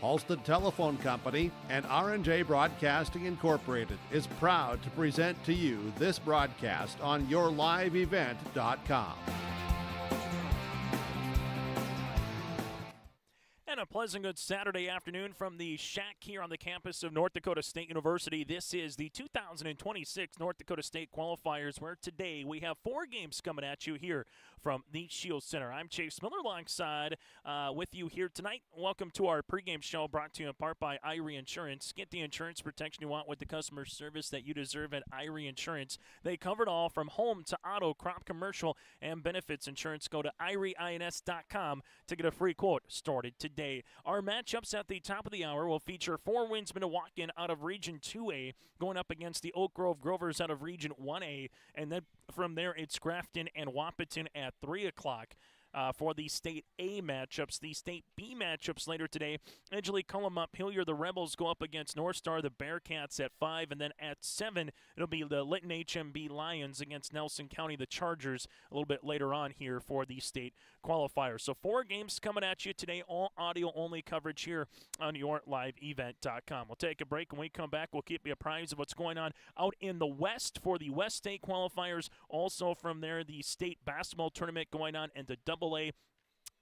Halstead Telephone Company and R&J Broadcasting Incorporated is proud to present to you this broadcast on yourliveevent.com. And a pleasant good Saturday afternoon from the Shack here on the campus of North Dakota State University. This is the 2026 North Dakota State Qualifiers, where today we have 4 games coming at you here from the Shield Center. I'm Chase Miller alongside with you here tonight. Welcome to our pregame show, brought to you in part by Irie Insurance. Get the insurance protection you want with the customer service that you deserve at Irie Insurance. They cover it all from home to auto, crop, commercial, and benefits insurance. Go to irieins.com to get a free quote started today. Our matchups at the top of the hour will feature 4 wins Minnewaukan out of Region 2A going up against the Oak Grove Grovers out of Region 1A. And then from there, it's Grafton and Wahpeton at 3 o'clock. For the State A matchups. The State B matchups later today, Edgeley Cullum Hillier, the Rebels, go up against North Star, the Bearcats at 5, and then at 7, it'll be the Lytton HMB Lions against Nelson County, the Chargers, a little bit later on here for the State Qualifier. So 4 games coming at you today, all audio-only coverage here on yourliveevent.com. We'll take a break. When we come back, we'll keep you apprised of what's going on out in the West for the West State Qualifiers. Also from there, the State Basketball Tournament going on, and the AA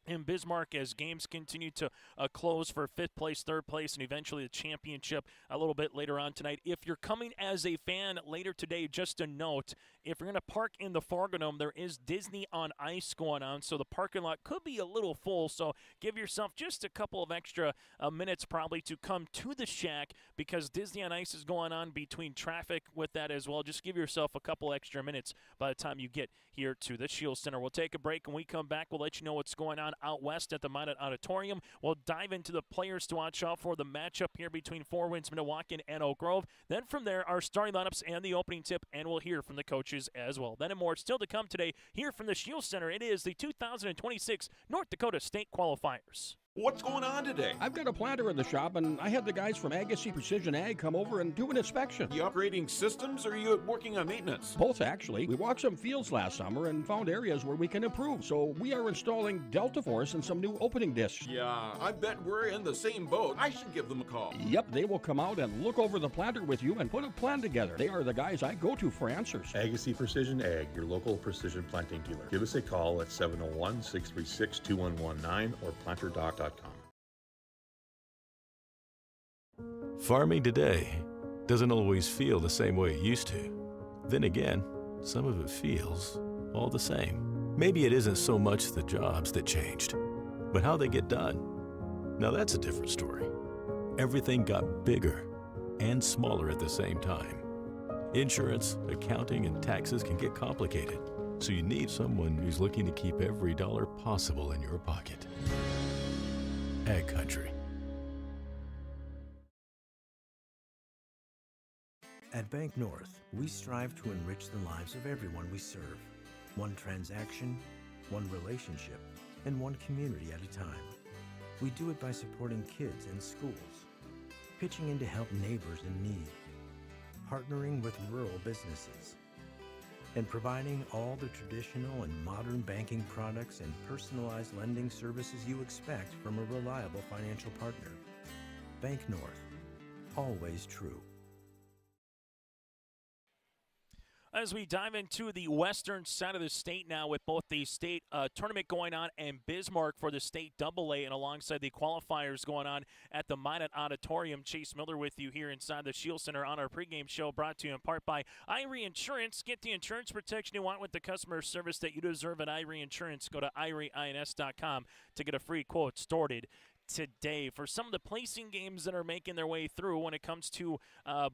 in Bismarck as games continue to close for 5th place, 3rd place, and eventually the championship a little bit later on tonight. If you're coming as a fan later today, just a note, if you're going to park in the Fargo Dome, there is Disney on Ice going on, so the parking lot could be a little full, so give yourself just a couple of extra minutes probably to come to the Shack, because Disney on Ice is going on between traffic with that as well. Just give yourself a couple extra minutes by the time you get here to the Shield Center. We'll take a break. When we come back, we'll let you know what's going on out west at the Minot Auditorium. We'll dive into the players to watch out for the matchup here between 4 wins Minnewaukan and Oak Grove. Then from there, our starting lineups and the opening tip, and we'll hear from the coaches as well. Then and more still to come today here from the Shield Center. It is the 2026 North Dakota State Qualifiers. What's going on today? I've got a planter in the shop, and I had the guys from Agassiz Precision Ag come over and do an inspection. You upgrading systems, or are you working on maintenance? Both, actually. We walked some fields last summer and found areas where we can improve. So we are installing Delta Force and some new opening discs. Yeah, I bet we're in the same boat. I should give them a call. Yep, they will come out and look over the planter with you and put a plan together. They are the guys I go to for answers. Agassiz Precision Ag, your local precision planting dealer. Give us a call at 701-636-2119 or planterdoc.com. Farming today doesn't always feel the same way it used to. Then again, some of it feels all the same. Maybe it isn't so much the jobs that changed, but how they get done. Now that's a different story. Everything got bigger and smaller at the same time. Insurance, accounting, and taxes can get complicated, so you need someone who's looking to keep every dollar possible in your pocket. Ag Country. At Bank North, we strive to enrich the lives of everyone we serve. One transaction, one relationship, and one community at a time. We do it by supporting kids and schools, pitching in to help neighbors in need, partnering with rural businesses, and providing all the traditional and modern banking products and personalized lending services you expect from a reliable financial partner. Bank North, always true. As we dive into the western side of the state now, with both the state tournament going on and Bismarck for the state AA, and alongside the qualifiers going on at the Minot Auditorium. Chase Miller with you here inside the Shield Center on our pregame show, brought to you in part by Irie Insurance. Get the insurance protection you want with the customer service that you deserve at Irie Insurance. Go to irieins.com to get a free quote started today. For some of the placing games that are making their way through when it comes to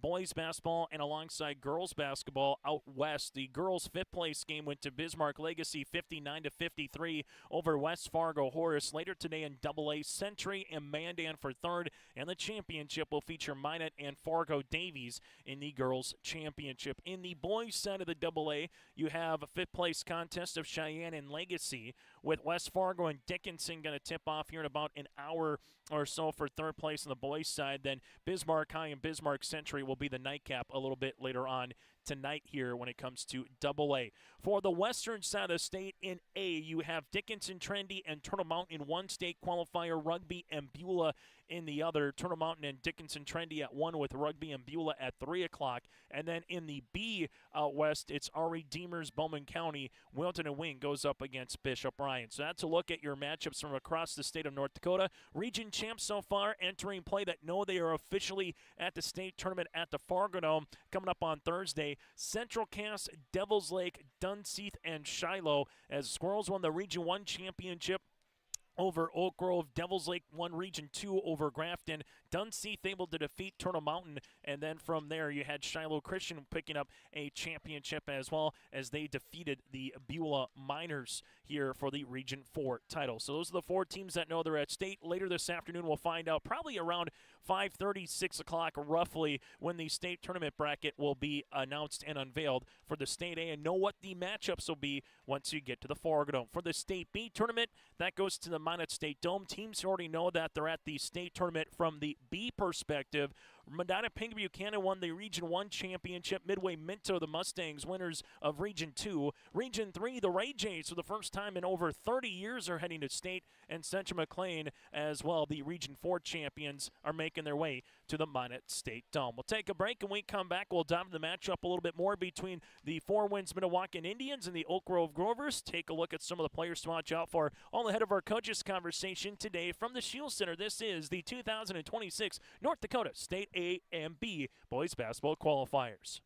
boys basketball and alongside girls basketball out west, the girls' 5th place game went to Bismarck Legacy 59-53 over West Fargo Horace. Later today in AA, Century and Mandan for 3rd, and the championship will feature Minot and Fargo Davies in the girls' championship. In the boys' side of the AA, you have a 5th place contest of Cheyenne and Legacy, with West Fargo and Dickinson going to tip off here in about an hour or so for 3rd place on the boys' side. Then Bismarck High and Bismarck Century will be the nightcap a little bit later on tonight here when it comes to Double-A. For the western side of the state in A, you have Dickinson Trendy and Turtle Mountain in one state qualifier, Rugby and Beulah in the other. Turtle Mountain and Dickinson Trendy at 1 with Rugby and Beulah at 3 o'clock. And then in the B out west, it's RE Deemers, Bowman County. Wilton and Wing goes up against Bishop Ryan. So that's a look at your matchups from across the state of North Dakota. Region champs so far entering play that know they are officially at the state tournament at the Fargo Dome coming up on Thursday. Central Cass, Devils Lake, Dunseith, and Shiloh as Squirrels won the Region 1 championship over Oak Grove. Devils Lake won Region 2 over Grafton. Dunseith able to defeat Turtle Mountain. And then from there, you had Shiloh Christian picking up a championship as well as they defeated the Beulah Miners here for the Region 4 title. So those are the 4 teams that know they're at state. Later this afternoon, we'll find out probably around 5:30, 6 o'clock roughly when the state tournament bracket will be announced and unveiled for the State A and know what the matchups will be once you get to the Fargo Dome. For the State B tournament, that goes to the Minot State Dome. Teams already know that they're at the state tournament from the B perspective. Medina Pink Buchanan won the Region 1 championship. Midway Minto, the Mustangs, winners of Region 2. Region 3, the Ray Jays, for the first time in over 30 years, are heading to state. And Central McLean as well, the Region 4 champions, are making their way to the Minot State Dome. We'll take a break, and when we come back, we'll dive into the matchup a little bit more between the Four Winds Minnewaukan Indians and the Oak Grove Grovers. Take a look at some of the players to watch out for. All ahead of our coaches conversation today from the Shield Center. This is the 2026 North Dakota State A and B Boys Basketball Qualifiers.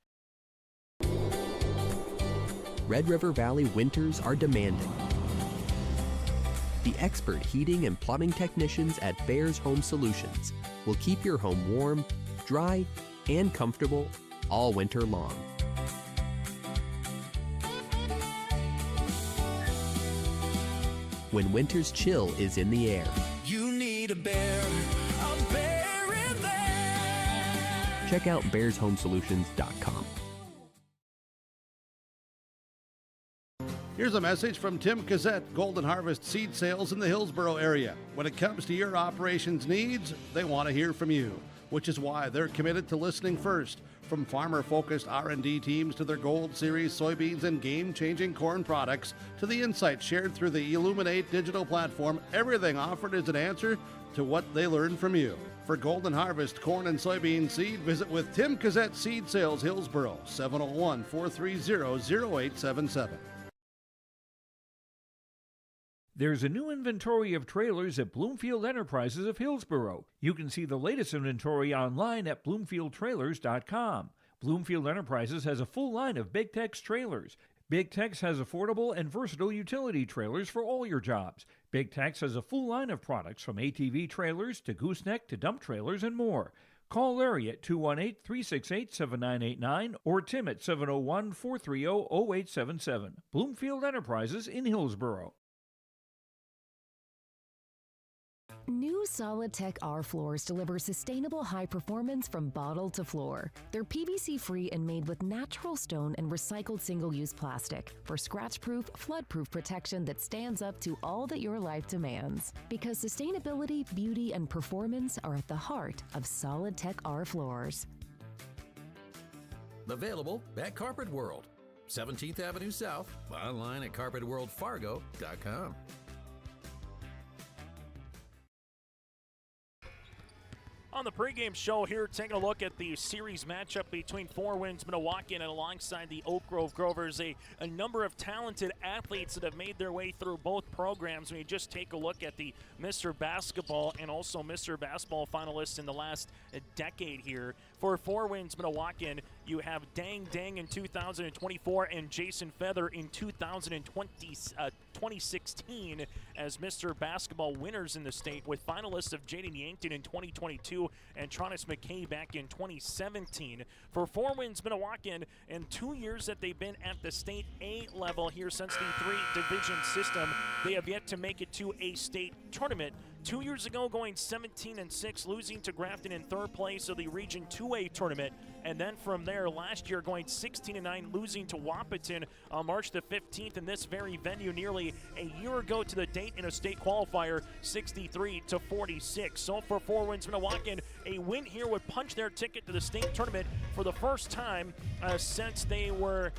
Red River Valley winters are demanding. The expert heating and plumbing technicians at Bears Home Solutions will keep your home warm, dry, and comfortable all winter long. When winter's chill is in the air, you need a bear in there. Check out bearshomesolutions.com. Here's a message from Tim Cassette, Golden Harvest Seed Sales in the Hillsboro area. When it comes to your operations needs, they want to hear from you, which is why they're committed to listening first. From farmer-focused R&D teams to their Gold Series soybeans and game-changing corn products to the insights shared through the Illuminate digital platform, everything offered is an answer to what they learned from you. For Golden Harvest corn and soybean seed, visit with Tim Cassette Seed Sales Hillsboro, 701-430-0877. There's a new inventory of trailers at Bloomfield Enterprises of Hillsboro. You can see the latest inventory online at BloomfieldTrailers.com. Bloomfield Enterprises has a full line of Big Tex trailers. Big Tex has affordable and versatile utility trailers for all your jobs. Big Tex has a full line of products from ATV trailers to gooseneck to dump trailers and more. Call Larry at 218-368-7989 or Tim at 701-430-0877. Bloomfield Enterprises in Hillsboro. New Solid Tech R floors deliver sustainable high performance from bottle to floor. They're PVC-free and made with natural stone and recycled single-use plastic for scratch-proof, flood-proof protection that stands up to all that your life demands. Because sustainability, beauty, and performance are at the heart of Solid Tech R floors. Available at Carpet World, 17th Avenue South, online at carpetworldfargo.com. On the pregame show here, taking a look at the series matchup between Four Winds Minnewaukan and alongside the Oak Grove Grovers, a number of talented athletes that have made their way through both programs. When you just take a look at the Mr. Basketball and also Mr. Basketball finalists in the last decade here. For Four Winds Minnewaukan, you have Dang Dang in 2024 and Jason Feather in 2016 as Mr. Basketball winners in the state, with finalists of Jaden Yankton in 2022 and Tronis McKay back in 2017. For Four Winds Minnewaukan, in 2 years that they've been at the state A level here since since the 3-division system, they have yet to make it to a state tournament. 2 years ago, going 17-6, losing to Grafton in third place of the Region 2A tournament. And then from there, last year going 16-9, losing to Wahpeton on March the 15th in this very venue nearly a year ago to the date in a state qualifier, 63-46. So for Four Winds Minnewaukan, a win here would punch their ticket to the state tournament for the first time since they were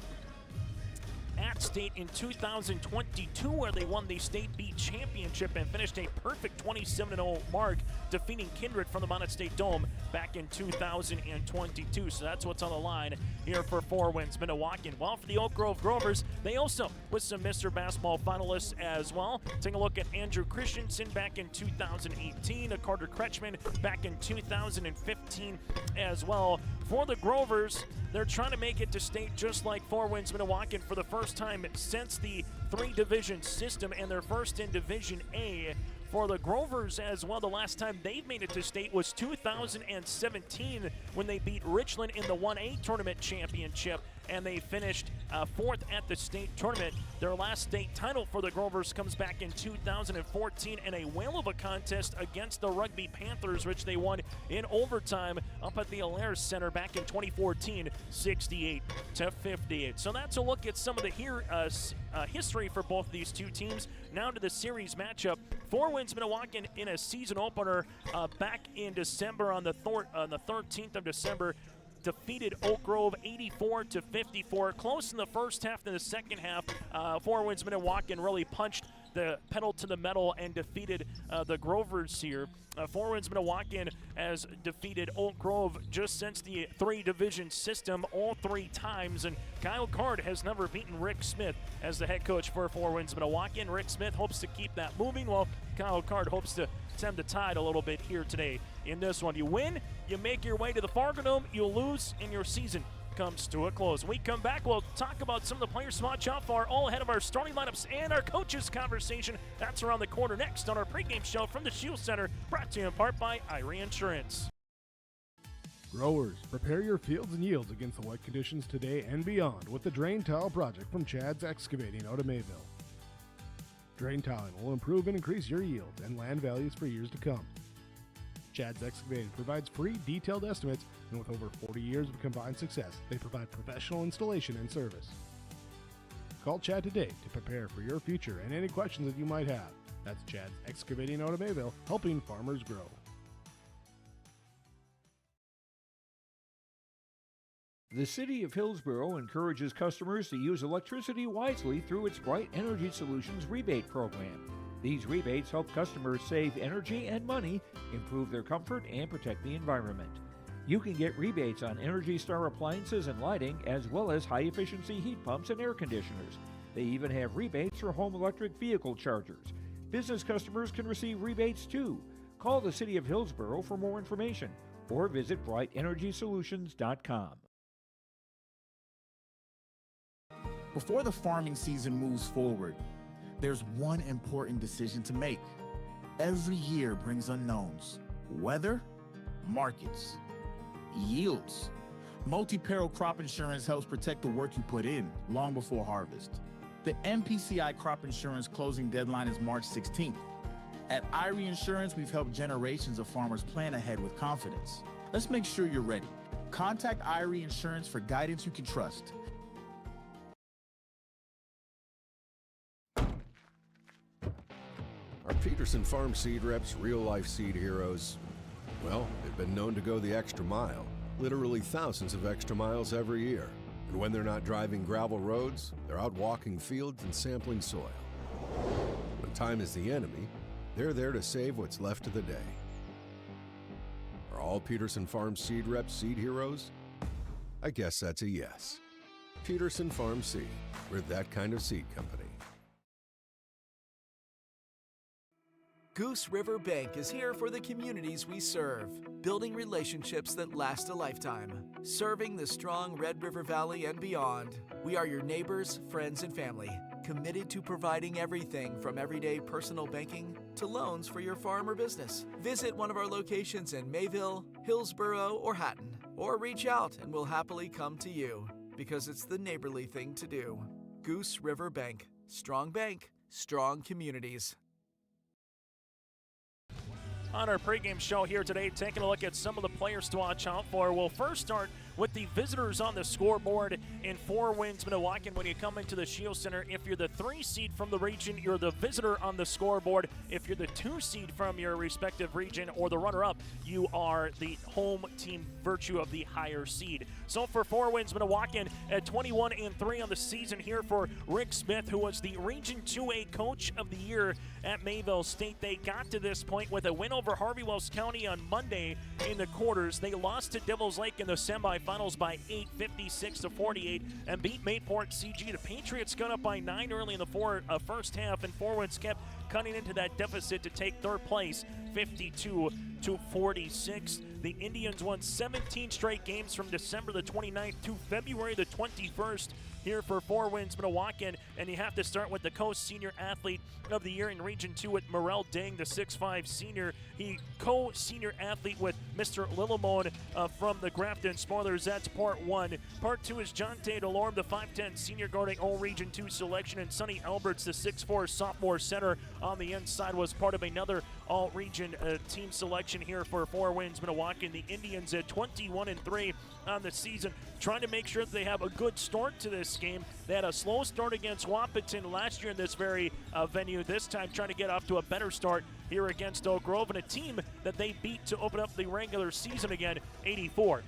at state in 2022, where they won the State B championship and finished a perfect 27-0 mark, defeating Kindred from the Mounted State Dome back in 2022. So that's what's on the line here for Four Winds Minnewaukan. Well, for the Oak Grove Grovers, they also with some Mr. Basketball finalists as well. Take a look at Andrew Christensen back in 2018, Carter Kretschmann back in 2015 as well. For the Grovers, they're trying to make it to state just like Four Winds Minnewaukan for the first time since the 3-division system, and they're first in Division A. For the Grovers as well, the last time they've made it to state was 2017 when they beat Richland in the 1A tournament championship, and they finished fourth at the state tournament. Their last state title for the Grovers comes back in 2014 in a whale of a contest against the Rugby Panthers, which they won in overtime up at the Alaire Center back in 2014, 68-58. So that's a look at some of the history for both of these two teams. Now to the series matchup. Four Winds Minnewaukan in a season opener back in December on the 13th of December. Defeated Oak Grove 84-54. Close in the first half. In the second half, Four Winds Minnewaukan really punched the pedal to the metal and defeated the Grovers here. Four Winds Minnewaukan has defeated Oak Grove just since the 3-division system all 3 times, and Kyle Card has never beaten Rick Smith as the head coach for Four Winds Minnewaukan. Rick Smith hopes to keep that moving, while Kyle Card hopes to stem the tide a little bit here today in this one. You win, you make your way to the Fargo Dome, you lose, and your season comes to a close. When we come back, we'll talk about some of the players to watch out for, all ahead of our starting lineups and our coaches conversation. That's around the corner next on our pregame show from the Shield Center, brought to you in part by Irie Insurance. Growers, prepare your fields and yields against the wet conditions today and beyond with the Drain Tile Project from Chad's Excavating out of Mayville. Drain tiling will improve and increase your yields and land values for years to come. Chad's Excavating provides free detailed estimates, and with over 40 years of combined success, they provide professional installation and service. Call Chad today to prepare for your future and any questions that you might have. That's Chad's Excavating out of Mayville, helping farmers grow. The City of Hillsborough encourages customers to use electricity wisely through its Bright Energy Solutions rebate program. These rebates help customers save energy and money, improve their comfort, and protect the environment. You can get rebates on Energy Star appliances and lighting, as well as high-efficiency heat pumps and air conditioners. They even have rebates for home electric vehicle chargers. Business customers can receive rebates too. Call the City of Hillsborough for more information or visit brightenergysolutions.com. Before the farming season moves forward, there's one important decision to make. Every year brings unknowns: weather, markets, yields. Multi-peril crop insurance helps protect the work you put in long before harvest. The MPCI crop insurance closing deadline is March 16th. At Irie Insurance, we've helped generations of farmers plan ahead with confidence. Let's make sure you're ready. Contact Irie Insurance for guidance you can trust. Our Peterson Farm seed reps, real-life seed heroes, well, they've been known to go the extra mile, literally thousands of extra miles every year. And when they're not driving gravel roads, they're out walking fields and sampling soil. When time is the enemy, they're there to save what's left of the day. Are all Peterson Farm seed reps seed heroes? I guess that's a yes. Peterson Farm Seed, we're that kind of seed company. Goose River Bank is here for the communities we serve, building relationships that last a lifetime. Serving the strong Red River Valley and beyond, we are your neighbors, friends, and family, committed to providing everything from everyday personal banking to loans for your farm or business. Visit one of our locations in Mayville, Hillsborough, or Hatton, or reach out and we'll happily come to you, because it's the neighborly thing to do. Goose River Bank, Strong bank, strong communities. On our pregame show here today, taking a look at some of the players to watch out for. We'll first start with the visitors on the scoreboard in Four Winds, Minnewaukan. When you come into the Shield Center, if you're the 3 seed from the region, you're the visitor on the scoreboard. If you're the 2 seed from your respective region or the runner-up, you are the home team virtue of the higher seed. So for Four Winds, Minnewaukan at 21-3 on the season here for Rick Smith, who was the Region 2A Coach of the Year at Mayville State. They got to this point with a win over Harvey Wells County on Monday in the quarters. They lost to Devils Lake in the semifinals by 8, 56-48, and beat Mayport CG. The Patriots got up by 9 early in the first half, and Four Winds kept cutting into that deficit to take third place, 52-46. The Indians won 17 straight games from December the 29th to February the 21st here for Four Winds Minnewaukan, and you have to start with the co-senior athlete of the year in Region 2 at Morel Ding, the 6'5 senior. He co-senior athlete with Mr. Lillimon from the Grafton Spoilers. That's part 1. Part 2 is Jonte Delorme, the 5'10 senior guarding all Region 2 selection, and Sonny Alberts, the 6'4 sophomore center on the inside, was part of another all-region team selection here for Four Winds Minnewaukan. The Indians at 21-3 on the season, trying to make sure that they have a good start to this game. They had a slow start against Wahpeton last year in this very venue. This time trying to get off to a better start here against Oak Grove, and a team that they beat to open up the regular season again, 84-54.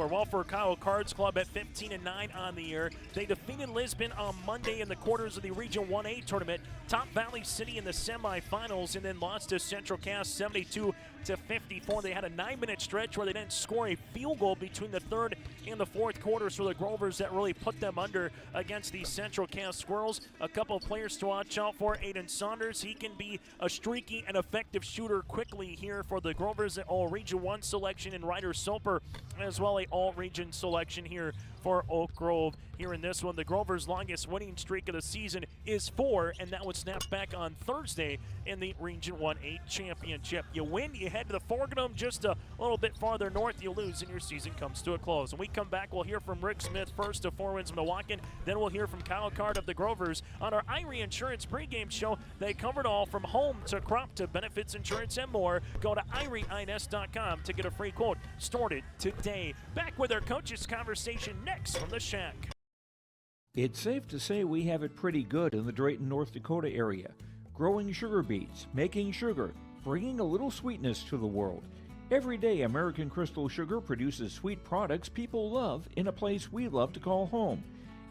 Well, for Kyle Cards Club at 15-9 on the year, they defeated Lisbon on Monday in the quarters of the Region 1A tournament, Top Valley City in the semifinals, and then lost to Central Cass 72-54. They had a 9-minute stretch where they didn't score a field goal between the third and the fourth quarters for the Grovers that really put them under against the Central Cass Squirrels. A couple of players to watch out for. Aiden Saunders, he can be a streaky and effective shooter quickly here for the Grovers, at all Region 1 selection, and Ryder Soper as well, a all-region selection here for Oak Grove. Here in this one, the Grovers' longest winning streak of the season is 4, and that would snap back on Thursday in the Region 1A championship. You win, you head to the Forganum, just a little bit farther north, you lose, and your season comes to a close. When we come back, we'll hear from Rick Smith first of Four Winds Minnewaukan, then we'll hear from Kyle Card of the Grovers. On our Irie Insurance pregame show, they covered all from home to crop to benefits, insurance, and more. Go to irieins.com to get a free quote. Started today. Back with our coaches' conversation next from the Shack. It's safe to say we have it pretty good in the Drayton, North Dakota area. Growing sugar beets, making sugar, bringing a little sweetness to the world. Every day, American Crystal Sugar produces sweet products people love in a place we love to call home.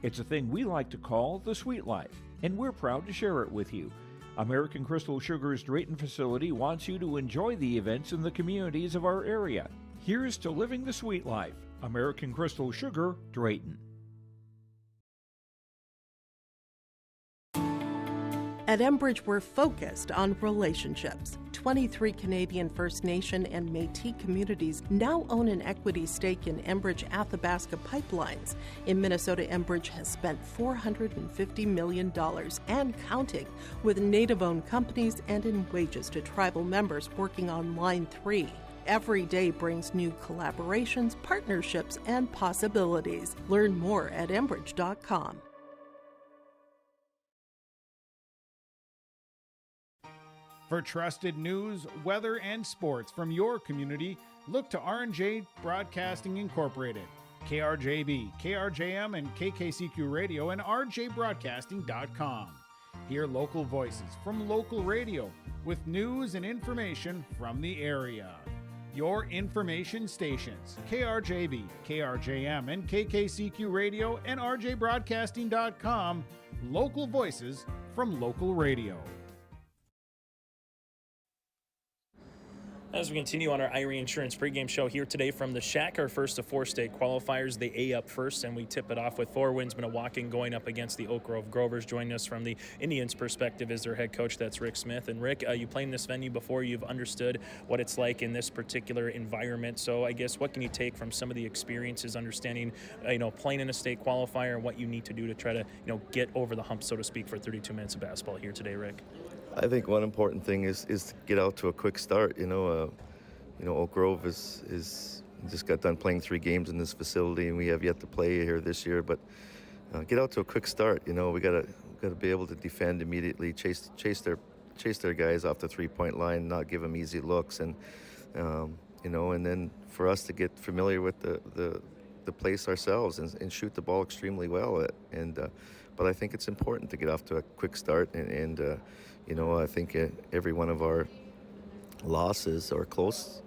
It's a thing we like to call the sweet life, and we're proud to share it with you. American Crystal Sugar's Drayton facility wants you to enjoy the events in the communities of our area. Here's to living the sweet life. American Crystal Sugar, Drayton. At Enbridge, we're focused on relationships. 23 Canadian First Nation and Métis communities now own an equity stake in Enbridge Athabasca Pipelines. In Minnesota, Enbridge has spent $450 million and counting, with Native-owned companies and in wages to tribal members working on Line 3. Every day brings new collaborations, partnerships, and possibilities. Learn more at Enbridge.com. For trusted news, weather, and sports from your community, look to R&J Broadcasting Incorporated, KRJB, KRJM, and KKCQ Radio, and rjbroadcasting.com. Hear local voices from local radio with news and information from the area. Your information stations, KRJB, KRJM, and KKCQ Radio, and rjbroadcasting.com. Local voices from local radio. As we continue on our Irie Insurance pregame show here today from the Shack, our first of 4 state qualifiers, the A up first, and we tip it off with Four Winds Minnewaukan going up against the Oak Grove Grovers. Joining us from the Indians' perspective is their head coach, that's Rick Smith. And Rick, you played in this venue before, you've understood what it's like in this particular environment. So I guess what can you take from some of the experiences, understanding, playing in a state qualifier and what you need to do to try to, get over the hump, so to speak, for 32 minutes of basketball here today, Rick? I think one important thing is to get out to a quick start. Oak Grove is just got done playing 3 games in this facility, and we have yet to play here this year. But get out to a quick start. You know, we gotta be able to defend immediately, chase their guys off the 3-point line, not give them easy looks, and you know, and then for us to get familiar with the place ourselves and shoot the ball extremely well. But I think it's important to get off to a quick start, and you know, I think every one of our losses or close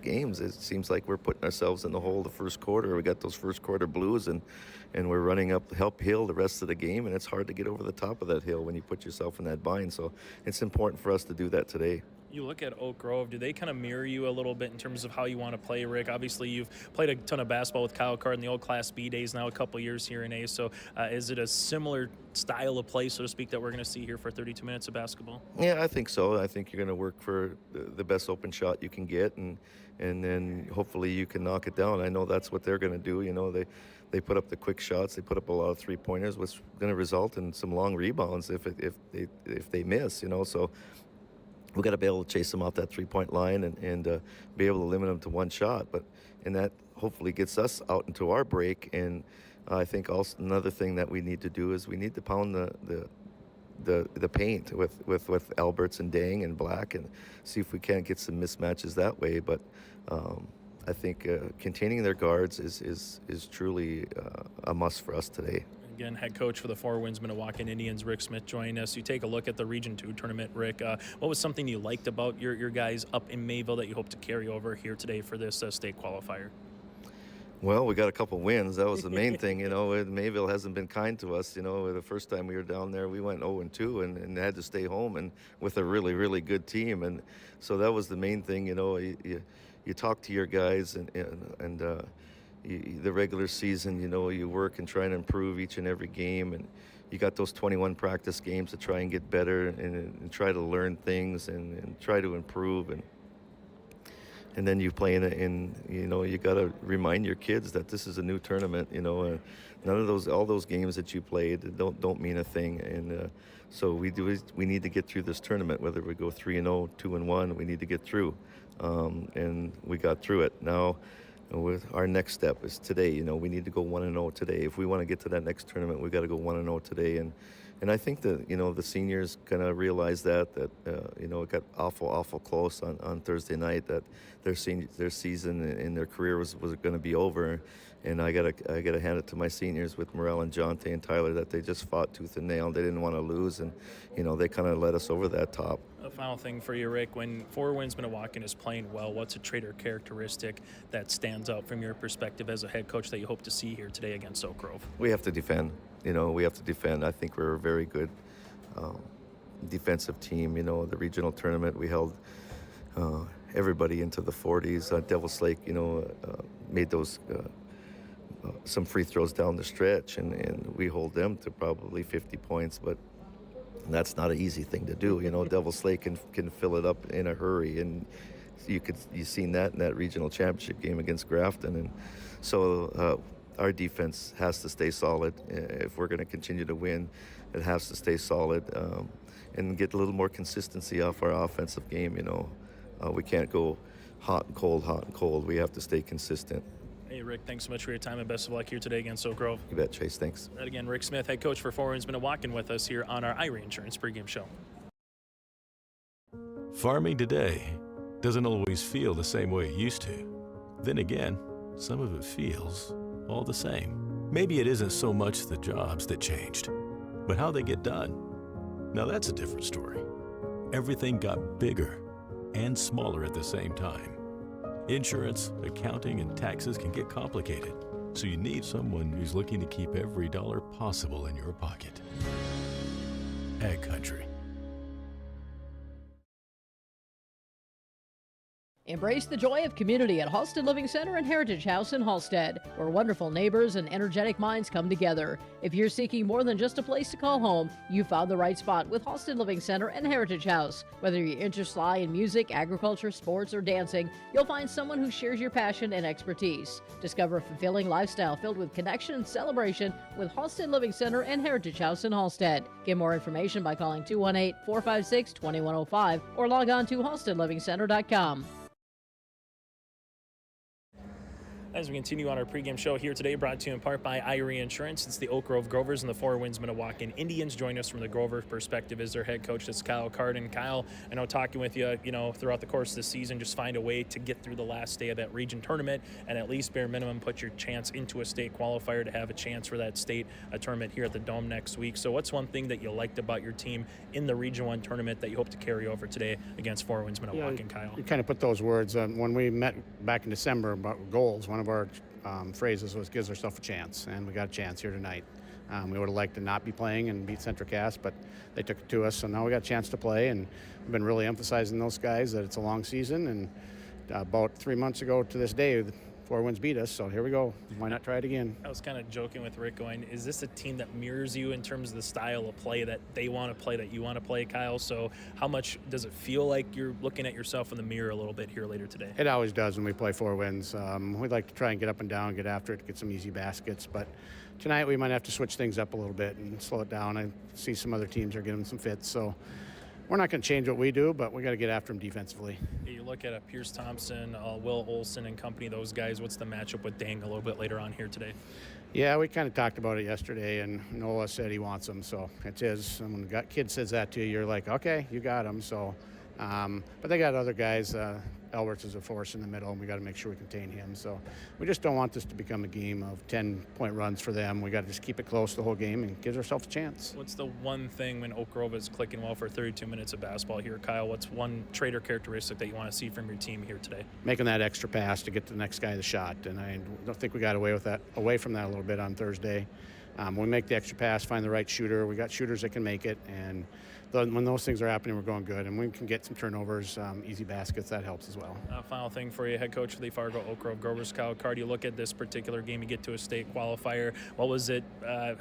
games, it seems like we're putting ourselves in the hole the first quarter. We got those first quarter blues, and we're running up hill the rest of the game, and it's hard to get over the top of that hill when you put yourself in that bind. So it's important for us to do that today. You look at Oak Grove, do they kind of mirror you a little bit in terms of how you want to play, Rick? Obviously, you've played a ton of basketball with Kyle Card in the old Class B days, now a couple years here in A. So is it a similar style of play, so to speak, that we're going to see here for 32 minutes of basketball? Yeah, I think so. I think you're going to work for the best open shot you can get, and then hopefully you can knock it down. I know that's what they're going to do. You know, they put up the quick shots. They put up a lot of three-pointers, which is going to result in some long rebounds if they miss, you know. So we got to be able to chase them off that 3-point line and be able to limit them to one shot. And that hopefully gets us out into our break. And I think also another thing that we need to do is we need to pound the paint with Alberts and Dang and Black, and see if we can't get some mismatches that way. But I think containing their guards is truly a must for us today. Again, head coach for the Four Winds Minnewaukan Indians, Rick Smith, joining us. You take a look at the Region 2 tournament, Rick. What was something you liked about your guys up in Mayville that you hope to carry over here today for this state qualifier? Well, we got a couple wins. That was the main thing. You know, Mayville hasn't been kind to us. You know, the first time we were down there, we went 0-2 and had to stay home and with a really, really good team. And so that was the main thing. You know, you talk to your guys and the regular season, you know, you work and try and improve each and every game, and you got those 21 practice games to try and get better and try to learn things and try to improve, and then you play in you know, you got to remind your kids that this is a new tournament. You know, none of all those games that you played don't mean a thing, and so we need to get through this tournament. Whether we go 3-0, 2-1, we need to get through, and we got through it. Now, with our next step is today. You know, we need to go 1-0 today. If we want to get to that next tournament, we got to go 1-0 today. And I think that, you know, the seniors gonna realize that you know, it got awful close on Thursday night, that their season and their career was going to be over. And I gotta hand it to my seniors with Morel and Jonte and Tyler, that they just fought tooth and nail. They didn't want to lose, and you know, they kind of led us over that top. A final thing for you, Rick. When Four Winds Minnewaukan is playing well, what's a trait or characteristic that stands out from your perspective as a head coach that you hope to see here today against Oak Grove? We have to defend. You know, we have to defend. I think we're a very good defensive team. You know, the regional tournament, we held everybody into the 40s. Devil's Lake, you know, made those some free throws down the stretch, and we hold them to probably 50 points, but that's not an easy thing to do. You know, Devil's Lake can fill it up in a hurry, and you've seen that in that regional championship game against Grafton. And so our defense has to stay solid. If we're going to continue to win, it has to stay solid, and get a little more consistency off our offensive game. You know, we can't go hot and cold. We have to stay consistent. Hey, Rick, thanks so much for your time, and best of luck here today against Oak Grove. You bet, Chase. Thanks. That again, Rick Smith, head coach for Four Winds Minnewaukan, with us here on our IRA Insurance pregame show. Farming today doesn't always feel the same way it used to. Then again, some of it feels all the same. Maybe it isn't so much the jobs that changed, but how they get done. Now that's a different story. Everything got bigger and smaller at the same time. Insurance, accounting, and taxes can get complicated, so you need someone who's looking to keep every dollar possible in your pocket. Ag Country. Embrace the joy of community at Halstead Living Center and Heritage House in Halstead, where wonderful neighbors and energetic minds come together. If you're seeking more than just a place to call home, you found the right spot with Halstead Living Center and Heritage House. Whether your interests lie in music, agriculture, sports, or dancing, you'll find someone who shares your passion and expertise. Discover a fulfilling lifestyle filled with connection and celebration with Halstead Living Center and Heritage House in Halstead. Get more information by calling 218-456-2105 or log on to halsteadlivingcenter.com. As we continue on our pregame show here today, brought to you in part by Irie Insurance. It's the Oak Grove Grovers and the Four Winds Minnewaukan Indians. Join us from the Grover perspective as their head coach. That's Kyle Carden. Kyle, I know talking with you, throughout the course of the season, just find a way to get through the last day of that region tournament and at least bare minimum put your chance into a state qualifier to have a chance for that state tournament here at the Dome next week. So what's one thing that you liked about your team in the Region 1 tournament that you hope to carry over today against Four Winds Minnewaukan, Kyle? You kind of put those words when we met back in December about goals. One of our phrases was gives ourselves a chance, and we got a chance here tonight. We would have liked to not be playing and beat Central Cass, but they took it to us, so now we got a chance to play, and we've been really emphasizing those guys that it's a long season, and about 3 months ago to this day, the Four Winds beat us, so here we go. Why not try it again? I was kind of joking with Rick going, is this a team that mirrors you in terms of the style of play that they want to play, that you want to play, Kyle? So how much does it feel like you're looking at yourself in the mirror a little bit here later today? It always does when we play Four Winds. We'd like to try and get up and down, get after it, get some easy baskets, but tonight we might have to switch things up a little bit and slow it down. I see some other teams are getting some fits, so we're not going to change what we do, but we got to get after them defensively. You look at Pierce Thompson, Will Olson and company, those guys. What's the matchup with Dang a little bit later on here today? Yeah, we kind of talked about it yesterday, and Noah said he wants them, so it's his. And when the kid says that to you, you're like, okay, you got him. So, but they got other guys. Alberts is a force in the middle, and we got to make sure we contain him. So we just don't want this to become a game of 10-point runs for them. We got to just keep it close the whole game and give ourselves a chance. What's the one thing when Oak Grove is clicking well for 32 minutes of basketball here, Kyle? What's one trait or characteristic that you want to see from your team here today? Making that extra pass to get the next guy the shot, and I don't think we got away from that a little bit on Thursday. When we make the extra pass, find the right shooter. We got shooters that can make it, and when those things are happening, we're going good, and we can get some turnovers, easy baskets. That helps as well. Final thing for you, head coach of the Fargo Oak Grove Grovers, Kyle Card. You look at this particular game, you get to a state qualifier. What was it? How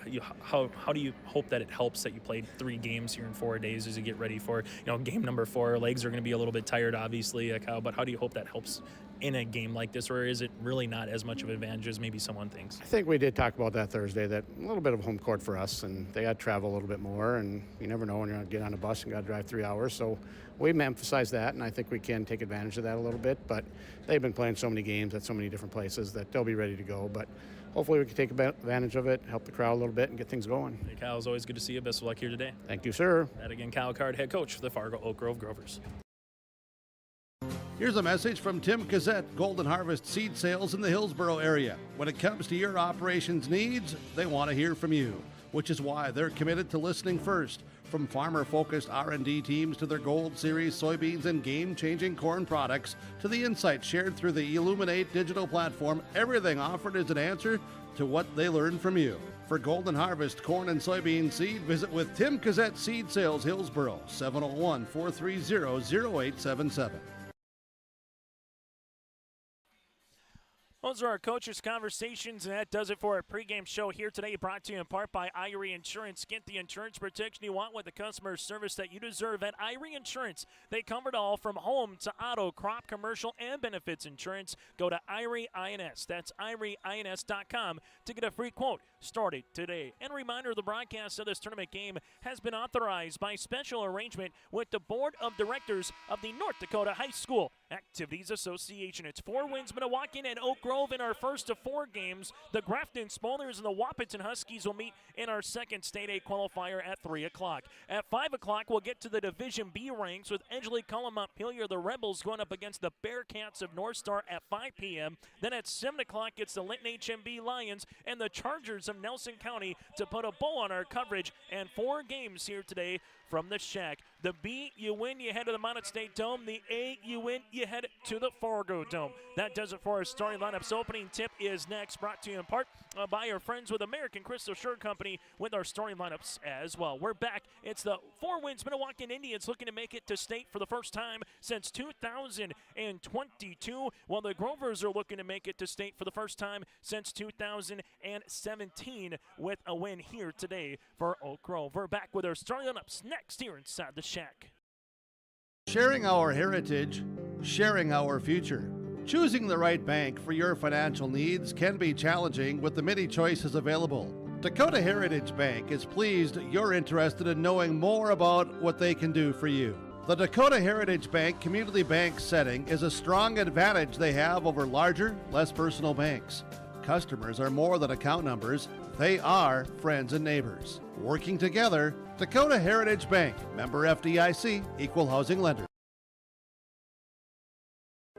do you hope that it helps that you played 3 games here in 4 days as you get ready for game number 4? Legs are going to be a little bit tired, obviously, Kyle. But how do you hope that helps in a game like this, or is it really not as much of an advantage as maybe someone thinks? I think we did talk about that Thursday, that a little bit of home court for us, and they got to travel a little bit more, and you never know when you're going to get on a bus and got to drive 3 hours. So we've emphasized that, and I think we can take advantage of that a little bit, but they've been playing so many games at so many different places that they'll be ready to go. But hopefully we can take advantage of it, help the crowd a little bit, and get things going. Hey, Kyle, it's always good to see you. Best of luck here today. Thank you, sir. That again, Kyle Card, head coach for the Fargo Oak Grove Grovers. Here's a message from Tim Cassette, Golden Harvest Seed Sales in the Hillsboro area. When it comes to your operations needs, they want to hear from you, which is why they're committed to listening first. From farmer-focused R&D teams to their Gold Series soybeans and game-changing corn products to the insights shared through the Illuminate digital platform, everything offered is an answer to what they learned from you. For Golden Harvest corn and soybean seed, visit with Tim Cassette Seed Sales Hillsboro, 701-430-0877. Those are our coaches' conversations, and that does it for our pregame show here today, brought to you in part by Irie Insurance. Get the insurance protection you want with the customer service that you deserve at Irie Insurance. They cover it all from home to auto, crop, commercial, and benefits insurance. Go to Irie INS. That's IrieINS.com to get a free quote. Start it today. And a reminder, the broadcast of this tournament game has been authorized by special arrangement with the Board of Directors of the North Dakota High School Activities Association. It's Four Winds Minnewaukan and Oak Grove in our first of 4 games. The Grafton Smolders and the Wahpeton Huskies will meet in our second State A qualifier at 3 o'clock. At 5 o'clock, we'll get to the Division B ranks with Edgeley-Cullum Montpelier, the Rebels, going up against the Bearcats of North Star at 5 p.m. Then at 7 o'clock, it's the Linton HMB Lions and the Chargers of Nelson County to put a bow on our coverage. And 4 games here today from the Shack. The B, you win, you head to the Mountain State Dome. The A, you win, you head to the Fargo Dome. That does it for our starting lineups. Opening tip is next, brought to you in part by our friends with American Crystal Shirt Company with our starting lineups as well. We're back. It's the Four Winds Minnewaukan Indians looking to make it to state for the first time since 2022, while the Grovers are looking to make it to state for the first time since 2017 with a win here today for Oak Grove. We're back with our starting lineups next here inside the Shack. Sharing our heritage, sharing our future. Choosing the right bank for your financial needs can be challenging with the many choices available. Dakota Heritage Bank is pleased you're interested in knowing more about what they can do for you. The Dakota Heritage Bank Community Bank setting is a strong advantage they have over larger, less personal banks. Customers are more than account numbers. They are friends and neighbors. Working together, Dakota Heritage Bank, member FDIC, equal housing lender.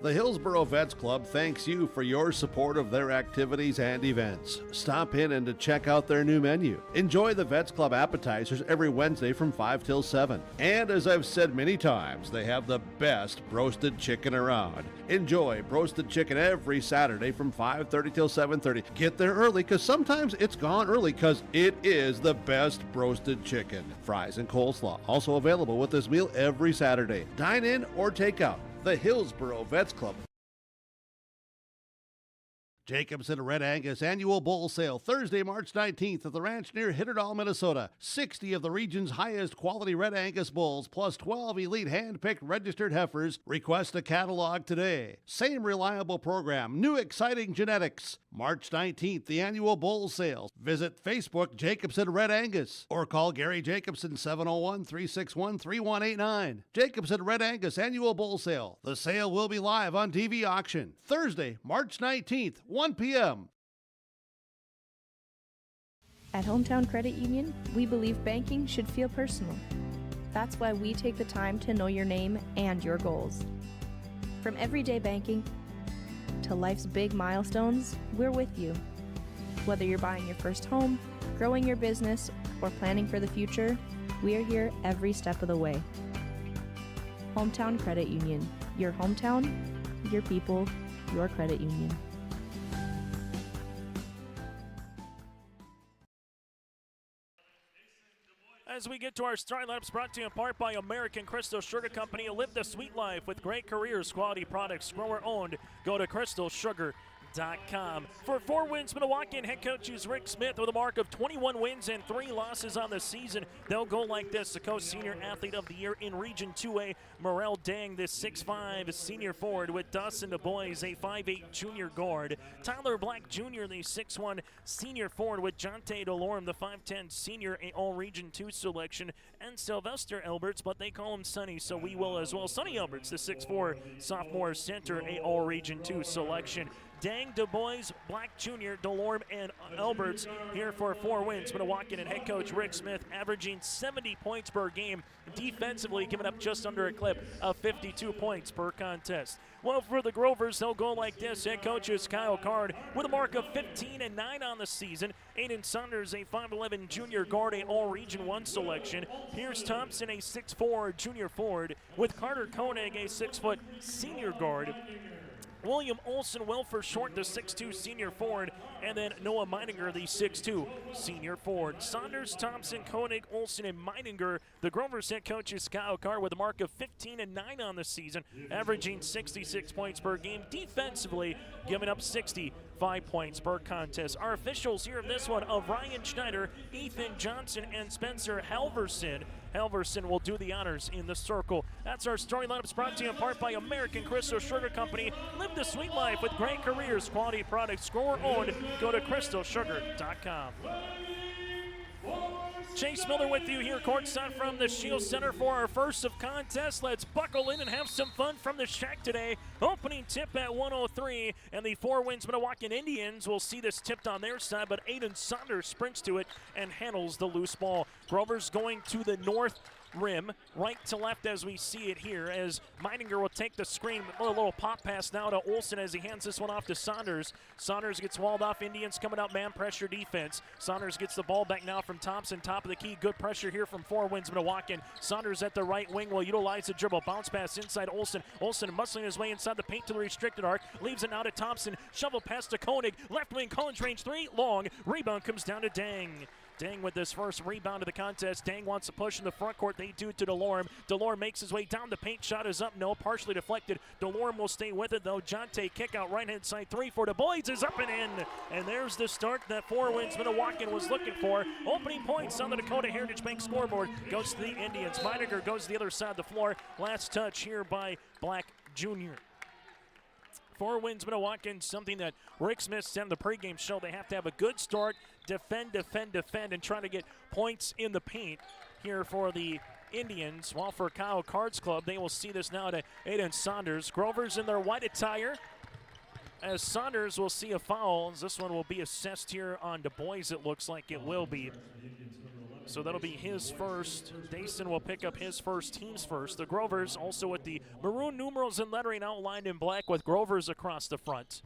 The Hillsboro Vets Club thanks you for your support of their activities and events. Stop in and to check out their new menu. Enjoy the Vets Club appetizers every Wednesday from 5 till 7. And as I've said many times, they have the best roasted chicken around. Enjoy roasted chicken every Saturday from 5:30 till 7:30. Get there early because sometimes it's gone early because it is the best roasted chicken. Fries and coleslaw also available with this meal every Saturday. Dine in or take out. The Hillsboro Vets Club. Jacobson Red Angus Annual Bull Sale, Thursday, March 19th at the ranch near Hitterdall, Minnesota. 60 of the region's highest quality Red Angus bulls, plus 12 elite hand-picked registered heifers. Request a catalog today. Same reliable program, new exciting genetics. March 19th, the annual bull sale. Visit Facebook Jacobson Red Angus or call Gary Jacobson 701-361-3189. Jacobson Red Angus Annual Bull Sale. The sale will be live on TV auction. Thursday, March 19th, 1 p.m. At Hometown Credit Union, we believe banking should feel personal. That's why we take the time to know your name and your goals. From everyday banking to life's big milestones, we're with you. Whether you're buying your first home, growing your business, or planning for the future, we are here every step of the way. Hometown Credit Union. Your hometown, your people, your credit union. As we get to our starting lineups, brought to you in part by American Crystal Sugar Company. Live the sweet life with great careers, quality products, grower owned. Go to crystalsugar.com. For 4 wins, Minnewaukan head coach is Rick Smith with a mark of 21 wins and 3 losses on the season. They'll go like this. The Coast Senior Athlete of the Year in Region 2A, Morel Dang, this 6'5" senior forward with Dustin Du Bois, a 5'8" junior guard. Tyler Black Jr., the 6'1" senior forward with Jonte Delorme, the 5'10" senior, a All-Region 2 selection. And Sylvester Alberts, but they call him Sonny, so we will as well. Sonny Alberts, the 6'4" sophomore center, a All-Region 2 selection. Dang, Du Bois, Black Jr., Delorme, and Alberts here for 4 wins. Minnewaukan and head coach Rick Smith averaging 70 points per game. Defensively, giving up just under a clip of 52 points per contest. Well, for the Grovers, they'll go like this. Head coach is Kyle Card with a mark of 15-9 on the season. Aiden Saunders, a 5'11" junior guard, a All-Region 1 selection. Pierce Thompson, a 6'4" junior forward, with Carter Koenig, a 6' senior guard. William Olson, Welfer Short, the 6'2" senior forward, and then Noah Meininger, the 6'2" senior forward. Saunders, Thompson, Koenig, Olson, and Meininger. The Grovers head coach is Kyle Carr with a mark of 15-9 on the season, averaging 66 points per game. Defensively, giving up 65 points per contest. Our officials here in this one of Ryan Schneider, Ethan Johnson, and Spencer Halverson. Halverson will do the honors in the circle. That's our starting lineups, brought to you in part by American Crystal Sugar Company. Live the sweet life with great careers, quality products, grower owned. Go to crystalsugar.com. Chase Miller with you here courtside from the Shield Center for our first of contest. Let's buckle in and have some fun from the Shack today. Opening tip at 1:03, and the 4 wins Minnewaukan Indians will see this tipped on their side, but Aiden Saunders sprints to it and handles the loose ball. Grover's going to the north rim, right to left as we see it here, as Meininger will take the screen. A little pop pass now to Olson as he hands this one off to Saunders. Saunders gets walled off. Indians coming out man pressure defense. Saunders gets the ball back now from Thompson. Top of the key. Good pressure here from 4 wins Minnewaukan. Saunders at the right wing will utilize the dribble. Bounce pass inside Olson. Olson muscling his way inside the paint to the restricted arc. Leaves it now to Thompson. Shovel pass to Koenig. Left wing, Collins range 3. Long. Rebound comes down to Dang. Dang with this first rebound of the contest. Dang wants to push in the front court. They do to Delorme. Delorme makes his way down the paint. Shot is up. No, partially deflected. Delorme will stay with it, though. Jonte kick out right-hand side 3 for Du Bois is up and in. And there's the start that 4 wins Minnewaukan was looking for. Opening points on the Dakota Heritage Bank scoreboard goes to the Indians. Meininger goes to the other side of the floor. Last touch here by Black Jr. 4 wins Minnewaukan, something that Rick Smith said in the pregame show. They have to have a good start, defend, and try to get points in the paint here for the Indians. While for Kyle Cards Club, they will see this now to Aiden Saunders. Grovers in their white attire, as Saunders will see a foul. This one will be assessed here on Du Bois, it looks like it will be. So that'll be his first. Dason will pick up his first, team's first. The Grovers also with the maroon numerals and lettering outlined in black with Grovers across the front.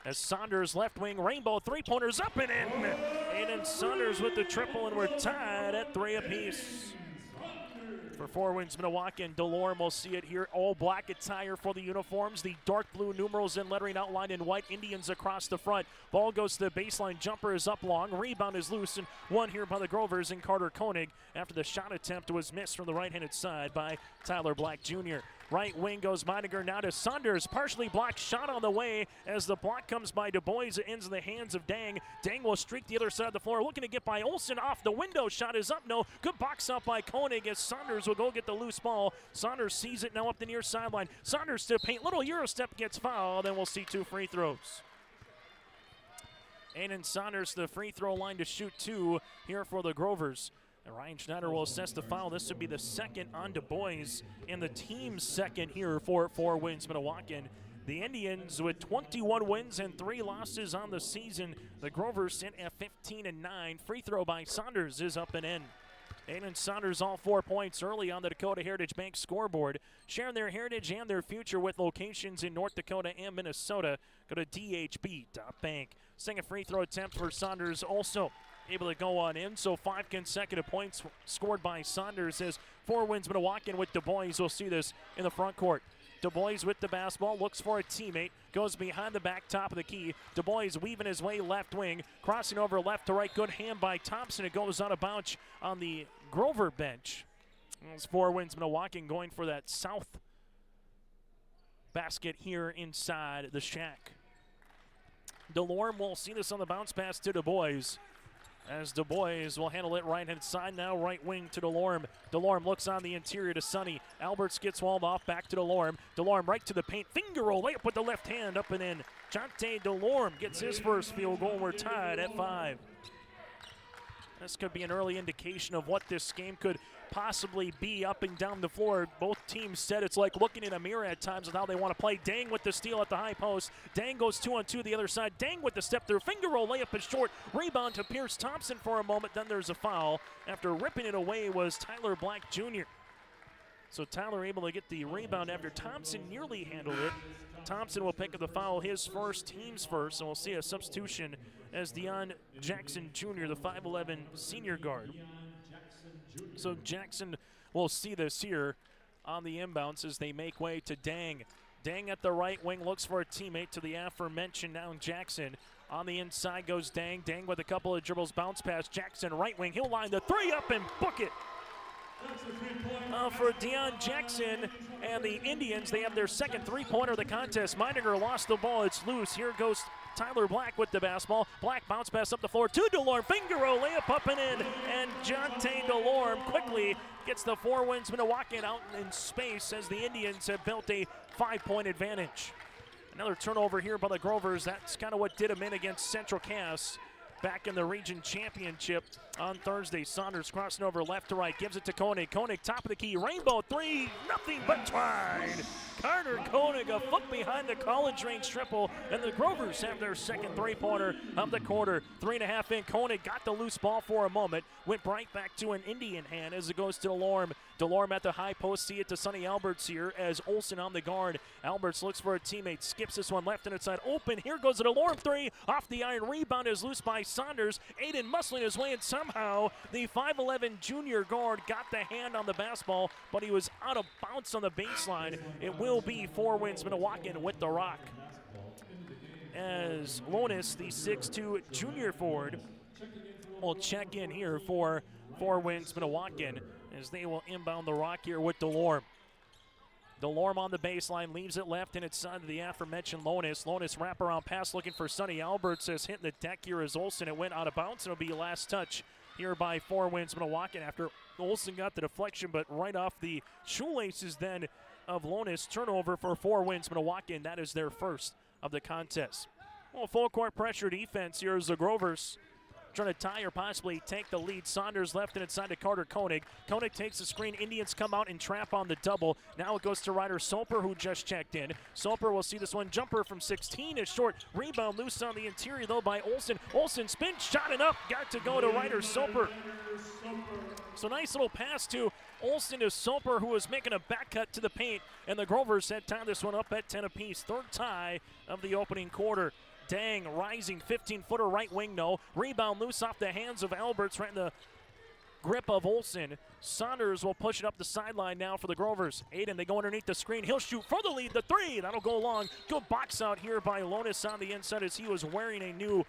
As Saunders left wing rainbow three-pointers up and in. Aiden Saunders with the triple, and we're tied at 3 apiece. For Four Winds Minnewaukan, Delorme will see it here. All black attire for the uniforms. The dark blue numerals and lettering outlined in white. Indians across the front. Ball goes to the baseline. Jumper is up long. Rebound is loose, and one here by the Grovers and Carter Koenig after the shot attempt was missed from the right-handed side by Tyler Black Jr. Right wing goes Meininger now to Saunders. Partially blocked shot on the way as the block comes by Du Bois. It ends in the hands of Dang. Dang will streak the other side of the floor. Looking to get by Olsen off the window. Shot is up. No. Good box out by Koenig as Saunders will go get the loose ball. Saunders sees it now up the near sideline. Saunders to paint. Little Euro step gets fouled. Then we'll see 2 free throws. Aiden Saunders the free throw line to shoot 2 here for the Grovers. And Ryan Schneider will assess the foul. This would be the second on Du Bois and the team's second here for Four Winds Minnewaukan. The Indians with 21 wins and 3 losses on the season. The Grovers sit at 15-9. Free throw by Saunders is up and in. Aiden Saunders all 4 points early on the Dakota Heritage Bank scoreboard. Sharing their heritage and their future with locations in North Dakota and Minnesota. Go to dhb.bank. Second free throw attempt for Saunders also able to go on in, so 5 consecutive points scored by Saunders as Four Winds Minnewaukan with Du Bois. We'll see this in the front court. Du Bois with the basketball, looks for a teammate, goes behind the back top of the key. Du Bois weaving his way left wing, crossing over left to right. Good hand by Thompson. It goes out of bounds on the Grover bench. It's Four Winds Minnewaukan going for that south basket here inside the shack. Delorme will see this on the bounce pass to Du Bois, as Du Bois will handle it right-hand side now, right wing to Delorme. Delorme looks on the interior to Sonny. Alberts gets walled off, back to Delorme. Delorme right to the paint, finger roll, layup with the left hand, up and in. Jonte Delorme gets his first field goal. We're tied at 5. This could be an early indication of what this game could possibly be up and down the floor. Both teams said it's like looking in a mirror at times with how they want to play. Dang with the steal at the high post. Dang goes 2-on-2 the other side. Dang with the step through. Finger roll, layup is short. Rebound to Pierce Thompson for a moment. Then there's a foul. After ripping it away was Tyler Black Jr. So Tyler able to get the rebound after Thompson nearly handled it. Thompson will pick up the foul, his first, team's first, and we'll see a substitution as Deion Jackson Jr., the 5'11 senior guard. So Jackson will see this here on the inbounds as they make way to Dang. Dang at the right wing looks for a teammate to the aforementioned now Jackson. On the inside goes Dang. Dang with a couple of dribbles, bounce pass. Jackson right wing. He'll line the 3 up and book it. For Deion Jackson and the Indians, they have their second three-pointer of the contest. Meininger lost the ball. It's loose. Here goes Tyler Black with the basketball. Black bounce pass up the floor to Delorme. Finger roll, layup up and in. And Jonte Delorme quickly gets the Four Winds Minnewaukan out in space as the Indians have built a 5-point advantage. Another turnover here by the Grovers. That's kind of what did them in against Central Cass back in the region championship on Thursday. Saunders crossing over left to right, gives it to Koenig. Koenig top of the key, rainbow 3, nothing but twine. Carter Koenig a foot behind the college range triple, and the Grovers have their second three-pointer of the quarter. 3.5 in. Koenig got the loose ball for a moment, went right back to an Indian hand as it goes to Delorme. Delorme at the high post, see it to Sonny Alberts here as Olsen on the guard. Alberts looks for a teammate, skips this one left and inside open. Here goes a Delorme 3, off the iron, rebound is loose by Saunders. Aiden muscling his way, and somehow the 5'11 junior guard got the hand on the basketball, but he was out of bounds on the baseline. It will be Four Winds Minnewaukan with the rock, as Lonis, the 6'2 junior forward, will check in here for Four Winds Minnewaukan as they will inbound the rock here with Delorme. Delorme on the baseline, leaves it left and inside to the aforementioned Lonis. Lonis wraparound pass looking for Sonny Alberts as hitting the deck here is Olsen. It went out of bounds and it'll be last touch here by Four Winds Minnewaukan after Olsen got the deflection, but right off the shoelaces then of Lonis. Turnover for Four Winds Minnewaukan. That is their first of the contest. Well, full court pressure defense here is the Grovers. trying to tie or possibly take the lead. Saunders left and inside to Carter Koenig. Koenig takes the screen. Indians come out and trap on the double. Now it goes to Ryder Soper, who just checked in. Soper will see this one. Jumper from 16 is short. Rebound loose on the interior, though, by Olsen. Olsen spin, shot it up. Got to go to Ryder Soper. So nice little pass to Olsen to Soper, who was making a back cut to the paint. And the Grovers had tied this one up at 10 apiece. Third tie of the opening quarter. Dang, rising 15-footer right wing, no. Rebound loose off the hands of Alberts, right in the grip of Olsen. Saunders will push it up the sideline now for the Grovers. Aiden, they go underneath the screen. He'll shoot for the lead, the three. That'll go long. Good box out here by Lonis on the inside as he was wearing a new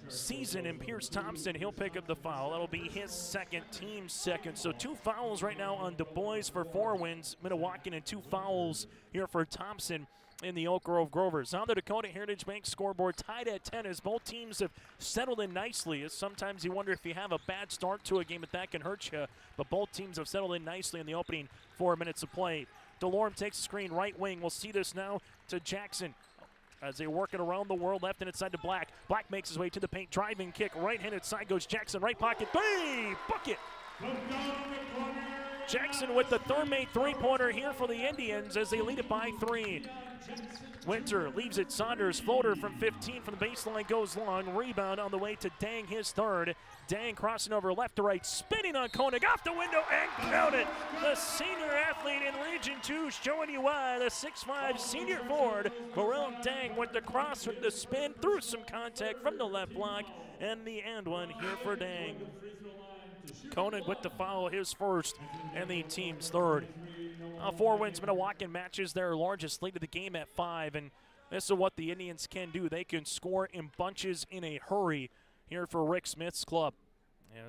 season in Pierce Thompson. He'll pick up the foul. That'll be his second, team second. So 2 fouls right now on Du Bois for Four Winds, Minnewaukan, and 2 fouls here for Thompson in the Oak Grove Grovers. On the Dakota Heritage Bank scoreboard, tied at 10 as both teams have settled in nicely. As sometimes you wonder if you have a bad start to a game, that can hurt you. But both teams have settled in nicely in the opening 4 minutes of play. DeLorme takes the screen, right wing. We'll see this now to Jackson as they work it around the world, left and inside to Black. Black makes his way to the paint, driving kick, right-handed side goes Jackson, right pocket, three, bucket. Jackson with the third made three-pointer here for the Indians as they lead it by 3. Winter leaves it. Saunders floater from 15 from the baseline goes long. Rebound on the way to Dang, his third. Dang crossing over left to right, spinning on Koenig off the window and counted. The senior athlete in Region 2 showing you why. The 6'5" senior forward, Varel Dang, with the cross with the spin, through some contact from the left block, and the end one here for Dang. Koenig with the foul, his first, and the team's third. Four Winds Minnewaukan matches their largest lead of the game at 5, and this is what the Indians can do. They can score in bunches in a hurry here for Rick Smith's club.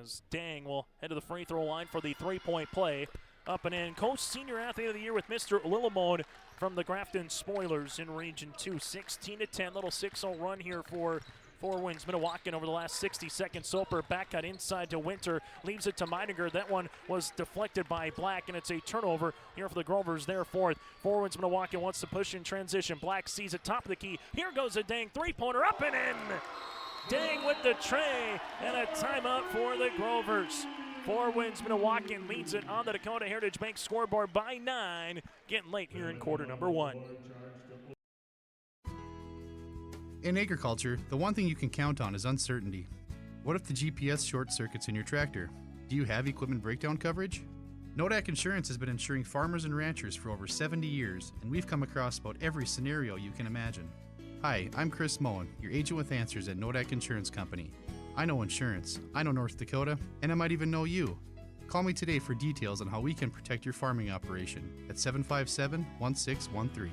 As Dang will head to the free throw line for the three-point play. Up and in. Coach Senior Athlete of the Year with Mr. Lillimon from the Grafton Spoilers in Region 2. 16-10, little 6-0 run here for Four Winds Minnewaukan over the last 60 seconds. Soper back cut inside to Winter, leaves it to Meininger. That one was deflected by Black, and it's a turnover here for the Grovers. Their fourth. Four Winds Minnewaukan wants to push in transition. Black sees it, top of the key. Here goes a Dang three-pointer, up and in. Dang with the tray, and a timeout for the Grovers. Four Winds Minnewaukan leads it on the Dakota Heritage Bank scoreboard by 9. Getting late here in quarter number 1. In agriculture, the one thing you can count on is uncertainty. What if the GPS short circuits in your tractor? Do you have equipment breakdown coverage? Nodak Insurance has been insuring farmers and ranchers for over 70 years, and we've come across about every scenario you can imagine. Hi, I'm Chris Moen, your agent with answers at Nodak Insurance Company. I know insurance, I know North Dakota, and I might even know you. Call me today for details on how we can protect your farming operation at 757-1613.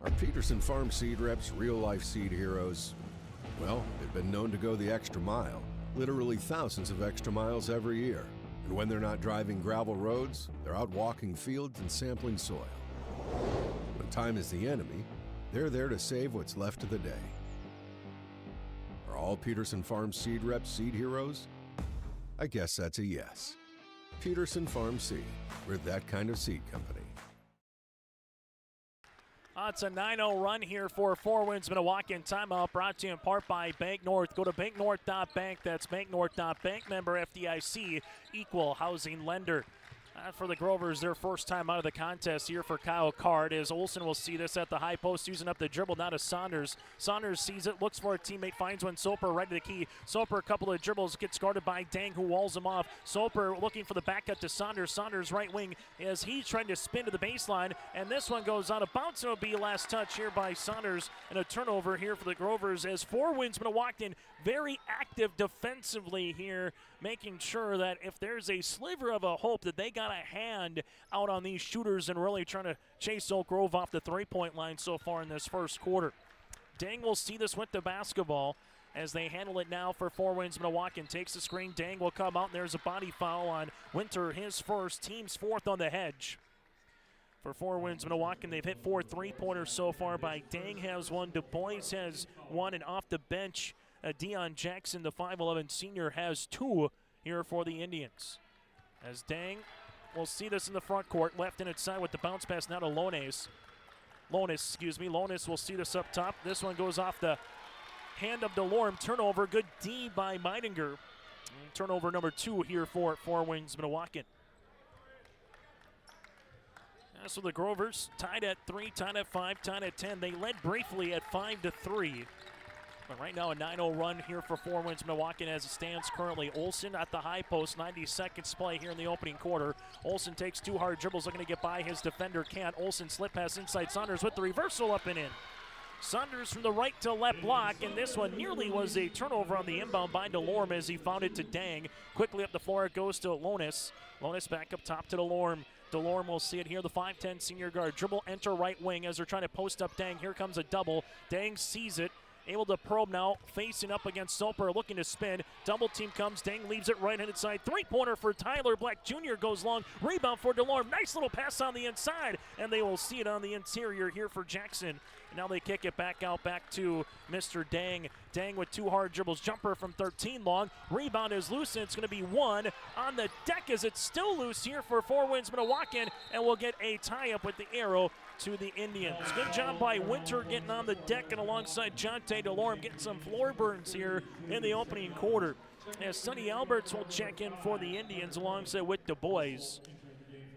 Our Peterson Farm seed reps, real-life seed heroes, well, they've been known to go the extra mile, literally thousands of extra miles every year. And when they're not driving gravel roads, they're out walking fields and sampling soil. When time is the enemy, they're there to save what's left of the day. Are all Peterson Farm seed reps seed heroes? I guess that's a yes. Peterson Farm Seed, we're that kind of seed company. It's a 9-0 run here for Four Winds Minnewaukan. Timeout brought to you in part by Bank North. Go to banknorth.bank. That's banknorth.bank. Member FDIC, equal housing lender. For the Grovers, their first time out of the contest here for Kyle Card, as Olsen will see this at the high post, using up the dribble now to Saunders. Saunders sees it, looks for a teammate, finds one. Soper right to the key. Soper, a couple of dribbles, gets guarded by Dang, who walls him off. Soper looking for the back cut to Saunders. Saunders right wing as he's trying to spin to the baseline, and this one goes out of bounds. It'll be last touch here by Saunders, and a turnover here for the Grovers as Four Winds Minnewaukan very active defensively here, making sure that if there's a sliver of a hope that they got a hand out on these shooters and really trying to chase Oak Grove off the three-point line so far in this first quarter. Dang will see this with the basketball as they handle it now for Four Winds Minnewaukan. Takes the screen. Dang will come out, and there's a body foul on Winter, his first, team's fourth on the hedge. For Four Winds Minnewaukan, they've hit 4 three-pointers so far. By Dang has one, Du Bois has one, and off the bench, Deion Jackson, the 5'11 senior, has 2 here for the Indians. As Dang We'll see this in the front court. Left and inside with the bounce pass now to Lonis. Lonis will see this up top. This one goes off the hand of DeLorme. Turnover. Good D by Meidinger. Turnover number 2 here for Four Winds Minnewaukan. So the Grovers tied at 3, tied at 5, tied at 10. They led briefly at 5-3. But right now a 9-0 run here for Four Winds Minnewaukan as it stands currently. Olsen at the high post, 90 seconds play here in the opening quarter. Olsen takes 2 hard dribbles, looking to get by his defender, can't. Olsen slip pass inside Saunders with the reversal up and in. Saunders from the right to left block, and this one nearly was a turnover on the inbound by DeLorme as he found it to Dang. Quickly up the floor it goes to Lonis. Lonis back up top to DeLorme. DeLorme will see it here, the 5'10 senior guard. Dribble, enter right wing as they're trying to post up Dang. Here comes a double. Dang sees it. Able to probe now, facing up against Soper, looking to spin. Double team comes, Dang leaves it right-handed side. Three-pointer for Tyler Black Jr. goes long. Rebound for DeLorme. Nice little pass on the inside, and they will see it on the interior here for Jackson. And now they kick it back out, back to Mr. Dang. Dang with 2 hard dribbles. Jumper from 13 long. Rebound is loose, and it's going to be 1 on the deck as it's still loose here for Four Winds Minnewaukan, and we'll get a tie-up with the arrow to the Indians. Good job by Winter getting on the deck and alongside Jonte DeLorme getting some floor burns here in the opening quarter. As Sonny Alberts will check in for the Indians alongside with Du Bois.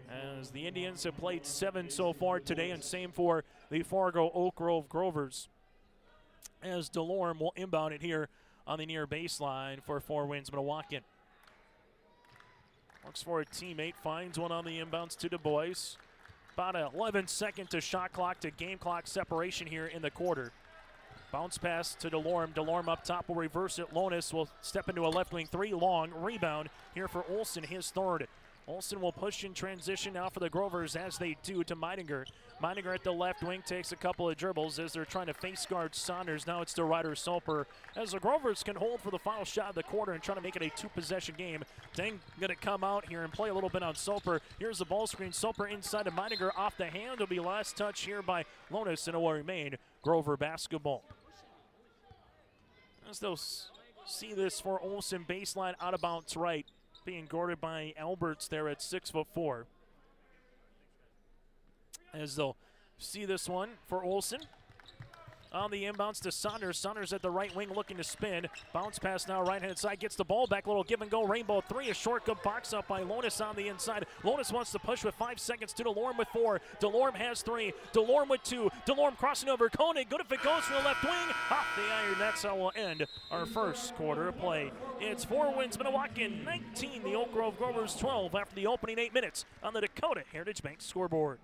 As the Indians have played 7 so far today, and same for the Fargo Oak Grove Grovers. As DeLorme will inbound it here on the near baseline for Four Winds Minnewaukan. Looks for a teammate, finds one on the inbounds to Du Bois. About 11 seconds to shot clock to game clock separation here in the quarter. Bounce pass to DeLorme. DeLorme up top will reverse it. Lonis will step into a left wing 3 long. Rebound here for Olsen, his third. Olsen will push in transition now for the Grovers as they do to Meidinger. Meidinger at the left wing takes a couple of dribbles as they're trying to face guard Saunders. Now it's to Ryder Soper as the Grovers can hold for the final shot of the quarter and try to make it a 2-possession game. Dang going to come out here and play a little bit on Soper. Here's the ball screen. Soper inside to Meidinger off the hand. Will be last touch here by Lonis, and it will remain Grover basketball. As they'll see this for Olsen, baseline out of bounds right. Being guarded by Alberts there at 6'4". As they'll see this one for Olsen. On the inbounds to Saunders. Saunders at the right wing looking to spin. Bounce pass now right-hand side. Gets the ball back. Little give and go. Rainbow 3. A short good box up by Lonis on the inside. Lonis wants to push with 5 seconds to DeLorme with 4. DeLorme has 3. DeLorme with 2. DeLorme crossing over Koenig. Good if it goes from the left wing. Off the iron. That's how we'll end our first quarter of play. It's Four Winds Minnewaukan 19. The Oak Grove Grovers 12 after the opening 8 minutes on the Dakota Heritage Bank scoreboard.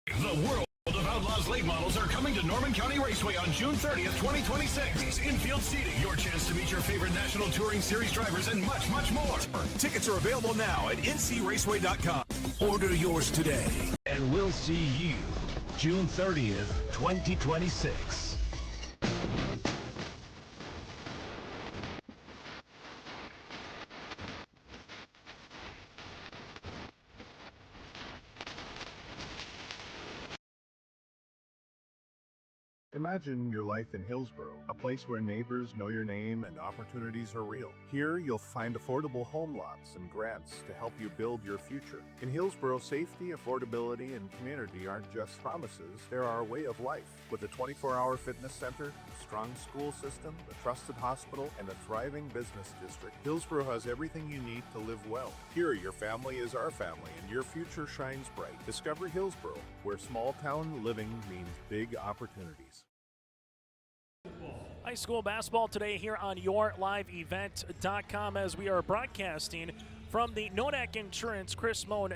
The world of Outlaws late models are coming to Norman County Raceway on June 30th, 2026. Infield seating, your chance to meet your favorite National Touring Series drivers, and much, much more. Tickets are available now at ncraceway.com. Order yours today. And we'll see you June 30th, 2026. Imagine your life in Hillsborough, a place where neighbors know your name and opportunities are real. Here, you'll find affordable home lots and grants to help you build your future. In Hillsborough, safety, affordability, and community aren't just promises, they're our way of life. With a 24-hour fitness center, a strong school system, a trusted hospital, and a thriving business district, Hillsborough has everything you need to live well. Here, your family is our family, and your future shines bright. Discover Hillsborough, where small-town living means big opportunities. High school basketball today here on YourLiveEvent.com as we are broadcasting from the Nodak Insurance Chris Moan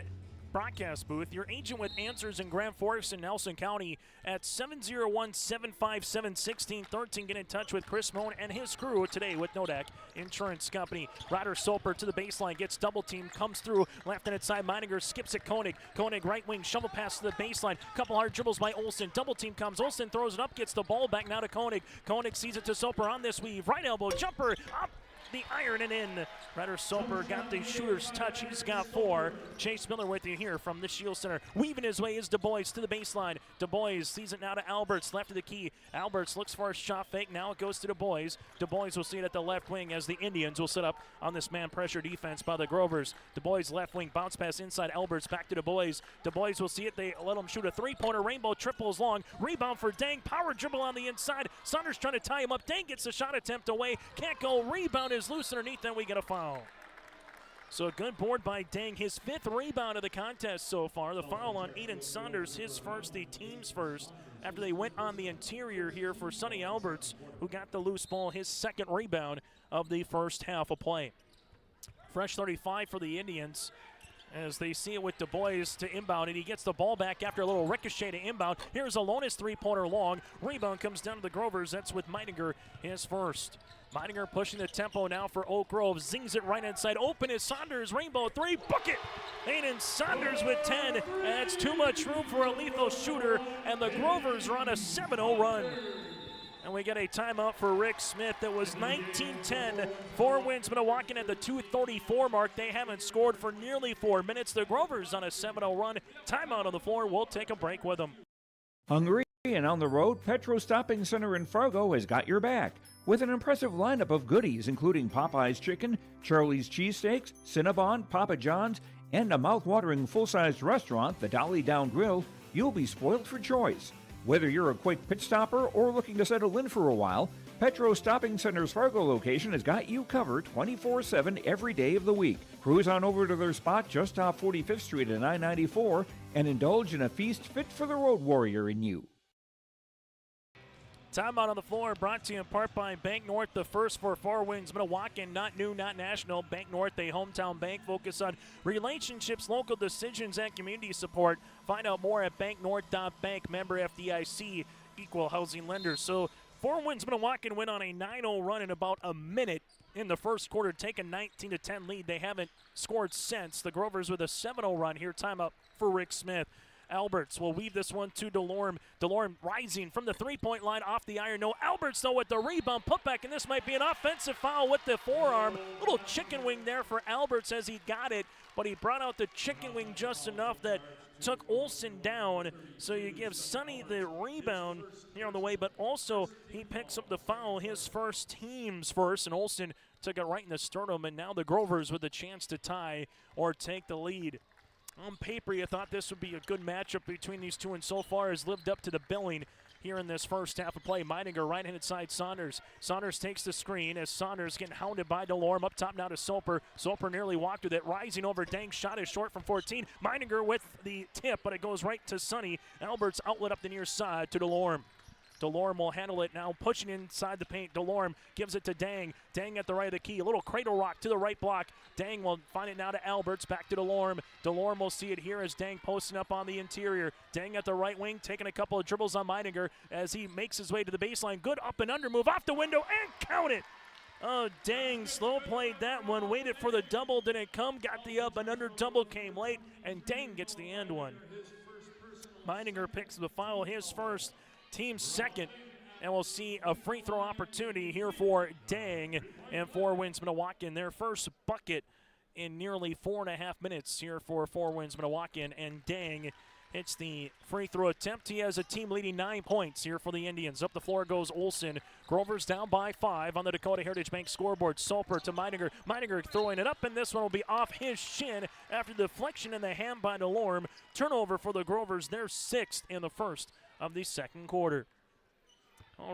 broadcast booth. Your agent with answers in Grand Forks and Nelson County at 701-757-1613. Get in touch with Chris Moan and his crew today with Nodak Insurance Company. Ryder Soper to the baseline, gets double team, comes through left-handed side. Meininger skips it. Koenig right wing, shovel pass to the baseline. Couple hard dribbles by Olsen. Double team comes. Olsen throws it up, gets the ball back now to Koenig. Koenig sees it to Soper on this weave. Right elbow jumper up the iron and in. Ryder Soper got the shooter's touch. He's got 4. Chase Miller with you here from the Shield Center. Weaving his way is Du Bois to the baseline. Du Bois sees it now to Alberts, left of the key. Alberts looks for a shot fake. Now it goes to Du Bois. Du Bois will see it at the left wing as the Indians will set up on this man pressure defense by the Grovers. Du Bois left wing, bounce pass inside. Alberts back to Du Bois. Du Bois will see it. They let him shoot a 3-pointer. Rainbow triples long. Rebound for Dang. Power dribble on the inside. Saunders trying to tie him up. Dang gets the shot attempt away. Can't go. Rebound is loose underneath. Then we get a foul. So a good board by Dang, his 5th rebound of the contest so far. The foul on Aiden Saunders, his first, the team's first, after they went on the interior here for Sonny Alberts, who got the loose ball, his 2nd rebound of the first half of play. Fresh 35 for the Indians as they see it with Du Bois to inbound, and he gets the ball back after a little ricochet to inbound. Here's Alonis 3-pointer long. Rebound comes down to the Grovers. That's with Meininger, his first. Meininger pushing the tempo now for Oak Grove. Zings it right inside. Open is Saunders. Rainbow 3. Bucket! Aiden Saunders with 10. And that's too much room for a lethal shooter. And the Grovers are on a 7-0 run. And we get a timeout for Rick Smith. That was 19-10. 4 wins Minnewaukan at the 2:34 mark. They haven't scored for nearly 4 minutes. The Grovers on a 7-0 run. Timeout on the floor. We'll take a break with them. Hungry and on the road, Petro Stopping Center in Fargo has got your back with an impressive lineup of goodies, including Popeye's Chicken, Charlie's Cheesesteaks, Cinnabon, Papa John's, and a mouth-watering full-sized restaurant, the Dolly Down Grill. You'll be spoiled for choice. Whether you're a quick pit stopper or looking to settle in for a while, Petro Stopping Center's Fargo location has got you covered 24/7 every day of the week. Cruise on over to their spot just off 45th Street and I-94 and indulge in a feast fit for the road warrior in you. Timeout on the floor brought to you in part by Bank North, the first for 4 wins Minnewaukan, not new, not national. Bank North, a hometown bank focused on relationships, local decisions, and community support. Find out more at banknorth.bank, member FDIC, equal housing lender. So 4 wins Minnewaukan went on a 9-0 run in about a minute in the first quarter, take a 19-10 lead. They haven't scored since. The Grovers with a 7-0 run here. Timeout for Rick Smith. Alberts will weave this one to DeLorme. DeLorme rising from the 3-point line off the iron. No, Alberts though with the rebound putback, and this might be an offensive foul with the forearm. Little chicken wing there for Alberts as he got it, but he brought out the chicken wing just enough that took Olsen down. So you give Sonny the rebound here on the way, but also he picks up the foul, his first, team's first, and Olsen took it right in the sternum, and now the Grovers with a chance to tie or take the lead. On paper, you thought this would be a good matchup between these two, and so far has lived up to the billing here in this first half of play. Meininger right-handed side Saunders. Saunders takes the screen as Saunders getting hounded by DeLorme. Up top now to Soper. Soper nearly walked with it. Rising over Dang. Shot is short from 14. Meininger with the tip, but it goes right to Sonny. Alberts outlet up the near side to DeLorme. DeLorme will handle it now, pushing inside the paint. DeLorme gives it to Dang. Dang at the right of the key. A little cradle rock to the right block. Dang will find it now to Alberts. Back to DeLorme. DeLorme will see it here as Dang posting up on the interior. Dang at the right wing, taking a couple of dribbles on Meininger as he makes his way to the baseline. Good up and under move off the window and count it. Oh, Dang slow played that one. Waited for the double, didn't come. Got the up and under double, came late, and Dang gets the and one. Meininger picks the foul, his first, team's second, and we'll see a free throw opportunity here for Dang and 4 wins Minnewaukan. Their first bucket in nearly 4.5 minutes here for 4 wins Minnewaukan, and Dang hits the free throw attempt. He has a team leading 9 points here for the Indians. Up the floor goes Olsen. Grovers down by 5 on the Dakota Heritage Bank scoreboard. Soper to Meininger. Meininger throwing it up, and this one will be off his shin after deflection in the hand by DeLorme. Turnover for the Grovers, their 6th in the first of the second quarter.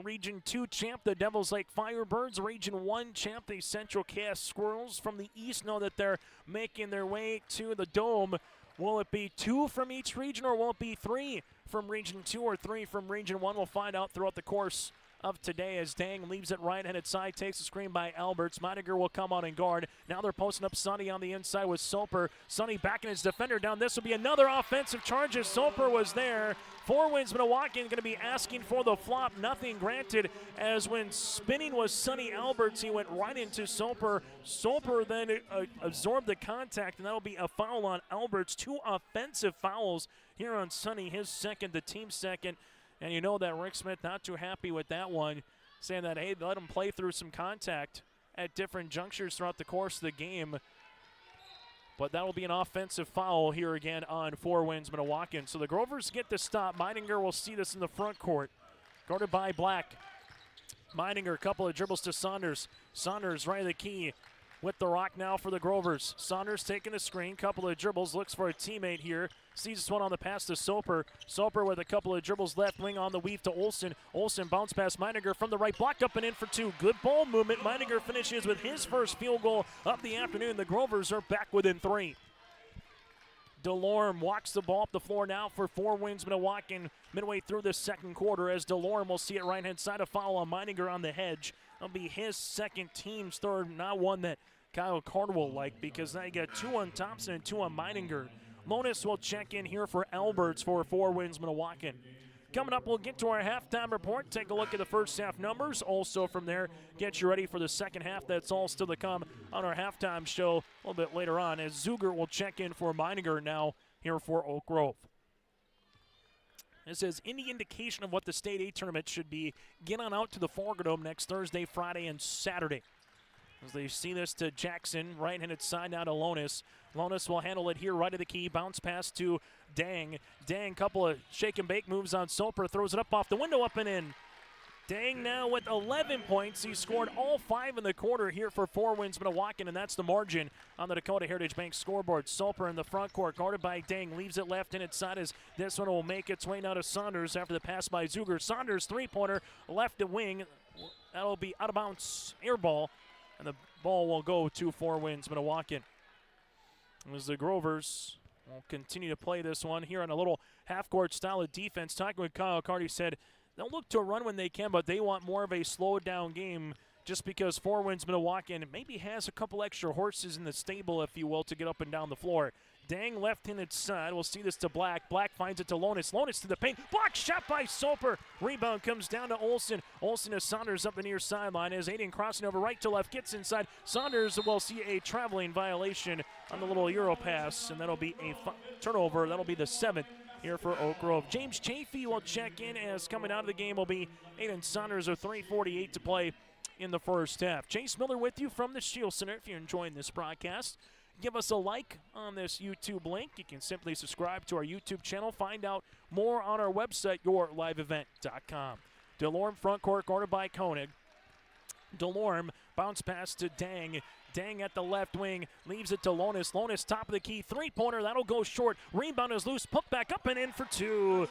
Region 2 champ, the Devils Lake Firebirds. Region 1 champ, the Central Cass Squirrels from the east, know that they're making their way to the Dome. Will it be 2 from each region, or will it be 3 from Region 2 or 3 from Region 1? We'll find out throughout the course of today as Dang leaves it right-handed side, takes a screen by Alberts. Meininger will come on and guard. Now they're posting up Sonny on the inside with Soper. Sonny backing his defender down. This will be another offensive charge as Soper was there. 4 wins Minnewaukan going to be asking for the flop. Nothing granted, as when spinning was Sonny Alberts, he went right into Soper. Soper then absorbed the contact, and that'll be a foul on Alberts. 2 offensive fouls here on Sonny, his second, the team's second. And you know that Rick Smith not too happy with that one, saying that, hey, let him play through some contact at different junctures throughout the course of the game. But that will be an offensive foul here again on Four Winds Minnewaukan. So the Grovers get the stop. Meininger will see this in the front court. Guarded by Black. Meininger, a couple of dribbles to Saunders. Saunders right of the key with the rock now for the Grovers. Saunders taking the screen, couple of dribbles, looks for a teammate here. Sees this one on the pass to Soper. Soper with a couple of dribbles left wing on the weave to Olsen. Olsen bounce past Meininger from the right block, up and in for two. Good ball movement. Meininger finishes with his first field goal of the afternoon. The Grovers are back within 3. DeLorme walks the ball up the floor now for Four Winds Minnewaukan midway through the second quarter, as DeLorme will see it right-hand side, a foul on Meininger on the hedge. That'll be his second, team's third, not one that Kyle Cardwell liked, because now you got 2 on Thompson and 2 on Meininger. Lonis will check in here for Alberts for Four Winds Minnewaukan. Coming up, we'll get to our halftime report, take a look at the first half numbers. Also from there, get you ready for the second half. That's all still to come on our halftime show a little bit later on, as Zuger will check in for Meininger now here for Oak Grove. This is any indication of what the State A tournament should be. Get on out to the Forgadome next Thursday, Friday, and Saturday. As they see this to Jackson, right-handed side now to Lonis. Lonis will handle it here right of the key. Bounce pass to Dang. Dang, couple of shake and bake moves on Soper. Throws it up off the window, up and in. Dang now with 11 points. He scored all 5 in the quarter here for Four Winds Minnewaukan, and that's the margin on the Dakota Heritage Bank scoreboard. Soper in the front court, guarded by Dang. Leaves it left in its side as this one will make its way now to Saunders after the pass by Zuger. Saunders, three-pointer, left to wing. That'll be out of bounds, air ball. And the ball will go to Four Winds Minnewaukan. As the Grovers will continue to play this one here on a little half-court style of defense. Talking with Kyle Carty, said they'll look to run when they can, but they want more of a slowed-down game, just because Four Winds Minnewaukan maybe has a couple extra horses in the stable, if you will, to get up and down the floor. Dang left-handed side. We'll see this to Black. Black finds it to Lonis. Lonis to the paint. Block shot by Soper. Rebound comes down to Olsen. Olsen to Saunders up the near sideline as Aiden crossing over right to left. Gets inside. Saunders will see a traveling violation on the little Euro pass, and that'll be a turnover. That'll be the 7th here for Oak Grove. James Chafee will check in, as coming out of the game will be Aiden Saunders with 3:48 to play in the first half. Chase Miller with you from the Shield Center. If you're enjoying this broadcast, give us a like on this YouTube link. You can simply subscribe to our YouTube channel. Find out more on our website, yourliveevent.com. DeLorme front court, guarded by Koenig. DeLorme bounce pass to Dang. Dang at the left wing, leaves it to Lonis. Lonis top of the key, three-pointer, that'll go short. Rebound is loose, put back up and in for 2.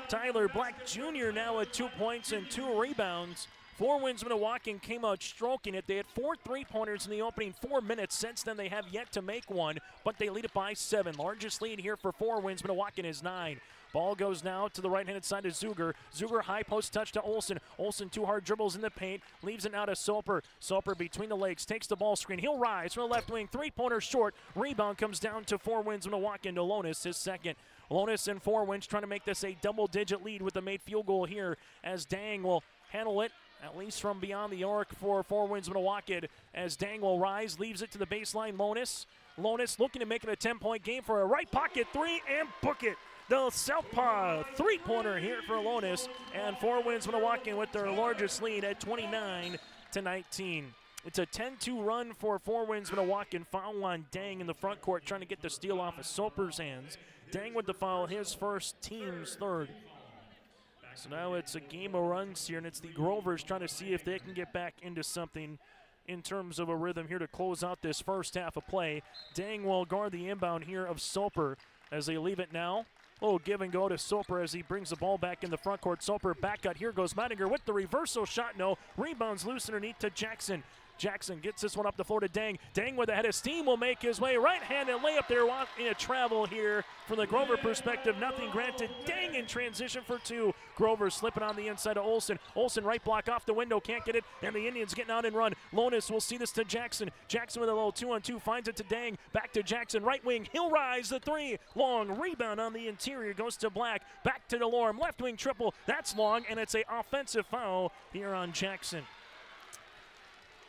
Tyler Black Jr. now at 2 points and 2 rebounds. Four Winds Minnewaukan came out stroking it. They had 4 three-pointers in the opening 4 minutes. Since then, they have yet to make one, but they lead it by 7. Largest lead here for Four Winds Minnewaukan is 9. Ball goes now to the right-handed side to Zuger. Zuger high post touch to Olsen. Olsen 2 hard dribbles in the paint. Leaves it now to Soper. Soper between the legs. Takes the ball screen. He'll rise from the left wing. Three-pointer short. Rebound comes down to Four Winds Minnewaukan to Lonis, his second. Lonis and Four Winds trying to make this a double-digit lead with the made field goal here, as Dang will handle it, at least from beyond the arc for Four Winds Minnewaukan, as Dang will rise, leaves it to the baseline. Lonis looking to make it a 10-point game for a right pocket 3 and book it. The southpaw three-pointer here for Lonis, and Four Winds Minnewaukan with their largest lead at 29-19. It's a 10-2 run for Four Winds Minnewaukan. Foul on Dang in the front court, trying to get the steal off of Soper's hands. Dang with the foul, his first, team's third. So now it's a game of runs here, and it's the Grovers trying to see if they can get back into something in terms of a rhythm here to close out this first half of play. Dang will guard the inbound here of Soper as they leave it now. Oh, give and go to Soper as he brings the ball back in the front court. Soper back cut. Here goes Meininger with the reversal shot. No. Rebounds loose underneath to Jackson. Jackson gets this one up the floor to Dang. Dang with a head of steam will make his way right-handed layup there in a travel here. From the Grover perspective, nothing granted. Dang in transition for 2. Grover slipping on the inside to Olsen. Olsen right block off the window, can't get it, and the Indians getting out and run. Lonis will see this to Jackson. Jackson with a little 2-on-2, finds it to Dang. Back to Jackson, right wing. He'll rise the 3. Long rebound on the interior, goes to Black. Back to DeLorme, left wing triple. That's long, and it's an offensive foul here on Jackson.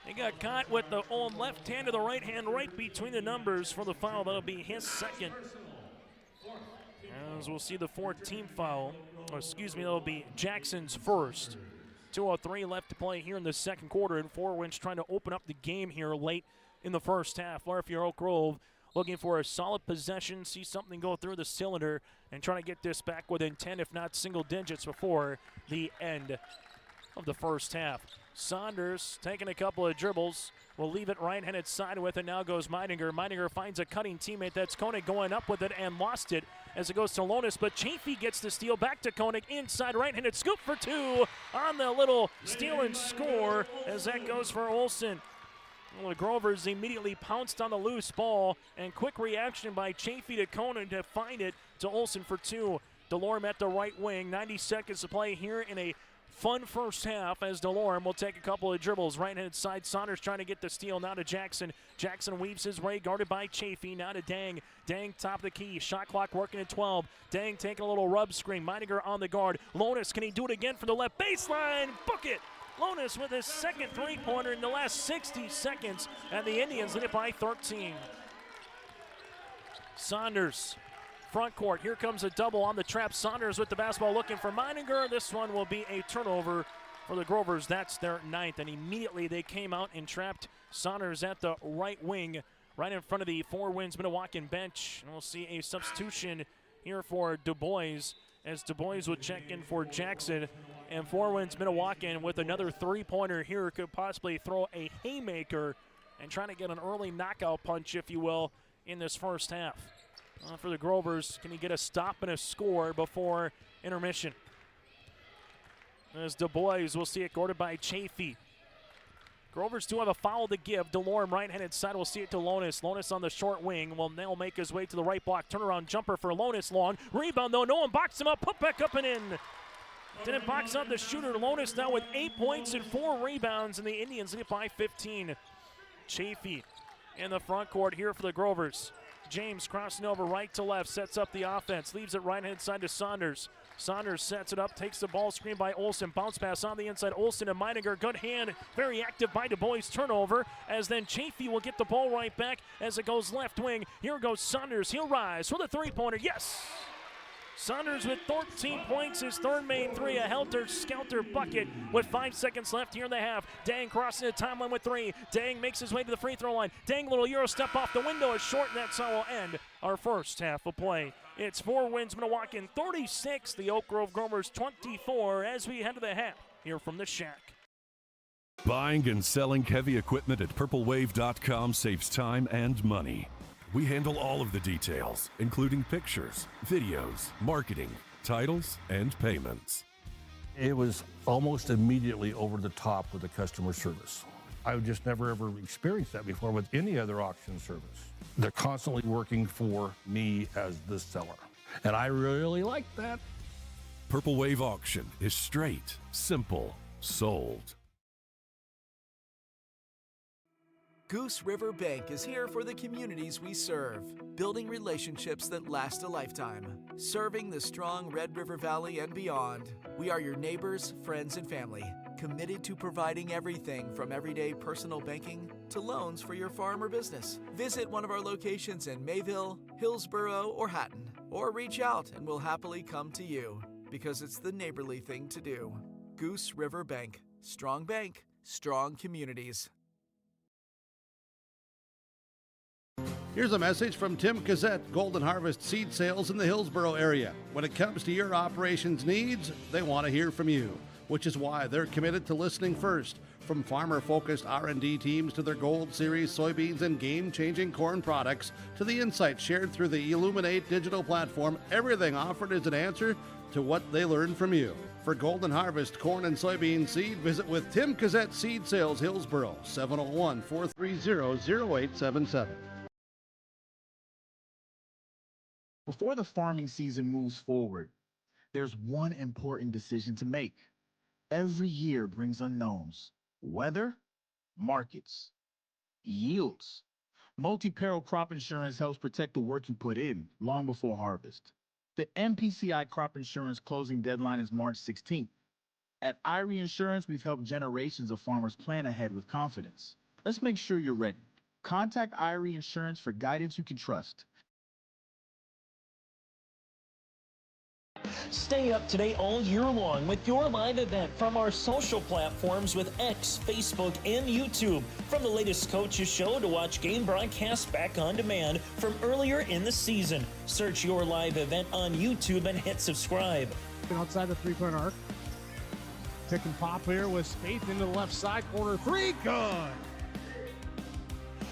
He got caught with the old left hand to the right hand, right between the numbers for the foul. That'll be his second. As we'll see the 4th team foul. Or excuse me, that'll be Jackson's first. 2:03 left to play here in the second quarter, and Four Winds trying to open up the game here late in the first half. Or if you're Oak Grove, looking for a solid possession, see something go through the cylinder, and trying to get this back within 10, if not single digits, before the end of the first half. Saunders taking a couple of dribbles, will leave it right-handed side with it. Now goes Meidinger. Meidinger finds a cutting teammate. That's Koenig going up with it and lost it as it goes to Lonis, but Chafee gets the steal back to Koenig. Inside right-handed scoop for two on the little steal and score as that goes for Olsen. Well, the Grovers immediately pounced on the loose ball, and quick reaction by Chafee to Koenig to find it to Olsen for two. DeLorme at the right wing. 90 seconds to play here in a fun first half as DeLorme will take a couple of dribbles. Right-hand side, Saunders trying to get the steal. Now to Jackson. Jackson weaves his way, guarded by Chafee. Now to Dang. Dang top of the key. Shot clock working at 12. Dang taking a little rub screen. Meidinger on the guard. Lonis, can he do it again from the left baseline? Book it! Lonis with his second three-pointer in the last 60 seconds, and the Indians lead it by 13. Saunders, front court. Here comes a double on the trap. Saunders with the basketball looking for Meininger. This one will be a turnover for the Grovers. That's their ninth, and immediately they came out and trapped Saunders at the right wing, right in front of the Four Winds Minnewaukan bench. And we'll see a substitution here for Du Bois, as Du Bois will check in for Jackson. And Four Winds Minnewaukan with another three-pointer here could possibly throw a haymaker and trying to get an early knockout punch, if you will, in this first half. For the Grovers, can he get a stop and a score before intermission? As Du Bois, we'll see it guarded by Chafee. Grovers do have a foul to give. DeLorme right-handed side, we'll see it to Lonis. Lonis on the short wing will now make his way to the right block. Turnaround jumper for Lonis, long. Rebound though, no one boxed him up, put back up and in. Didn't box out the shooter. Lonis now with 8 points and 4 rebounds, and the Indians lead it by 15. Chafee in the front court here for the Grovers. James crossing over right to left, sets up the offense, leaves it right-hand side to Saunders. Saunders sets it up, takes the ball screen by Olsen, bounce pass on the inside. Olsen and Meidinger, good hand, very active by Du Bois, turnover, as then Chafee will get the ball right back as it goes left wing. Here goes Saunders, he'll rise for the three-pointer, yes! Saunders with 13 points, his third main three, a helter-skelter bucket with 5 seconds left here in the half. Dang crossing the timeline with three. Dang makes his way to the free throw line. Dang little Euro step off the window is short, and that's how we'll end our first half of play. It's Four Winds Minnewaukan 36, the Oak Grove Grovers 24 as we head to the half here from the Shack. Buying and selling heavy equipment at purplewave.com saves time and money. We handle all of the details, including pictures, videos, marketing, titles, and payments. It was almost immediately over the top with the customer service. I've just never ever experienced that before with any other auction service. They're constantly working for me as the seller, and I really like that. Purple Wave Auction is straight, simple, sold. Goose River Bank is here for the communities we serve, building relationships that last a lifetime, serving the strong Red River Valley and beyond. We are your neighbors, friends, and family, committed to providing everything from everyday personal banking to loans for your farm or business. Visit one of our locations in Mayville, Hillsborough, or Hatton, or reach out and we'll happily come to you, because it's the neighborly thing to do. Goose River Bank, strong communities. Here's a message from Tim Cassette, Golden Harvest Seed Sales in the Hillsborough area. When it comes to your operations needs, they want to hear from you, which is why they're committed to listening first. From farmer-focused R&D teams to their Gold Series soybeans and game-changing corn products to the insights shared through the Illuminate digital platform, everything offered is an answer to what they learned from you. For Golden Harvest corn and soybean seed, visit with Tim Cassette Seed Sales Hillsborough, 701-430-0877. Before the farming season moves forward, there's one important decision to make. Every year brings unknowns: weather, markets, yields. Multi-peril crop insurance helps protect the work you put in long before harvest. The MPCI crop insurance closing deadline is March 16th. At IRE Insurance, we've helped generations of farmers plan ahead with confidence. Let's make sure you're ready. Contact IRE Insurance for guidance you can trust. Stay up to date all year long with your live event from our social platforms with X, Facebook, and YouTube. From the latest coaches show to watch game broadcasts back on demand from earlier in the season. Search your live event on YouTube and hit subscribe. Outside the three-point arc. Pick and pop here with Spaeth into the left side corner. Three, good.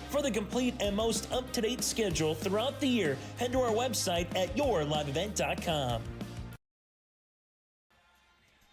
For the complete and most up-to-date schedule throughout the year, head to our website at yourliveevent.com.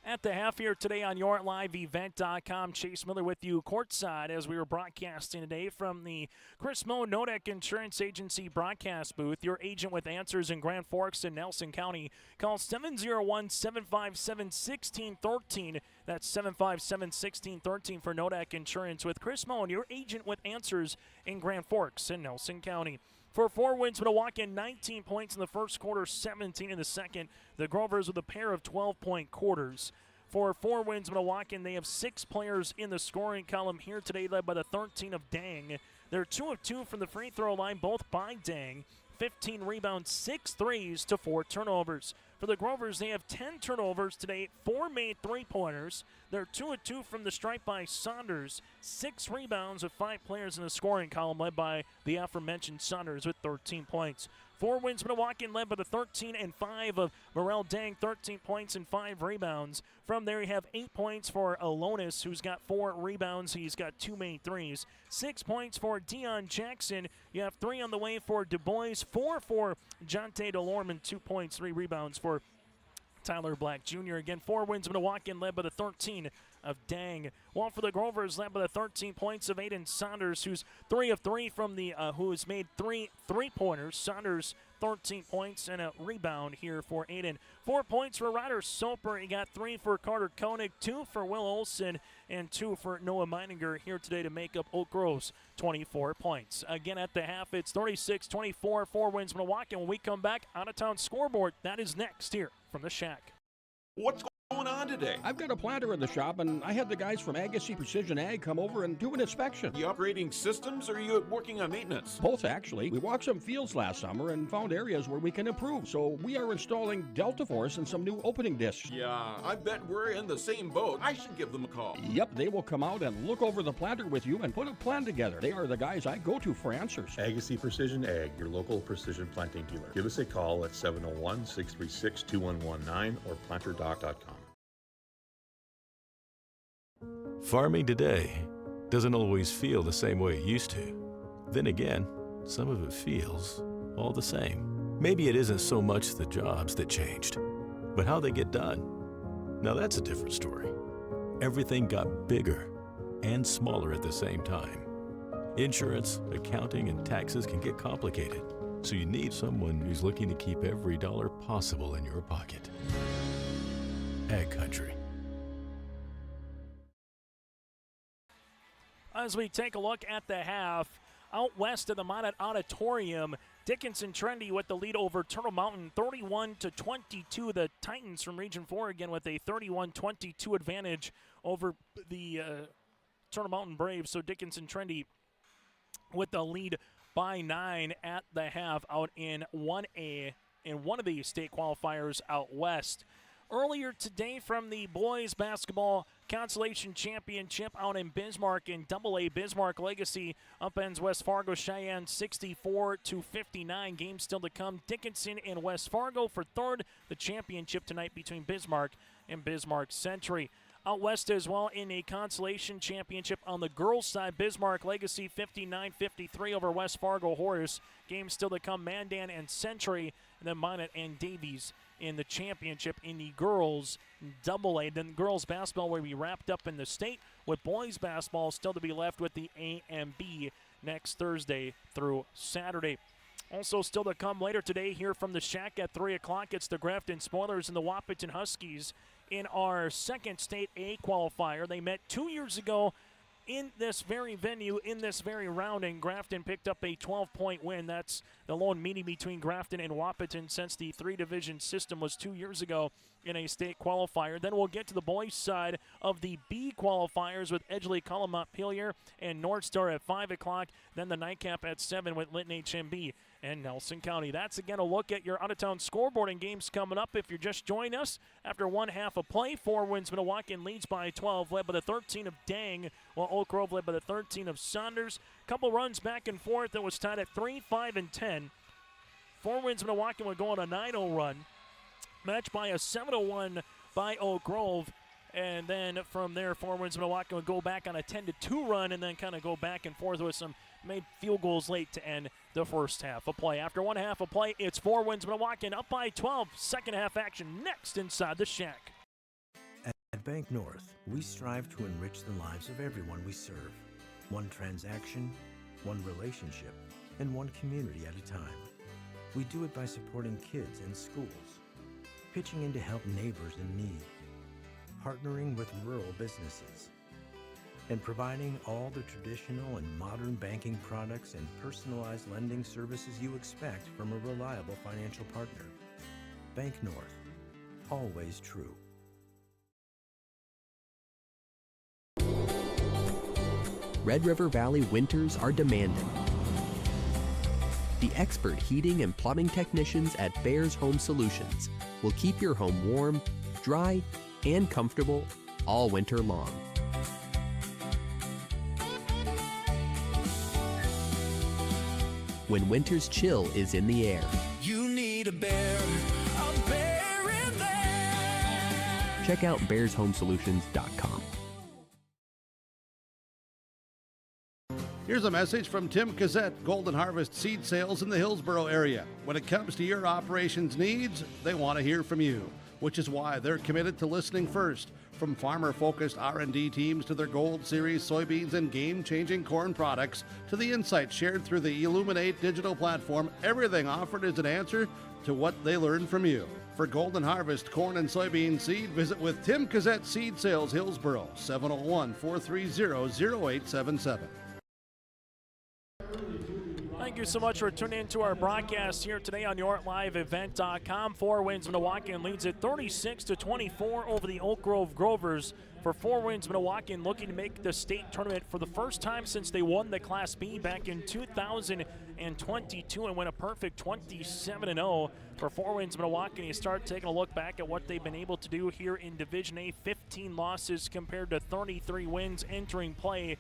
At the half here today on yourliveevent.com, Chase Miller with you courtside as we were broadcasting today from the Chris Moe Nodak Insurance Agency broadcast booth. Your agent with answers in Grand Forks and Nelson County. Call 701-757-1613. That's 757-1613 for Nodak Insurance with Chris Moe, your agent with answers in Grand Forks and Nelson County. For 4 wins, Minnewaukan 19 points in the first quarter, 17 in the second. The Grovers with a pair of 12-point quarters. For 4 wins, Minnewaukan, they have 6 players in the scoring column here today, led by the 13 of Dang. They're 2 of 2 from the free throw line, both by Dang. 15 rebounds, 6 threes to 4 turnovers. For the Grovers, they have 10 turnovers today, 4 made three-pointers. They're 2 of 2 from the stripe by Saunders, 6 rebounds with 5 players in the scoring column, led by the aforementioned Saunders with 13 points. 4 wins, Minnewaukan, led by the 13 and 5 of Morel Dang, 13 points and 5 rebounds. From there, you have 8 points for Alonis, who's got 4 rebounds. He's got 2 made threes. 6 points for Dion Jackson. You have 3 on the way for Du Bois, 4 for Jonte Delorme, 2 points, 3 rebounds for Tyler Black Jr. Again, 4 wins, Minnewaukan, led by the 13 of Dang. While for the Grovers, led by the 13 points of Aiden Saunders, who's 3 of 3 from the, who has made 3 three-pointers. Saunders, 13 points and a rebound here for Aiden. 4 points for Ryder Soper. He got 3 for Carter Koenig, 2 for Will Olson, and 2 for Noah Meininger here today to make up Oak Grove's 24 points. Again, at the half, it's 36-24, 4 wins, Minnewaukan. When we come back, out-of-town scoreboard, that is next here from the Shack. What's going on today? I've got a planter in the shop, and I had the guys from Agassi Precision Ag come over and do an inspection. You upgrading systems, or are you working on maintenance? Both, actually. We walked some fields last summer and found areas where we can improve, so we are installing Delta Force and some new opening discs. Yeah, I bet we're in the same boat. I should give them a call. Yep, they will come out and look over the planter with you and put a plan together. They are the guys I go to for answers. Agassi Precision Ag, your local precision planting dealer. Give us a call at 701-636-2119 or planterdoc.com. Farming today doesn't always feel the same way it used to. Then again, some of it feels all the same. Maybe it isn't so much the jobs that changed, but how they get done. Now that's a different story. Everything got bigger and smaller at the same time. Insurance, accounting, and taxes can get complicated, so you need someone who's looking to keep every dollar possible in your pocket. Ag Country. As we take a look at the half, out west of the Minot Auditorium, Dickinson Trendy with the lead over Turtle Mountain, 31-22. The Titans from Region 4 again with a 31-22 advantage over the Turtle Mountain Braves. So Dickinson Trendy with the lead by 9 at the half out in 1A in one of the state qualifiers out west. Earlier today from the boys basketball Consolation Championship out in Bismarck in AA Bismarck Legacy upends West Fargo Cheyenne 64-59. Games still to come. Dickinson and West Fargo for third. The championship tonight between Bismarck and Bismarck Century. Out west as well in a Consolation Championship on the girls' side. Bismarck Legacy 59-53 over West Fargo Horace. Games still to come. Mandan and Century, and then Minot and Davies in the championship in the girls' AA. Then girls' basketball will be wrapped up in the state, with boys' basketball still to be left with the A and B next Thursday through Saturday. Also still to come later today here from the Shack at 3 o'clock. It's the Grafton Spoilers and the Wahpeton Huskies in our second state A qualifier. They met 2 years ago in this very venue, in this very round, and Grafton picked up a 12-point win. That's the lone meeting between Grafton and Wahpeton since the three-division system was 2 years ago in a state qualifier. Then we'll get to the boys' side of the B qualifiers with Edgeley, Cullum, Montpelier, and North Star at 5 o'clock. Then the nightcap at 7 with Lytton HMB and Nelson County. That's again a look at your out-of-town scoreboard and games coming up. If you're just joining us after one half of play, 4 wins Minnewaukan leads by 12, led by the 13 of Dang, while Oak Grove led by the 13 of Saunders. Couple runs back and forth that was tied at 3, 5, and 10. 4 wins Minnewaukan would go on a 9-0 run, matched by a 7-1 by Oak Grove. And then from there, 4 wins Minnewaukan would go back on a 10-2 run and then kind of go back and forth with some made field goals late to end the first half of play. After one half of play, it's 4 wins Minnewaukan up by 12. Second half action next inside the Shack. At Bank North, we strive to enrich the lives of everyone we serve. One transaction, one relationship, and one community at a time. We do it by supporting kids and schools, pitching in to help neighbors in need, partnering with rural businesses, and providing all the traditional and modern banking products and personalized lending services you expect from a reliable financial partner. Bank North, always true. Red River Valley winters are demanding. The expert heating and plumbing technicians at Bears Home Solutions will keep your home warm, dry, and comfortable all winter long. When winter's chill is in the air, You need a bear in there. check out bearshomesolutions.com. Here's a message from Tim Cassette, Golden Harvest Seed Sales in the Hillsboro area. When it comes to your operations needs, they want to hear from you, which is why they're committed to listening first. From farmer-focused R&D teams to their Gold Series soybeans and game-changing corn products to the insights shared through the Illuminate digital platform, everything offered is an answer to what they learned from you. For Golden Harvest corn and soybean seed, visit with Tim Cassette Seed Sales Hillsboro, 701-430-0877. Thank you so much for tuning into our broadcast here today on YourLiveEvent.com. 4 wins Minnewaukan leads at 36-24 over the Oak Grove Grovers. For 4 wins, Minnewaukan looking to make the state tournament for the first time since they won the Class B back in 2022 and went a perfect 27-0. For 4 wins, Minnewaukan, you start taking a look back at what they've been able to do here in Division A. 15 losses compared to 33 wins entering play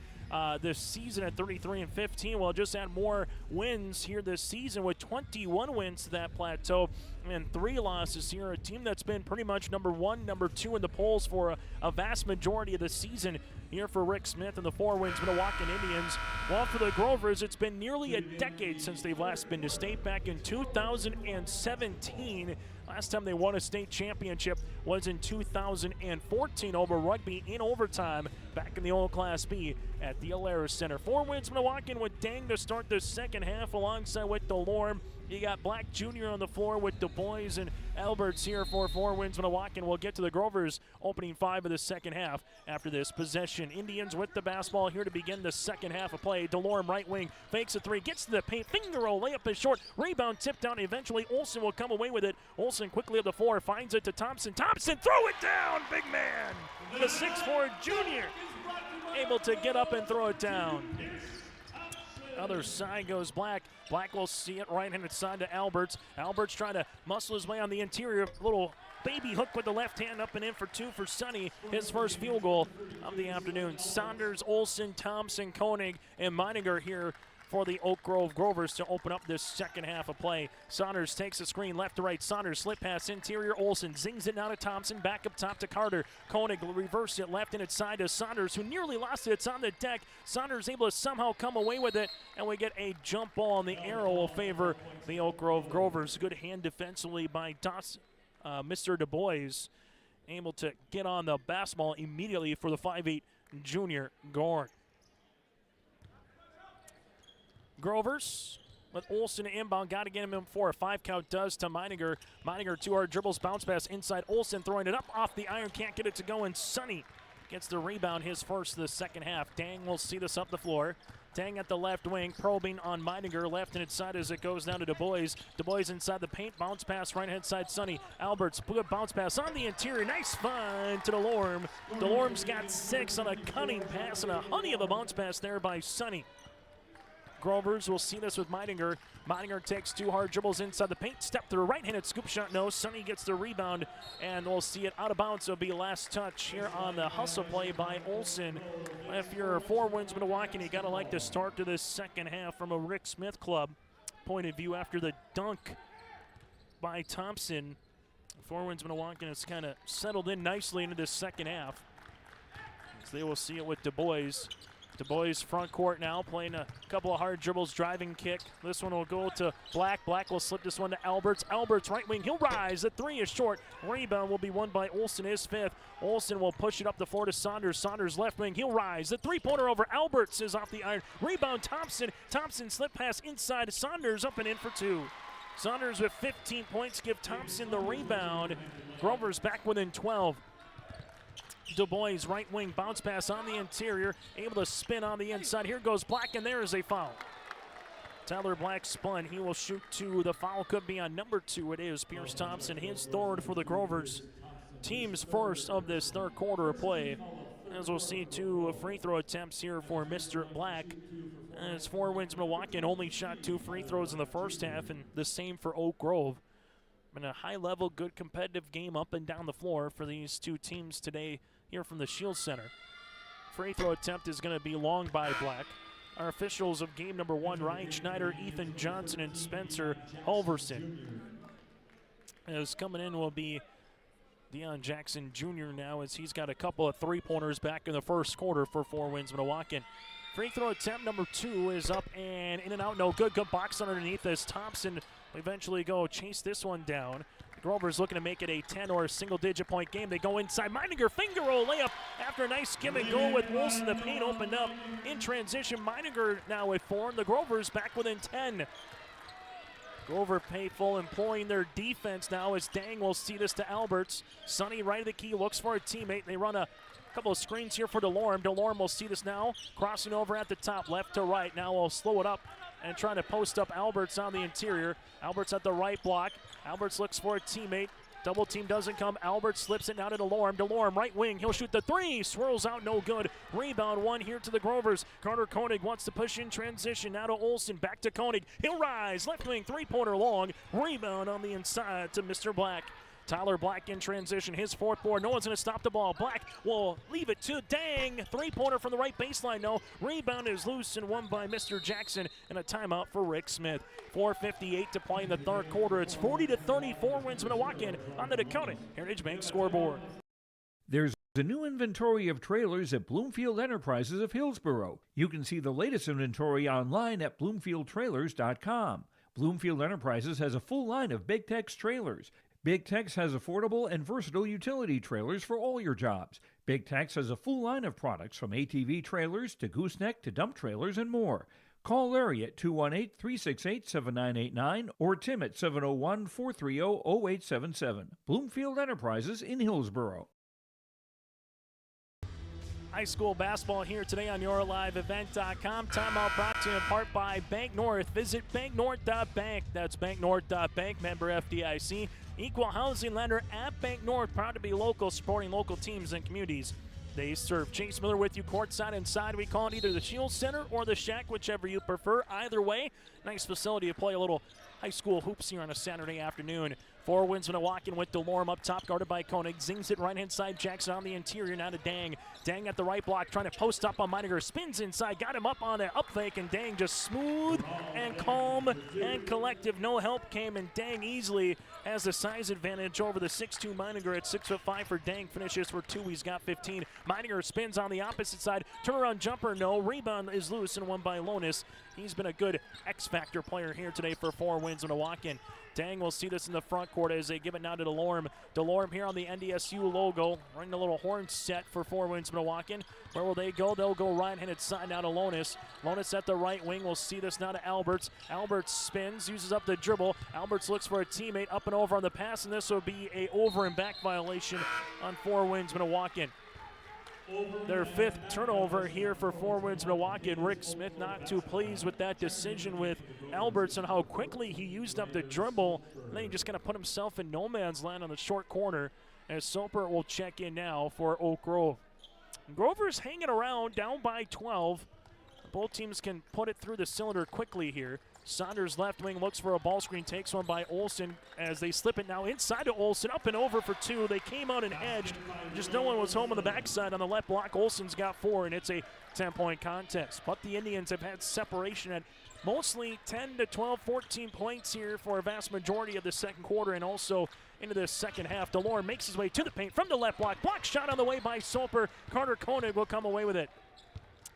this season at 33-15. Well, just add more wins here this season with 21 wins to that plateau and 3 losses here. A team that's been pretty much number 1, number 2 in the polls for a vast majority of the season here for Rick Smith and the 4 wins Minnewaukan Indians. While for the Grovers, it's been nearly a decade since they've last been to state back in 2017. Last time they won a state championship was in 2014 over Rugby in overtime back in the old Class B at the Alaris Center. 4 wins Minnewaukan with Dang to start the second half alongside with Delorme. You got Black Jr. on the floor with Du Bois and Alberts here for 4 wins Minnewaukan. We'll get to the Grovers opening 5 of the second half after this possession. Indians with the basketball here to begin the second half of play. Delorme right wing fakes a 3, gets to the paint, finger roll, layup is short, rebound tipped down. Eventually Olsen will come away with it. Olsen quickly up the floor, finds it to Thompson. Thompson, throw it down, big man. The 6'4" junior able to get up and throw it down. Other side goes Black. Black will see it right-handed side to Alberts. Alberts trying to muscle his way on the interior. Little baby hook with the left hand up and in for 2 for Sonny. His first field goal of the afternoon. Saunders, Olsen, Thompson, Koenig, and Meininger here for the Oak Grove Grovers to open up this second half of play. Saunders takes the screen left to right. Saunders slip pass interior. Olsen zings it now to Thompson. Back up top to Carter. Koenig will reverse it left handed side to Saunders, who nearly lost it. It's on the deck. Saunders able to somehow come away with it, and we get a jump ball on the arrow will favor the Oak Grove Grovers. Good hand defensively by Mr. Du Bois, able to get on the basketball immediately for the 5'8" junior guard. Grovers with Olsen inbound, got to get him in for a 5 count, does to Meininger. Meininger 2 hard dribbles, bounce pass inside. Olsen throwing it up off the iron, can't get it to go, and Sonny gets the rebound, his first of the second half. Dang will see this up the floor. Dang at the left wing, probing on Meininger, left-handed side as it goes down to Du Bois. Du Bois inside the paint, bounce pass, right-hand side, Sonny. Alberts, good bounce pass on the interior, nice find to DeLorme. DeLorme's got 6 on a cunning pass and a honey of a bounce pass there by Sonny. Grovers will see this with Meininger. Meininger takes 2 hard dribbles inside the paint, step through, right-handed scoop shot, no. Sonny gets the rebound, and we'll see it out of bounds. It'll be last touch here on the hustle play by Olsen. If you're 4 wins Minnewaukan, you gotta like the start to this second half from a Rick Smith club point of view after the dunk by Thompson. 4 wins Minnewaukan has kind of settled in nicely into this second half. So they will see it with Du Bois. Du Bois front court now, playing a couple of hard dribbles, driving kick. This one will go to Black. Black will slip this one to Alberts. Alberts right wing, he'll rise. The 3 is short. Rebound will be won by Olsen, his 5th. Olsen will push it up the floor to Saunders. Saunders left wing, he'll rise. The 3-pointer over Alberts is off the iron. Rebound Thompson. Thompson slip pass inside. Saunders up and in for 2. Saunders with 15 points give Thompson the rebound. Grover's back within 12. Du Bois, right wing, bounce pass on the interior, able to spin on the inside. Here goes Black, and there is a foul. Tyler Black spun. He will shoot 2. The foul could be on number 2. It is Pierce Thompson, his 3rd for the Grovers. Team's first of this third quarter of play. As we'll see 2 free throw attempts here for Mr. Black. As 4 wins Minnewaukan only shot 2 free throws in the first half, and the same for Oak Grove. Been a high-level, good competitive game up and down the floor for these 2 teams today here from the Shield Center. Free throw attempt is going to be long by Black. Our officials of game number 1, Ryan Schneider, Ethan Johnson, and Spencer Halverson. As coming in will be Deion Jackson Jr. now, as he's got a couple of 3-pointers back in the first quarter for 4 wins Minnewaukan. Free throw attempt number 2 is up and in and out, no good. Good box underneath as Thompson will eventually go chase this one down. Grover's looking to make it a 10 or a single-digit point game. They go inside. Meininger finger roll layup after a nice give and go with Wilson. The paint opened up in transition. Meininger now with 4, and the Grovers back within 10. Grover Payful employing their defense now as Dang will see this to Alberts. Sonny right of the key, looks for a teammate. They run a couple of screens here for DeLorme. DeLorme will see this now, crossing over at the top, left to right. Now we'll slow it up and trying to post up Alberts on the interior. Alberts at the right block. Alberts looks for a teammate. Double team doesn't come. Alberts slips it now to DeLorme. DeLorme right wing. He'll shoot the 3. Swirls out, no good. Rebound 1 here to the Grovers. Carter Koenig wants to push in transition. Now to Olsen. Back to Koenig. He'll rise. Left wing 3-pointer long. Rebound on the inside to Mr. Black. Tyler Black in transition, his 4th board. No one's going to stop the ball. Black will leave it to Dang. 3-pointer from the right baseline. No. Rebound is loose and won by Mr. Jackson, and a timeout for Rick Smith. 4:58 to play in the third quarter. It's 40-34 wins Minnewaukan on the Dakota Heritage Bank scoreboard. There's a new inventory of trailers at Bloomfield Enterprises of Hillsborough. You can see the latest inventory online at bloomfieldtrailers.com. Bloomfield Enterprises has a full line of Big Tex trailers. Big Tex has affordable and versatile utility trailers for all your jobs. Big Tex has a full line of products from ATV trailers to gooseneck to dump trailers and more. Call Larry at 218-368-7989 or Tim at 701-430-0877. Bloomfield Enterprises in Hillsborough. High school basketball here today on YourLiveEvent.com. Timeout brought to you in part by Bank North. Visit banknorth.bank. That's banknorth.bank, member FDIC. Equal housing lender at Bank North. Proud to be local, supporting local teams and communities they serve. Chase Miller with you courtside inside. We call it either the Shield Center or the Shack, whichever you prefer. Either way, nice facility to play a little high school hoops here on a Saturday afternoon. 4 wins Minnewaukan with DeLorme up top, guarded by Koenig. Zings it right-hand side. Jackson on the interior, now to Dang. Dang at the right block, trying to post up on Meininger. Spins inside, got him up on the up fake, and Dang just smooth and calm and collective. No help came, and Dang easily has the size advantage over the 6'2 Meininger at 6'5" for Dang. Finishes for 2, he's got 15. Meininger spins on the opposite side. Turnaround jumper, no. Rebound is loose and won by Lonis. He's been a good X-Factor player here today for 4 wins Minnewaukan. Dang will see this in the front court as they give it now to DeLorme. DeLorme here on the NDSU logo, running a little horn set for 4 wins Minnewaukan. Where will they go? They'll go right-handed side now to Lonis. Lonis at the right wing. We'll see this now to Alberts. Alberts spins, uses up the dribble. Alberts looks for a teammate up and over on the pass, and this will be a over and back violation on 4 wins Minnewaukan. their 5th turnover here for Four Winds Minnewaukan. Rick Smith not too pleased with that decision with Alberts and how quickly he used up the dribble. And then he just kind of put himself in no man's land on the short corner as Soper will check in now for Oak Grove. Grover's hanging around, down by 12. Both teams can put it through the cylinder quickly here. Saunders left wing looks for a ball screen, takes one by Olsen as they slip it now inside to Olsen, up and over for 2. They came out and edged. Just no one was home on the backside on the left block. Olsen's got 4, and it's a 10-point contest. But the Indians have had separation at mostly 10 to 12, 14 points here for a vast majority of the second quarter and also into the second half. DeLorme makes his way to the paint from the left block. Block shot on the way by Soper. Carter Koenig will come away with it.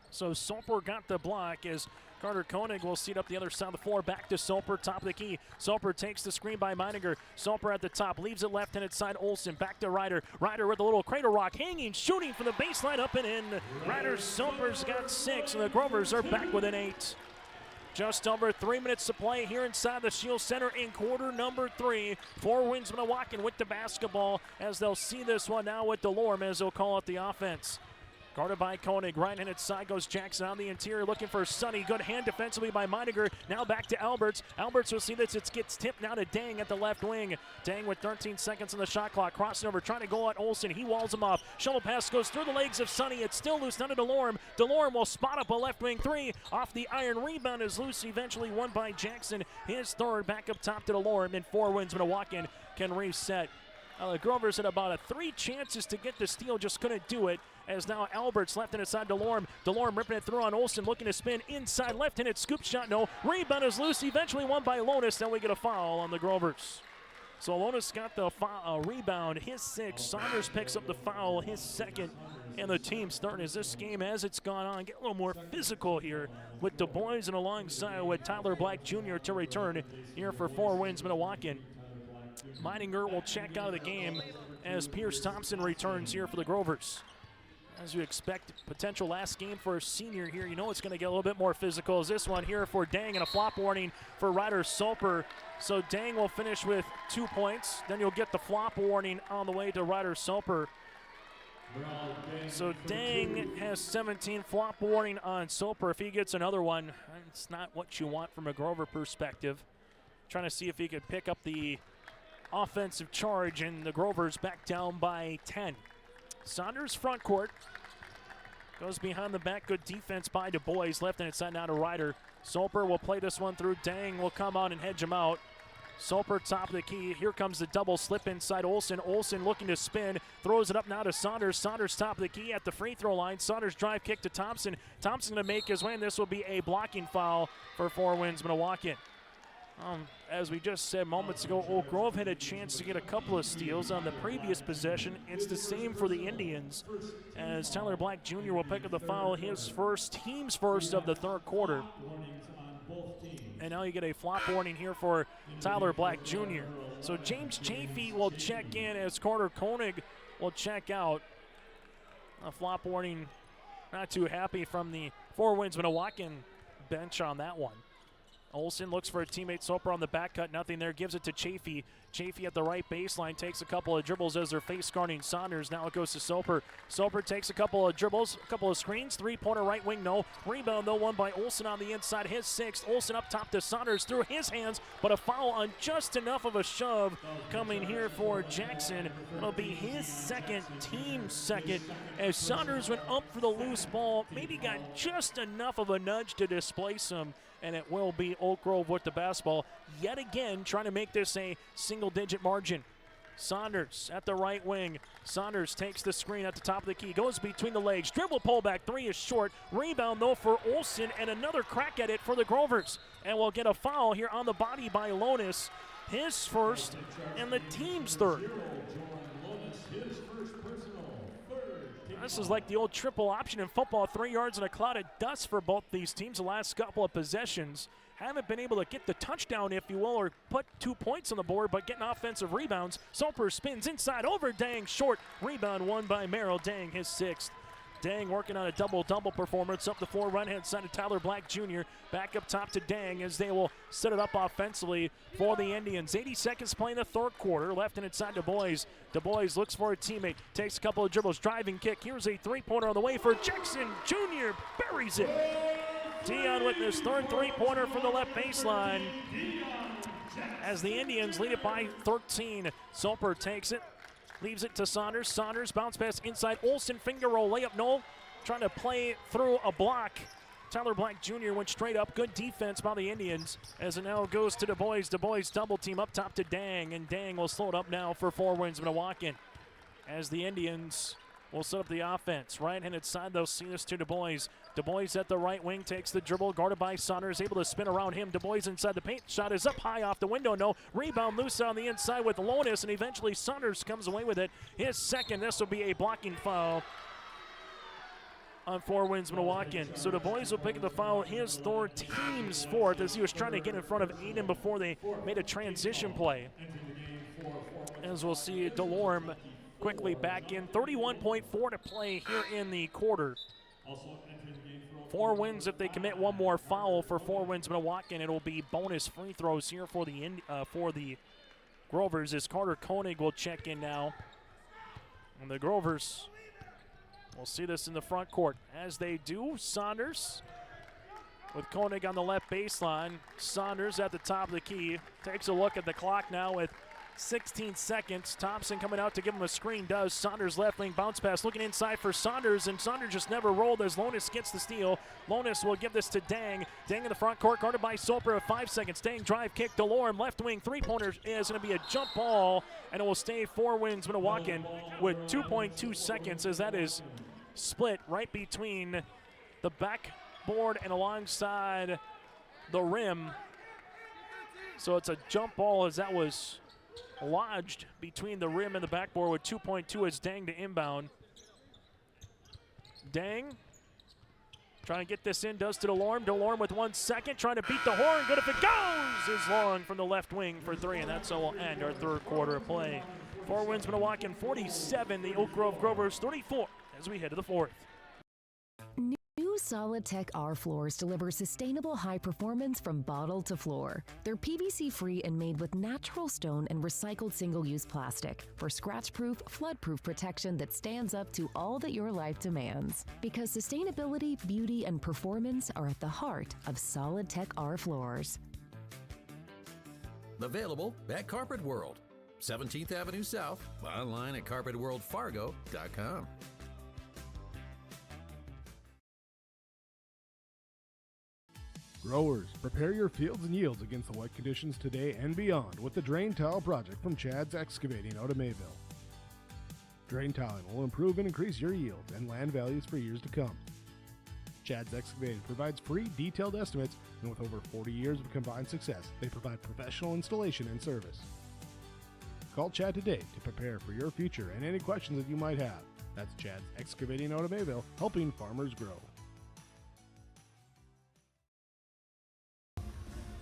So Soper got the block as Carter Koenig will seat up the other side of the floor. Back to Soper, top of the key. Soper takes the screen by Meininger. Soper at the top, leaves it left-handed side. Olsen back to Ryder. Ryder with a little cradle rock, hanging, shooting from the baseline, up and in. Ryder Soper's got 6, and the Grovers are back within 8. Just over 3 minutes to play here inside the Shield Center in quarter number 3. Four Winds Minnewaukan with the basketball as they'll see this one now with DeLorme as they'll call out the offense. Guarded by Koenig, right-handed side goes Jackson on the interior looking for Sonny. Good hand defensively by Meininger. Now back to Alberts. Alberts will see this. It gets tipped now to Dang at the left wing. Dang with 13 seconds on the shot clock. Crossing over, trying to go at Olsen. He walls him off. Shovel pass goes through the legs of Sonny. It's still loose down to DeLorme. DeLorme will spot up a left wing 3. Off the iron, rebound is loose. Eventually won by Jackson. His 3rd back up top to DeLorme. And Four Winds Minnewaukan can reset. The Grovers had about 3 chances to get the steal, just couldn't do it. As now Alberts left-handed side DeLorme. DeLorme ripping it through on Olsen, looking to spin inside left-handed scoop shot. No, rebound is loose. Eventually won by Lonis. Then we get a foul on the Grovers. So Lonis got the rebound, his 6th. Saunders picks up the foul, his 2nd. And the team starting as this game, as it's gone on, get a little more physical here with Du Bois and alongside with Tyler Black Jr. to return here for Four Winds Minnewaukan. Meininger will check out of the game as Pierce Thompson returns here for the Grovers. As you expect, potential last game for a senior here. You know it's going to get a little bit more physical as this one here for Dang, and a flop warning for Ryder Soper. So Dang will finish with 2 points. Then you'll get the flop warning on the way to Ryder Soper. So Dang has 17, flop warning on Soper. If he gets another one, it's not what you want from a Grover perspective. Trying to see if he could pick up the offensive charge, and the Grovers back down by 10. Saunders front court. Goes behind the back. Good defense by Du Bois. Left-handed side now to Ryder. Soper will play this one through. Dang will come out and hedge him out. Soper top of the key. Here comes the double slip inside Olsen. Olsen looking to spin. Throws it up now to Saunders. Saunders top of the key at the free throw line. Saunders drive kick to Thompson. Thompson to make his way, and this will be a blocking foul for Four Winds Minnewaukan. As we just said moments ago, Oak Grove had a chance to get a couple of steals on the previous possession. It's the same for the Indians as Tyler Black Jr. will pick up the foul, his first, team's first of the 3rd quarter. And now you get a flop warning here for Tyler Black Jr. So James Chafee will check in as Carter Koenig will check out. A flop warning, not too happy from the Four Winds Minnewaukan bench on that one. Olsen looks for a teammate. Soper on the back cut, nothing there. Gives it to Chafee. Chafee at the right baseline takes a couple of dribbles as they're face guarding Saunders. Now it goes to Soper. Soper takes a couple of dribbles, a couple of screens. 3-pointer right wing, no. Rebound though, won by Olsen on the inside. His 6th. Olsen up top to Saunders through his hands, but a foul on just enough of a shove coming here for Jackson. It'll be his 2nd, team 2nd, as Saunders went up for the loose ball. Maybe got just enough of a nudge to displace him. And it will be Oak Grove with the basketball. Yet again, trying to make this a single-digit margin. Saunders at the right wing. Saunders takes the screen at the top of the key. Goes between the legs. Dribble pullback. 3 is short. Rebound, though, for Olsen. And another crack at it for the Grovers. And we'll get a foul here on the body by Lonis. His 1st and the team's 3rd. This is like the old triple option in football. 3 yards in a cloud of dust for both these teams the last couple of possessions. Haven't been able to get the touchdown, if you will, or put 2 points on the board, but getting offensive rebounds. Soper spins inside over Dang, short. Rebound won by Merrill. Dang, his 6th. Dang working on a double-double performance. Up the floor, right-hand side of Tyler Black Jr. Back up top to Dang as they will set it up offensively for the Indians. 80 seconds playing the third quarter. Left and inside Du Bois. Du Bois looks for a teammate. Takes a couple of dribbles. Driving kick. Here's a three-pointer on the way for Jackson Jr. Buries it. Dion with his third three-pointer from the left baseline. As the Indians lead it by 13. Soper takes it. Leaves it to Saunders. Saunders bounce pass inside. Olsen finger roll layup. No. Trying to play through a block. Tyler Black Jr. went straight up. Good defense by the Indians as it now goes to Du Bois. Du Bois double team up top to Dang, and Dang will slow it up now for Four Winds Minnewaukan as the Indians will set up the offense. Right-handed side, they'll see this to Du Bois. Du Bois at the right wing takes the dribble, guarded by Saunders, able to spin around him. Du Bois inside the paint. Shot is up high off the window. No. Rebound loose on the inside with Lonis, and eventually Saunders comes away with it. His second. This will be a blocking foul on Four Winds Minnewaukan. So Du Bois will pick up the foul, his third, team's fourth, as he was trying to get in front of Aiden before they made a transition play. As we'll see Delorme quickly back in. 31.4 to play here in the quarter. Four Winds if they commit one more foul for Four Winds Minnewaukan. It'll be bonus free throws here for the Grovers as Carter Koenig will check in now. And the Grovers will see this in the front court. As they do, Saunders with Koenig on the left baseline. Saunders at the top of the key. Takes a look at the clock now with 16 seconds. Thompson coming out to give him a screen. Does. Saunders left wing bounce pass. Looking inside for Saunders, and Saunders just never rolled as Lonis gets the steal. Lonis will give this to Dang. Dang in the front court, guarded by Soper at 5 seconds. Dang drive kick. Delorme left wing three-pointer is going to be a jump ball, and it will stay Four Winds Minnewaukan with 2.2 seconds as that is split right between the backboard and alongside the rim. So it's a jump ball as that was lodged between the rim and the backboard with 2.2 as Dang to inbound. Dang trying to get this in, does to Delorme. Delorme with 1 second, trying to beat the horn. Good if it goes! Is long from the left wing for three, and that's how we'll end our third quarter of play. Four Winds Minnewaukan 47, the Oak Grove Grovers 34 as we head to the fourth. New Solid Tech R floors deliver sustainable high performance from bottle to floor. They're PVC-free and made with natural stone and recycled single-use plastic for scratch-proof, flood-proof protection that stands up to all that your life demands. Because sustainability, beauty, and performance are at the heart of Solid Tech R floors. Available at Carpet World, 17th Avenue South, online at carpetworldfargo.com. Growers, prepare your fields and yields against the wet conditions today and beyond with the Drain Tile project from Chad's Excavating out of Mayville. Drain tiling will improve and increase your yields and land values for years to come. Chad's Excavating provides free detailed estimates, and with over 40 years of combined success, they provide professional installation and service. Call Chad today to prepare for your future and any questions that you might have. That's Chad's Excavating out of Mayville, helping farmers grow.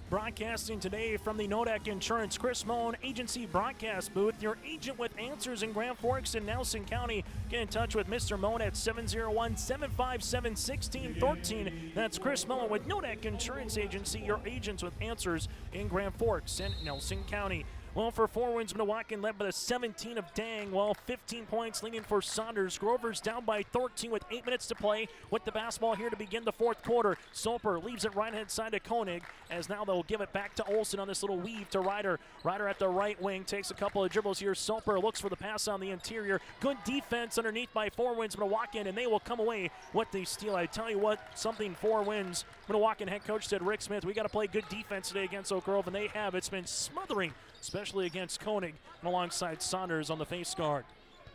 Broadcasting today from the Nodak Insurance Chris Moen Agency Broadcast Booth. Your agent with answers in Grand Forks and Nelson County. Get in touch with Mr. Moen at 701-757-1613. That's Chris Moen with Nodak Insurance Agency, your agents with answers in Grand Forks and Nelson County. Well, for Four Winds Minnewaukan, led by the 17 of Dang. Well, 15 points leading for Saunders. Grovers down by 13 with 8 minutes to play with the basketball here to begin the fourth quarter. Soper leaves it right-hand side to Koenig, as now they'll give it back to Olsen on this little weave to Ryder. Ryder at the right wing takes a couple of dribbles here. Soper looks for the pass on the interior. Good defense underneath by Four Winds Minnewaukan, and they will come away with the steal. I tell you what, something Four Winds Minnewaukan head coach said, Rick Smith, we got to play good defense today against Oak Grove, and they have. It's been smothering, especially against Koenig and alongside Saunders on the face guard.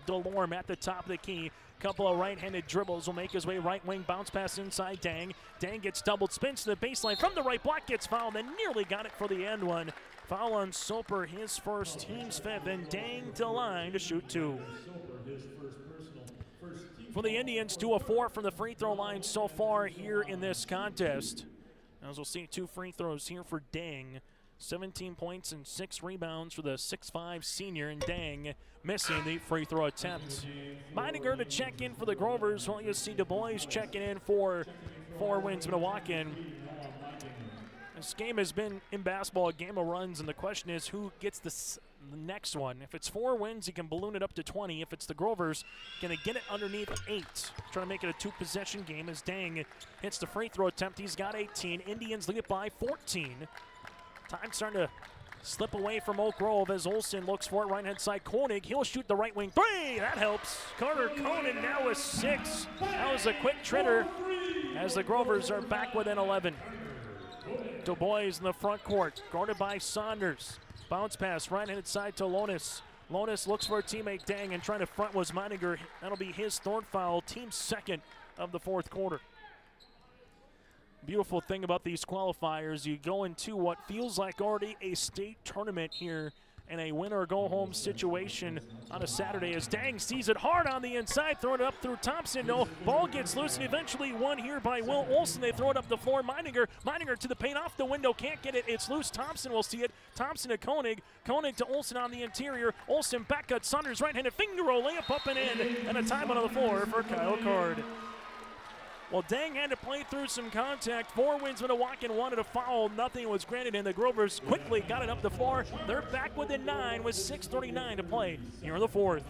Delorme at the top of the key. Couple of right-handed dribbles will make his way right wing, bounce pass inside Dang. Dang gets doubled, spins to the baseline from the right block, gets fouled, and nearly got it for the end one. Foul on Soper, his first, team's fifth, and Dang to line to shoot two. For the Indians, 2 of 4 from the free throw line so far here in this contest. As we'll see, 2 free throws here for Dang. 17 points and 6 rebounds for the 6'5 senior, and Dang missing the free throw attempt. Meininger to check in for the Grovers, while you see Du Bois checking in for Four Winds Minnewaukan. This game has been, in basketball, a game of runs, and the question is who gets the next one. If it's 4 wins, you can balloon it up to 20. If it's the Grovers, can they get it underneath 8? Trying to make it a 2-possession game as Dang hits the free throw attempt. He's got 18. Indians lead it by 14. Time starting to slip away from Oak Grove as Olsen looks for it. Right-hand side, Koenig. He'll shoot the right wing 3. That helps. Carter Koenig now with 6. That was a quick trigger as the Grovers are back within 11. Du Bois in the front court, guarded by Saunders. Bounce pass right-hand side to Lonis. Lonis looks for a teammate, Dang, and trying to front was Meininger. That'll be his third foul, team second of the fourth quarter. Beautiful thing about these qualifiers, you go into what feels like already a state tournament here in a win-or-go-home situation on a Saturday as Dang sees it hard on the inside, throw it up through Thompson. No, ball gets loose and eventually won here by Will Olsen. They throw it up the floor. Meininger to the paint, off the window, can't get it. It's loose. Thompson will see it. Thompson to Koenig. Koenig to Olsen on the interior. Olsen back cut. Saunders right-handed finger roll, layup up and in, and a timeout on the floor for Kyle Card. Well, Dang had to play through some contact. Four Winds Minnewaukan wanted a foul. Nothing was granted, and the Grovers quickly got it up the floor. They're back within 9 with 6:39 to play here in the fourth.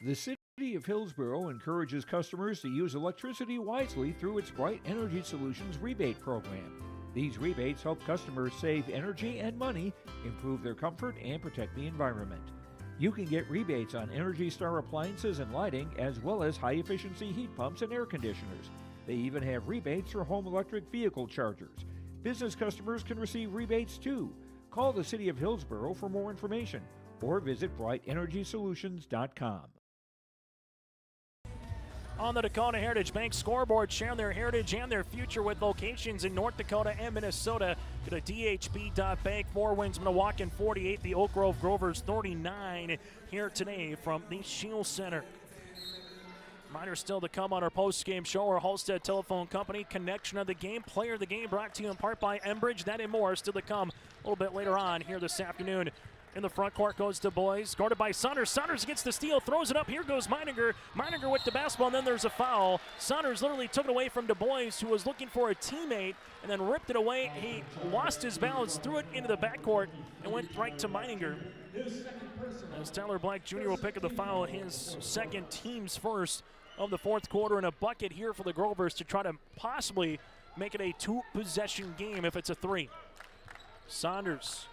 The City of Hillsborough encourages customers to use electricity wisely through its Bright Energy Solutions rebate program. These rebates help customers save energy and money, improve their comfort, and protect the environment. You can get rebates on Energy Star appliances and lighting, as well as high-efficiency heat pumps and air conditioners. They even have rebates for home electric vehicle chargers. Business customers can receive rebates too. Call the City of Hillsborough for more information or visit brightenergysolutions.com. On the Dakota Heritage Bank scoreboard, sharing their heritage and their future with locations in North Dakota and Minnesota. Go to dhb.bank. Four Winds Minnewaukan 48, the Oak Grove Grovers 39 here today from the Shield Center. Minor still to come on our post-game show. Our Halstead Telephone Company connection of the game, player of the game, brought to you in part by Enbridge. That and more still to come a little bit later on here this afternoon. In the front court goes Du Bois, guarded by Saunders. Saunders gets the steal, throws it up. Here goes Meininger. Meininger with the basketball, and then there's a foul. Saunders literally took it away from Du Bois, who was looking for a teammate, and then ripped it away. He lost his balance, threw it into the backcourt, and went right to Meininger. As Tyler Black Jr. will pick up the foul, his second, team's first of the fourth quarter, and a bucket here for the Grovers to try to possibly make it a 2-possession game if it's a 3. Saunders,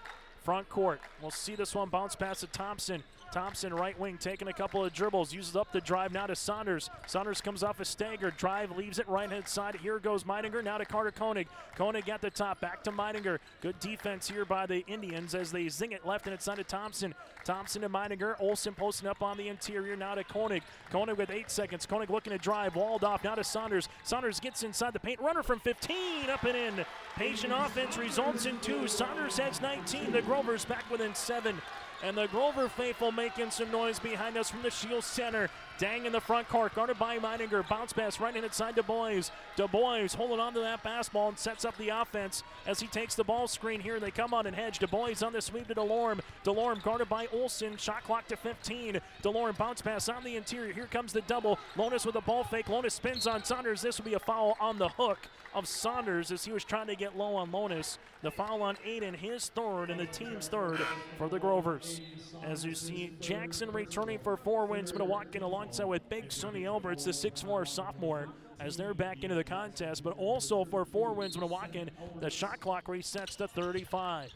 front court. We'll see this one bounce pass to Thompson. Thompson, right wing, taking a couple of dribbles, uses up the drive now to Saunders. Saunders comes off a stagger, drive, leaves it right-hand side. Here goes Meininger, now to Carter Koenig. Koenig at the top, back to Meininger. Good defense here by the Indians as they zing it left-hand side to Thompson. Thompson to Meininger, Olsen posting up on the interior, now to Koenig. Koenig with 8 seconds, Koenig looking to drive, walled off, now to Saunders. Saunders gets inside the paint, runner from 15, up and in. Patient offense results in 2. Saunders has 19, the Grovers back within 7. And the Grover faithful making some noise behind us from the Shield Center. Dang in the front court, guarded by Meininger. Bounce pass right in inside Du Bois. Du Bois holding on to that basketball and sets up the offense as he takes the ball screen here. They come on and hedge. Du Bois on the sweep to DeLorme. DeLorme guarded by Olsen. Shot clock to 15. DeLorme bounce pass on the interior. Here comes the double. Lonis with a ball fake. Lonis spins on Saunders. This will be a foul on the hook of Saunders as he was trying to get low on Lonis. The foul on Aiden, his third, and the team's third for the Grovers. As you see, Jackson returning for Four Winds Minnewaukan alongside with Big Sonny Alberts, the 6'4 sophomore, as they're back into the contest. But also for Four Winds Minnewaukan, the shot clock resets to 35.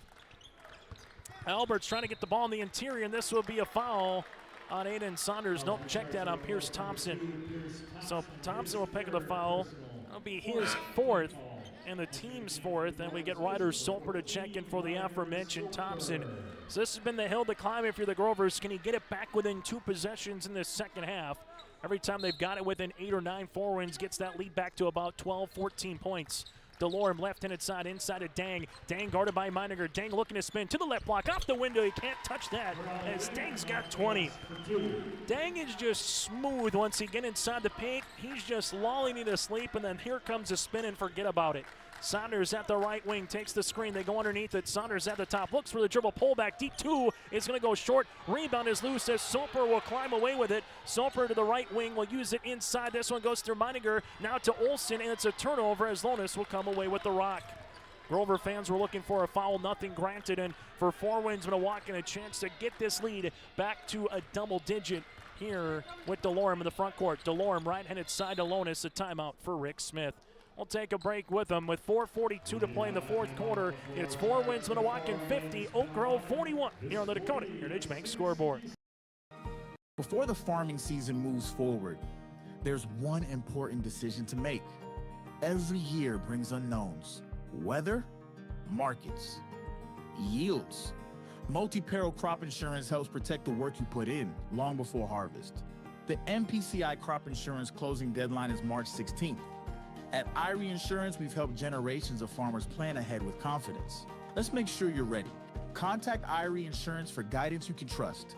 Alberts trying to get the ball in the interior, and this will be a foul on Aiden Saunders. Don't check that on Pierce Thompson. So Thompson will pick up the foul. That'll be his fourth and the team's fourth, and we get Ryder Soper to check in for the aforementioned Thompson. So this has been the hill to climb if you're the Grovers. Can he get it back within 2 possessions in this second half? Every time they've got it within 8 or 9, Four Winds gets that lead back to about 12, 14 points. DeLorme left-handed side, inside of Dang. Dang guarded by Meininger. Dang looking to spin to the left block, off the window. He can't touch that as Dang's got 20. Dang is just smooth once he gets inside the paint. He's just lulling you to sleep, and then here comes a spin and forget about it. Saunders at the right wing, takes the screen. They go underneath it. Saunders at the top, looks for the dribble, pull back deep. 2 is going to go short. Rebound is loose as Soper will climb away with it. Soper to the right wing will use it inside. This one goes through Meininger, now to Olsen, and it's a turnover as Lonis will come away with the rock. Grover fans were looking for a foul, nothing granted, and for Four Winds Minnewaukan a chance to get this lead back to a double digit here with DeLorme in the front court. DeLorme right-handed side to Lonis, a timeout for Rick Smith. We'll take a break with them with 4:42 to play in the fourth quarter. It's Four Winds Minnewaukan 50, Oak Grove 41 here on the Dakota Heritage Bank scoreboard. Before the farming season moves forward, there's one important decision to make. Every year brings unknowns. Weather, markets, yields. Multi-peril crop insurance helps protect the work you put in long before harvest. The MPCI crop insurance closing deadline is March 16th. At IRE Insurance, we've helped generations of farmers plan ahead with confidence. Let's make sure you're ready. Contact IRE Insurance for guidance you can trust.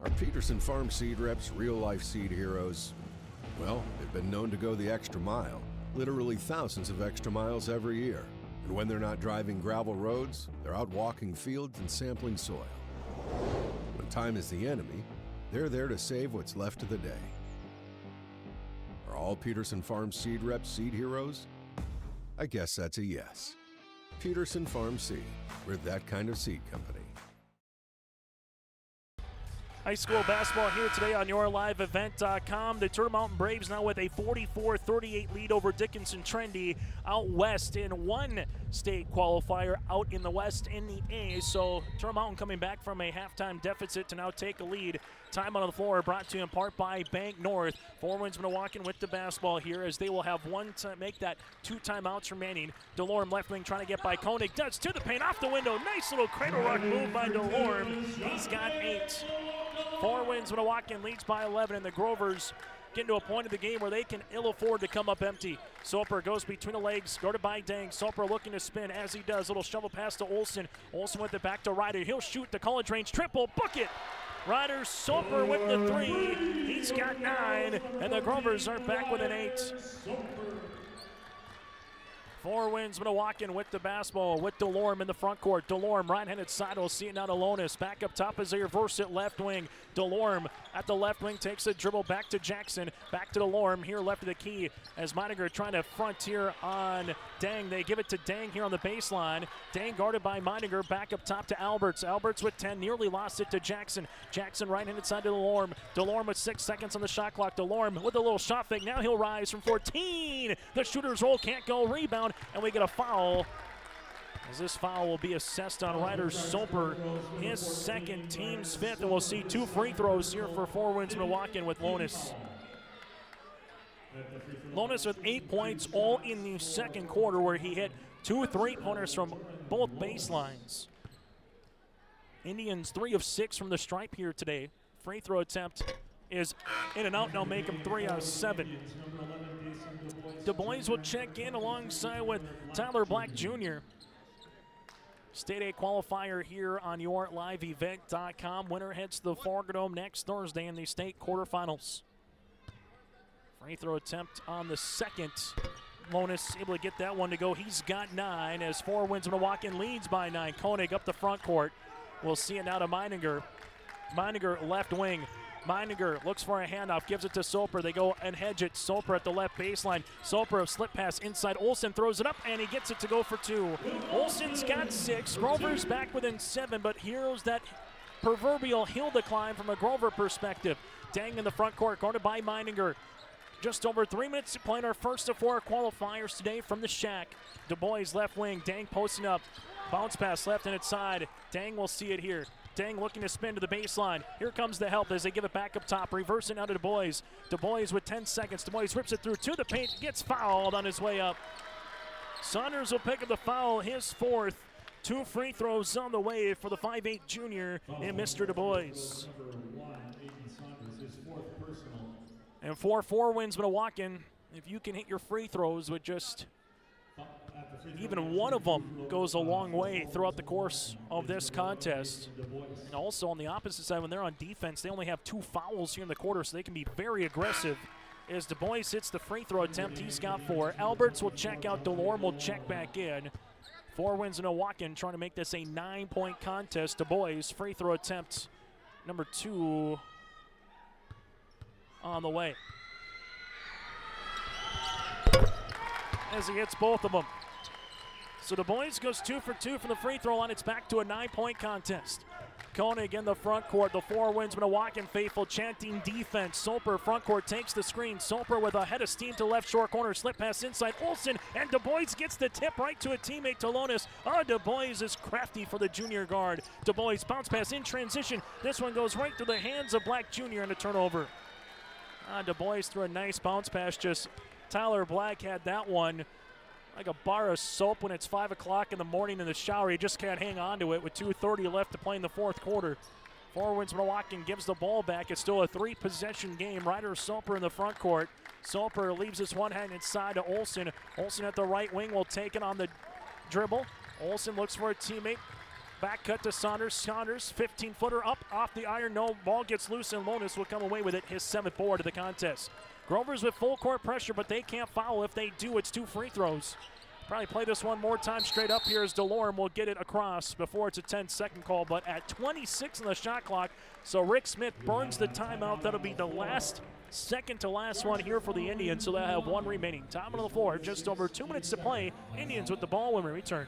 Our Peterson Farm Seed Reps real-life seed heroes, well, they've been known to go the extra mile, literally thousands of extra miles every year. And when they're not driving gravel roads, they're out walking fields and sampling soil. When time is the enemy, they're there to save what's left of the day. Are all Peterson Farm Seed Reps seed heroes? I guess that's a yes. Peterson Farm Seed, we're that kind of seed company. High school basketball here today on YourLiveEvent.com. The Turtle Mountain Braves now with a 44-38 lead over Dickinson Trendy out west in one state qualifier out in the west in the A. So Turtle Mountain coming back from a halftime deficit to now take a lead. Time on the floor brought to you in part by Bank North. Four Winds Minnewaukan with the basketball here as they will have one to make that 2 timeouts remaining. DeLorme left wing trying to get by Koenig. Does to the paint, off the window. Nice little cradle rock move by DeLorme. He's got 8. Four Winds Minnewaukan leads by 11, and the Grovers getting to a point of the game where they can ill afford to come up empty. Soper goes between the legs, guarded by Dang. Soper looking to spin as he does. Little shovel pass to Olsen. Olsen with it back to Ryder. He'll shoot the college range triple. Book it! Ryder Soper with the 3. He's got 9, and the Grovers are back with an 8. Four Winds Minnewaukan with the basketball with DeLorme in the front court. DeLorme right-handed side will see it now to Lonis. Back up top as they reverse it left wing. DeLorme at the left wing takes the dribble back to Jackson. Back to DeLorme here left of the key as Meininger trying to front here on Dang. They give it to Dang here on the baseline. Dang guarded by Meininger. Back up top to Alberts. Alberts with 10. Nearly lost it to Jackson. Jackson right-handed side to DeLorme. DeLorme with 6 seconds on the shot clock. DeLorme with a little shot fake. Now he'll rise from 14. The shooter's roll can't go. Rebound. And we get a foul, as this foul will be assessed on Ryder Soper, his second, team's 5th, and we'll see 2 free throws here for Four Winds Minnewaukan with Lonis. Lonis with 8 points, all in the second quarter, where he hit 2 3-pointers from both baselines. Indians 3 of 6 from the stripe here today. Free throw attempt is in and out, now make them 3 out of 7. Du Bois will check in alongside with Tyler Black Jr. State A qualifier here on YourLiveEvent.com. Winner heads to the Fargo Dome next Thursday in the state quarterfinals. Free throw attempt on the second. Lonis able to get that one to go. He's got 9 as Four Winds Minnewaukan leads by 9. Koenig up the front court. We'll see it now to Meininger. Meininger left wing. Meininger looks for a handoff, gives it to Soper. They go and hedge it. Soper at the left baseline. Soper a slip pass inside. Olsen throws it up, and he gets it to go for 2. Olsen's got 6. Grover's back within 7, but here's that proverbial hill to climb from a Grover perspective. Dang in the front court, guarded by Meininger. Just over 3 minutes to play in our first of 4 qualifiers today from the Shack. Du Bois left wing. Dang posting up. Bounce pass left and inside. Dang will see it here. Dang looking to spin to the baseline. Here comes the help as they give it back up top. Reversing out to Du Bois. Du Bois with 10 seconds. Du Bois rips it through to the paint. Gets fouled on his way up. Saunders will pick up the foul, his 4th. 2 free throws on the way for the 5'8 junior and Mr. Du Bois. And for Four Winds Minnewaukan, if you can hit your free throws with just even one of them goes a long way throughout the course of this contest. And also on the opposite side, when they're on defense, they only have 2 fouls here in the quarter, so they can be very aggressive. As Du Bois hits the free throw attempt, he's got 4. Alberts will check out, DeLorme will check back in. 4 wins Minnewaukan, trying to make this a 9-point contest. Du Bois, free throw attempt number 2 on the way. As he hits both of them. So Du Bois goes 2 for 2 from the free throw line. It's back to a 9-point contest. Koenig in the front court. The 4 wins Minnewaukan faithful chanting defense. Soper front court takes the screen. Soper with a head of steam to left short corner. Slip pass inside Olsen, and Du Bois gets the tip right to a teammate, Tolonis. Du Bois is crafty for the junior guard. Du Bois bounce pass in transition. This one goes right through the hands of Black Jr. and a turnover. Du Bois threw a nice bounce pass. Just Tyler Black had that one like a bar of soap when it's 5 o'clock in the morning in the shower. You just can't hang on to it with 2:30 left to play in the fourth quarter. 4 wins Minnewaukan gives the ball back. It's still a 3-possession game. Ryder Soper in the front court. Soper leaves his one hand inside to Olsen. Olsen at the right wing will take it on the dribble. Olsen looks for a teammate. Back cut to Saunders. Saunders, 15-footer up off the iron. No, ball gets loose, and Lonis will come away with it, his 7th board of the contest. Grover's with full court pressure, but they can't foul. If they do, it's 2 free throws. Probably play this one more time straight up here as DeLorme will get it across before it's a 10-second call, but at 26 on the shot clock, so Rick Smith burns the timeout. That'll be the last, second to last one here for the Indians, so they'll have 1 remaining. Time on the floor, just over 2 minutes to play. Indians with the ball when we return.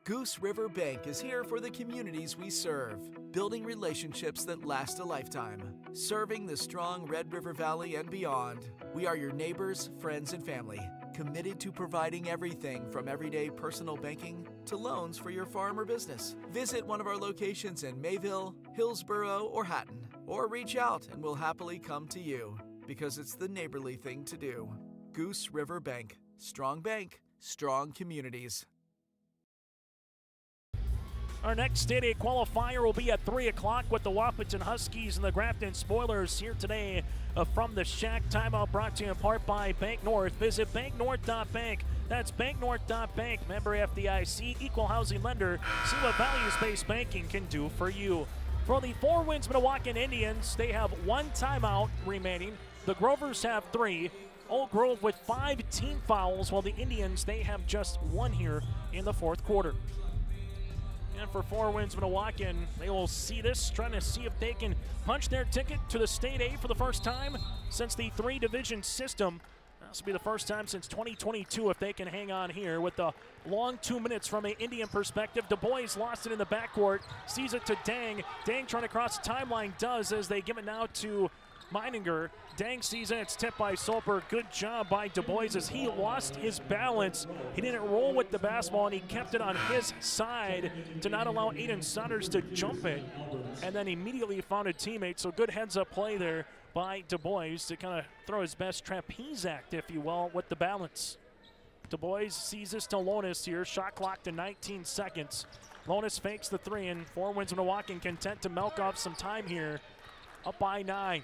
Goose River Bank is here for the communities we serve, building relationships that last a lifetime, serving the strong Red River Valley and beyond. We are your neighbors, friends, and family, committed to providing everything from everyday personal banking to loans for your farm or business. Visit one of our locations in Mayville, Hillsborough, or Hatton, or reach out and we'll happily come to you, because it's the neighborly thing to do. Goose River Bank, strong communities. Our next State A qualifier will be at 3 o'clock with the Wahpeton Huskies and the Grafton Spoilers here today from the Shack. Timeout brought to you in part by Bank North. Visit banknorth.bank. That's banknorth.bank. Member FDIC, equal housing lender. See what values-based banking can do for you. For the 4 wins Minnewaukan Indians, they have 1 timeout remaining. The Grovers have 3. Oak Grove with 5 team fouls, while the Indians, they have just 1 here in the fourth quarter. And for 4 wins Minnewaukan, they will see this, trying to see if they can punch their ticket to the State A for the first time since the 3-division system. This will be the first time since 2022 if they can hang on here with the long 2 minutes from an Indian perspective. Du Bois lost it in the backcourt, sees it to Dang. Dang trying to cross the timeline, does, as they give it now to Meininger. Dang sees it, it's tipped by Soper. Good job by Du Bois as he lost his balance. He didn't roll with the basketball and he kept it on his side to not allow Aiden Saunders to jump it. And then immediately found a teammate, so good heads-up play there by Du Bois to kind of throw his best trapeze act, if you will, with the balance. Du Bois sees this to Lonis here, shot clock to 19 seconds. Lonis fakes the 3 and 4 wins Minnewaukan, content to milk off some time here, up by 9.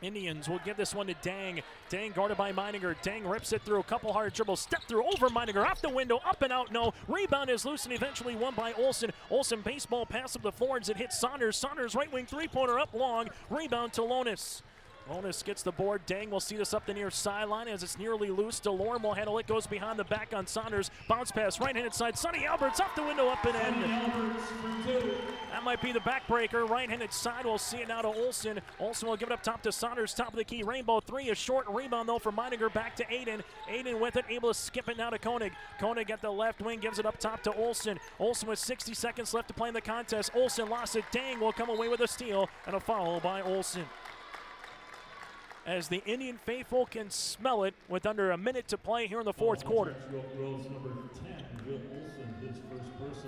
Indians will give this one to Dang. Dang guarded by Meininger. Dang rips it through a couple hard dribbles. Step through over Meininger. Off the window. Up and out. No. Rebound is loose and eventually won by Olsen. Olsen baseball pass up the floor as it hits Saunders. Saunders right wing 3-pointer up long. Rebound to Lonis. Lonis gets the board. Dang will see this up the near sideline as it's nearly loose. DeLorme will handle it. Goes behind the back on Saunders. Bounce pass right-handed side. Sonny Alberts off the window, up and in. That might be the backbreaker. Right-handed side. We'll see it now to Olsen. Olsen will give it up top to Saunders. Top of the key. Rainbow 3. A short rebound though for Meininger. Back to Aiden. Aiden with it. Able to skip it now to Koenig. Koenig at the left wing. Gives it up top to Olsen. Olsen with 60 seconds left to play in the contest. Olsen lost it. Dang will come away with a steal and a foul by Olsen. As the Indian faithful can smell it with under a minute to play here in the fourth quarter.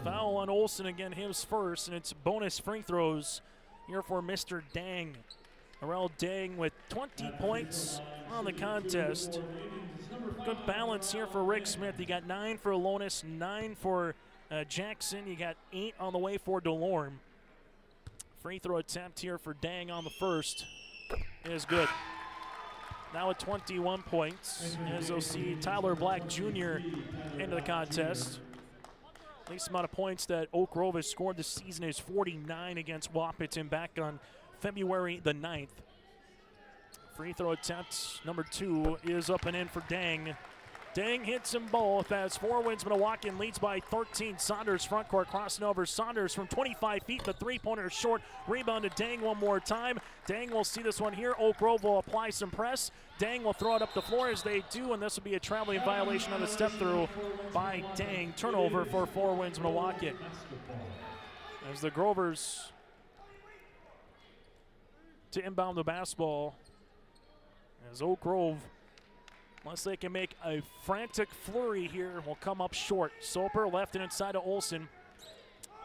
Foul on Olsen again, his first, and it's bonus free throws here for Mr. Dang. Arel Dang with 20 points on the contest. Good balance here for Rick Smith. You got 9 for Lonis, 9 for Jackson. You got 8 on the way for DeLorme. Free throw attempt here for Dang on the first is good. now at 21 points, as they'll see Tyler Black Jr. into the contest. Least amount of points that Oak Grove has scored this season is 49 against Wahpeton back on February the 9th. Free throw attempt number 2 is up and in for Dang. Dang hits them both as Four Winds Minnewaukan leads by 13. Saunders front court crossing over. Saunders from 25 feet. The three-pointer is short. Rebound to Dang one more time. Dang will see this one here. Oak Grove will apply some press. Dang will throw it up the floor as they do, and this will be a traveling violation on the step-through by Dang. Turnover for Four Winds Minnewaukan. As the Grovers to inbound the basketball, as Oak Grove, unless they can make a frantic flurry here, will come up short. Soper left and inside to Olsen.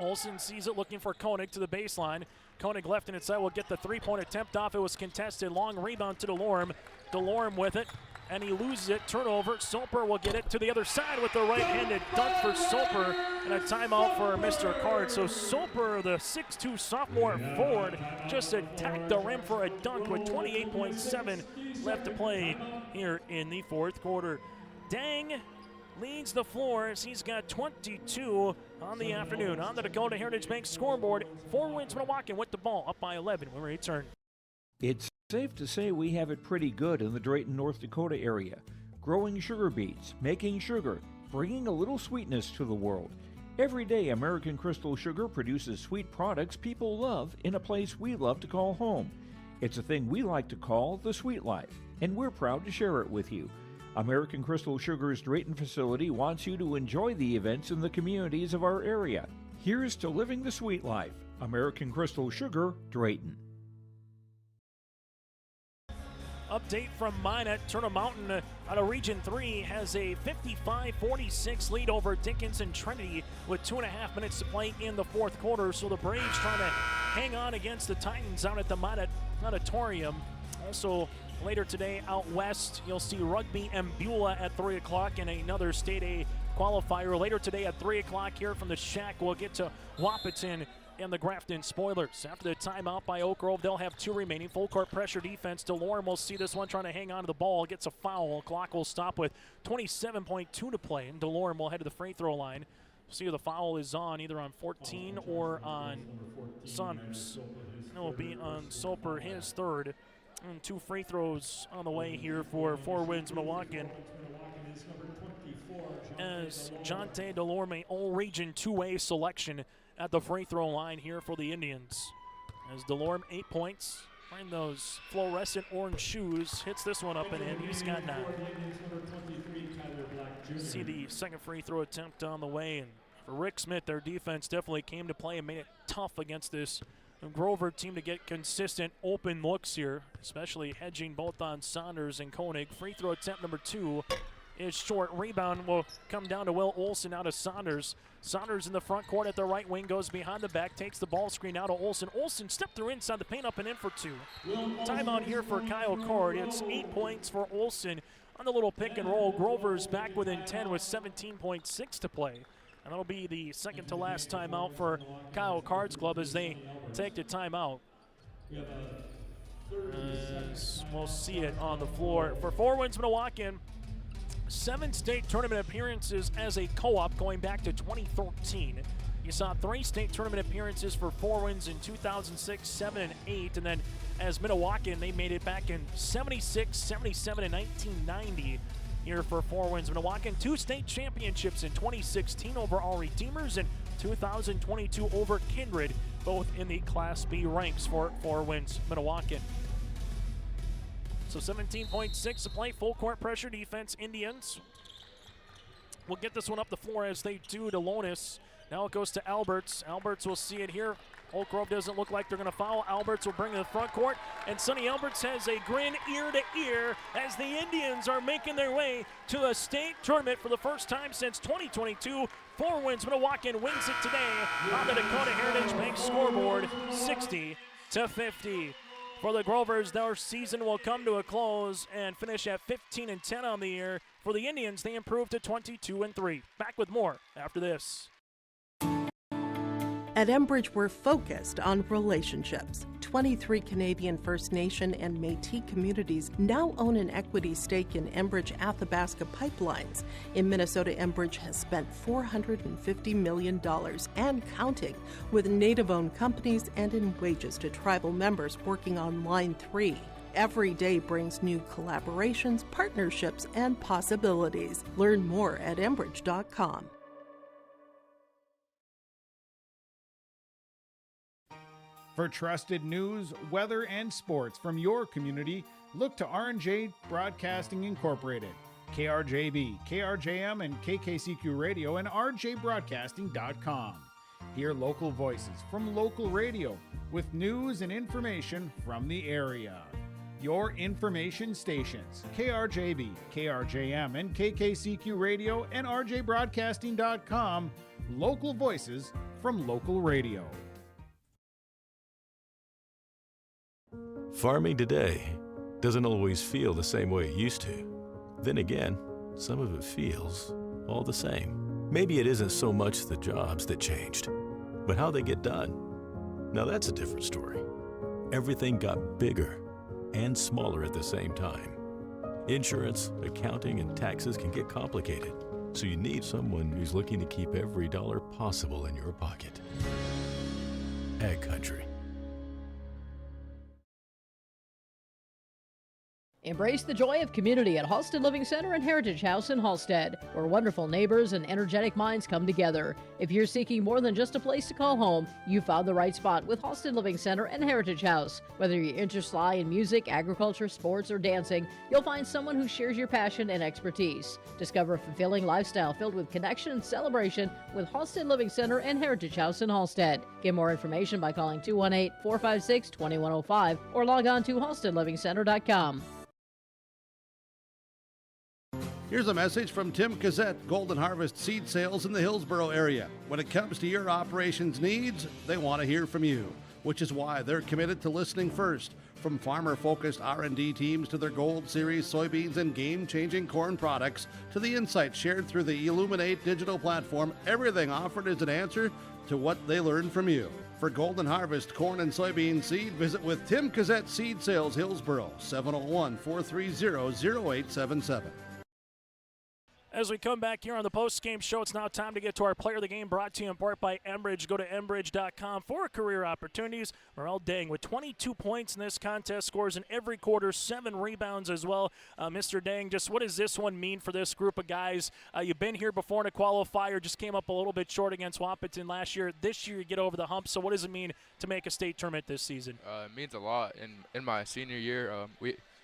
Olsen sees it, looking for Koenig to the baseline. Koenig left and inside will get the three-point attempt off. It was contested. Long rebound to DeLorme. DeLorme with it, and he loses it. Turnover. Soper will get it to the other side with the right-handed dunk for Soper, and a timeout for Mr. Card. So Soper, the 6'2 sophomore forward, just attacked the rim for a dunk with 28.7 left to play here in the fourth quarter. Dang leads the floor as he's got 22 on the afternoon. On the Dakota Heritage Bank scoreboard, Four Winds Minnewaukan with the ball up by 11 when we return. It's safe to say we have it pretty good in the Drayton, North Dakota area. Growing sugar beets, making sugar, bringing a little sweetness to the world. Every day, American Crystal Sugar produces sweet products people love in a place we love to call home. It's a thing we like to call the sweet life, and we're proud to share it with you. American Crystal Sugar's Drayton facility wants you to enjoy the events in the communities of our area. Here's to living the sweet life. American Crystal Sugar, Drayton. Update from Minot. Turner Mountain out of Region 3 has a 55-46 lead over Dickinson Trinity with 2.5 minutes to play in the fourth quarter. So the Braves trying to hang on against the Titans out at the Minot Auditorium. Also later today out west, you'll see Rugby and Beulah at 3 o'clock and another State A qualifier. Later today at 3 o'clock here from the Shack, we'll get to Wahpeton and the Grafton Spoilers. After the timeout by Oak Grove, they'll have 2 remaining. Full court pressure defense. DeLorme will see this one trying to hang on to the ball. Gets a foul. Clock will stop with 27.2 to play. And DeLorme will head to the free throw line. See if the foul is on, either on 14 or on Saunders. It will be on Soper, his third. And 2 free throws on the way here for Four Winds Minnewaukan, as Jonte DeLorme, all-region 2A selection at the free throw line here for the Indians. As DeLorme, 8 points, wearing those fluorescent orange shoes, hits this one up and in. He's got 9. See the second free throw attempt on the way, and for Rick Smith, their defense definitely came to play and made it tough against this Grover team to get consistent open looks here, especially hedging both on Saunders and Koenig. Free throw attempt number 2 is short. Rebound will come down to Will Olsen out of Saunders. Saunders in the front court at the right wing, goes behind the back, takes the ball screen out to Olsen. Olsen stepped through inside the paint, up and in for 2. Timeout here for Kyle Card. It's 8 points for Olsen on the little pick and roll. Grover's back within 10 with 17.6 to play. And that'll be the second to last timeout for Kyle Card's club as they take the timeout. We'll see it on the floor. For Four Winds Minnewaukan, 7 state tournament appearances as a co-op going back to 2013. You saw 3 state tournament appearances for Four Winds in 2006, 7, and 8. And then as Minnewaukan, they made it back in 76, 77, and 1990. Here for Four Winds Minnewaukan, 2 state championships in 2016 over All Redeemers and 2022 over Kindred, both in the Class B ranks for Four Winds Minnewaukan. So 17.6 to play, full court pressure defense. Indians will get this one up the floor as they do to Lonis. Now it goes to Alberts. Alberts will see it here. Oak Grove doesn't look like they're going to foul. Alberts will bring it to the front court, and Sonny Alberts has a grin ear to ear as the Indians are making their way to the state tournament for the first time since 2022. Four Winds Minnewaukan wins it today on the Dakota Heritage Bank scoreboard, 60-50. For the Grovers, their season will come to a close and finish at 15-10 on the year. For the Indians, they improve to 22-3. Back with more after this. At Enbridge, we're focused on relationships. 23 Canadian First Nation and Métis communities now own an equity stake in Enbridge Athabasca Pipelines. In Minnesota, Enbridge has spent $450 million and counting with Native-owned companies and in wages to tribal members working on Line 3. Every day brings new collaborations, partnerships, and possibilities. Learn more at Enbridge.com. For trusted news, weather, and sports from your community, look to R&J Broadcasting Incorporated, KRJB, KRJM, and KKCQ Radio, and rjbroadcasting.com. Hear local voices from local radio with news and information from the area. Your information stations, KRJB, KRJM, and KKCQ Radio, and rjbroadcasting.com. Local voices from local radio. Farming today doesn't always feel the same way it used to. Then again, some of it feels all the same. Maybe it isn't so much the jobs that changed, but how they get done. Now that's a different story. Everything got bigger and smaller at the same time. Insurance, accounting, and taxes can get complicated, so you need someone who's looking to keep every dollar possible in your pocket. Ag Country. Embrace the joy of community at Halstead Living Center and Heritage House in Halstead, where wonderful neighbors and energetic minds come together. If you're seeking more than just a place to call home, you found the right spot with Halstead Living Center and Heritage House. Whether your interests lie in music, agriculture, sports, or dancing, you'll find someone who shares your passion and expertise. Discover a fulfilling lifestyle filled with connection and celebration with Halstead Living Center and Heritage House in Halstead. Get more information by calling 218-456-2105 or log on to halsteadlivingcenter.com. Here's a message from Tim Cassette, Golden Harvest Seed Sales in the Hillsboro area. When it comes to your operations needs, they want to hear from you, which is why they're committed to listening first. From farmer-focused R&D teams to their Gold Series soybeans and game-changing corn products to the insights shared through the Illuminate digital platform, everything offered is an answer to what they learned from you. For Golden Harvest corn and soybean seed, visit with Tim Cassette Seed Sales Hillsboro, 701-430-0877. As we come back here on the post-game show, it's now time to get to our Player of the Game, brought to you in part by Enbridge. Go to Enbridge.com for career opportunities. Morel Dang with 22 points in this contest, scores in every quarter, 7 rebounds as well. Mr. Dang, just what does this one mean for this group of guys? You've been here before in a qualifier, just came up a little bit short against Wahpeton last year. This year you get over the hump, so what does it mean to make a state tournament this season? It means a lot. In my senior year,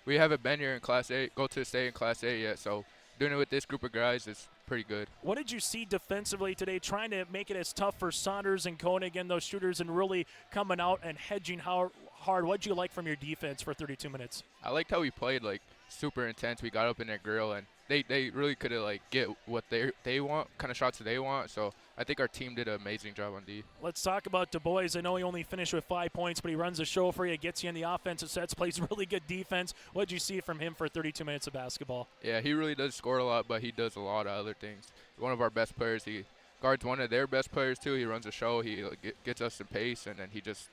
we haven't been here in Class A, go to the state in Class A yet, so doing it with this group of guys is pretty good. What did you see defensively today, trying to make it as tough for Saunders and Koenig and those shooters and really coming out and hedging hard? What did you like from your defense for 32 minutes? I liked how we played, like, super intense. We got up in their grill, and they really could have, like, get what they want, kind of shots that they want. So I think our team did an amazing job on D. Let's talk about Du Bois. I know he only finished with 5 points, but he runs the show for you, gets you in the offensive sets, plays really good defense. What did you see from him for 32 minutes of basketball? Yeah, he really does score a lot, but he does a lot of other things. One of our best players. He guards one of their best players, too. He runs the show. He gets us in pace, and then he just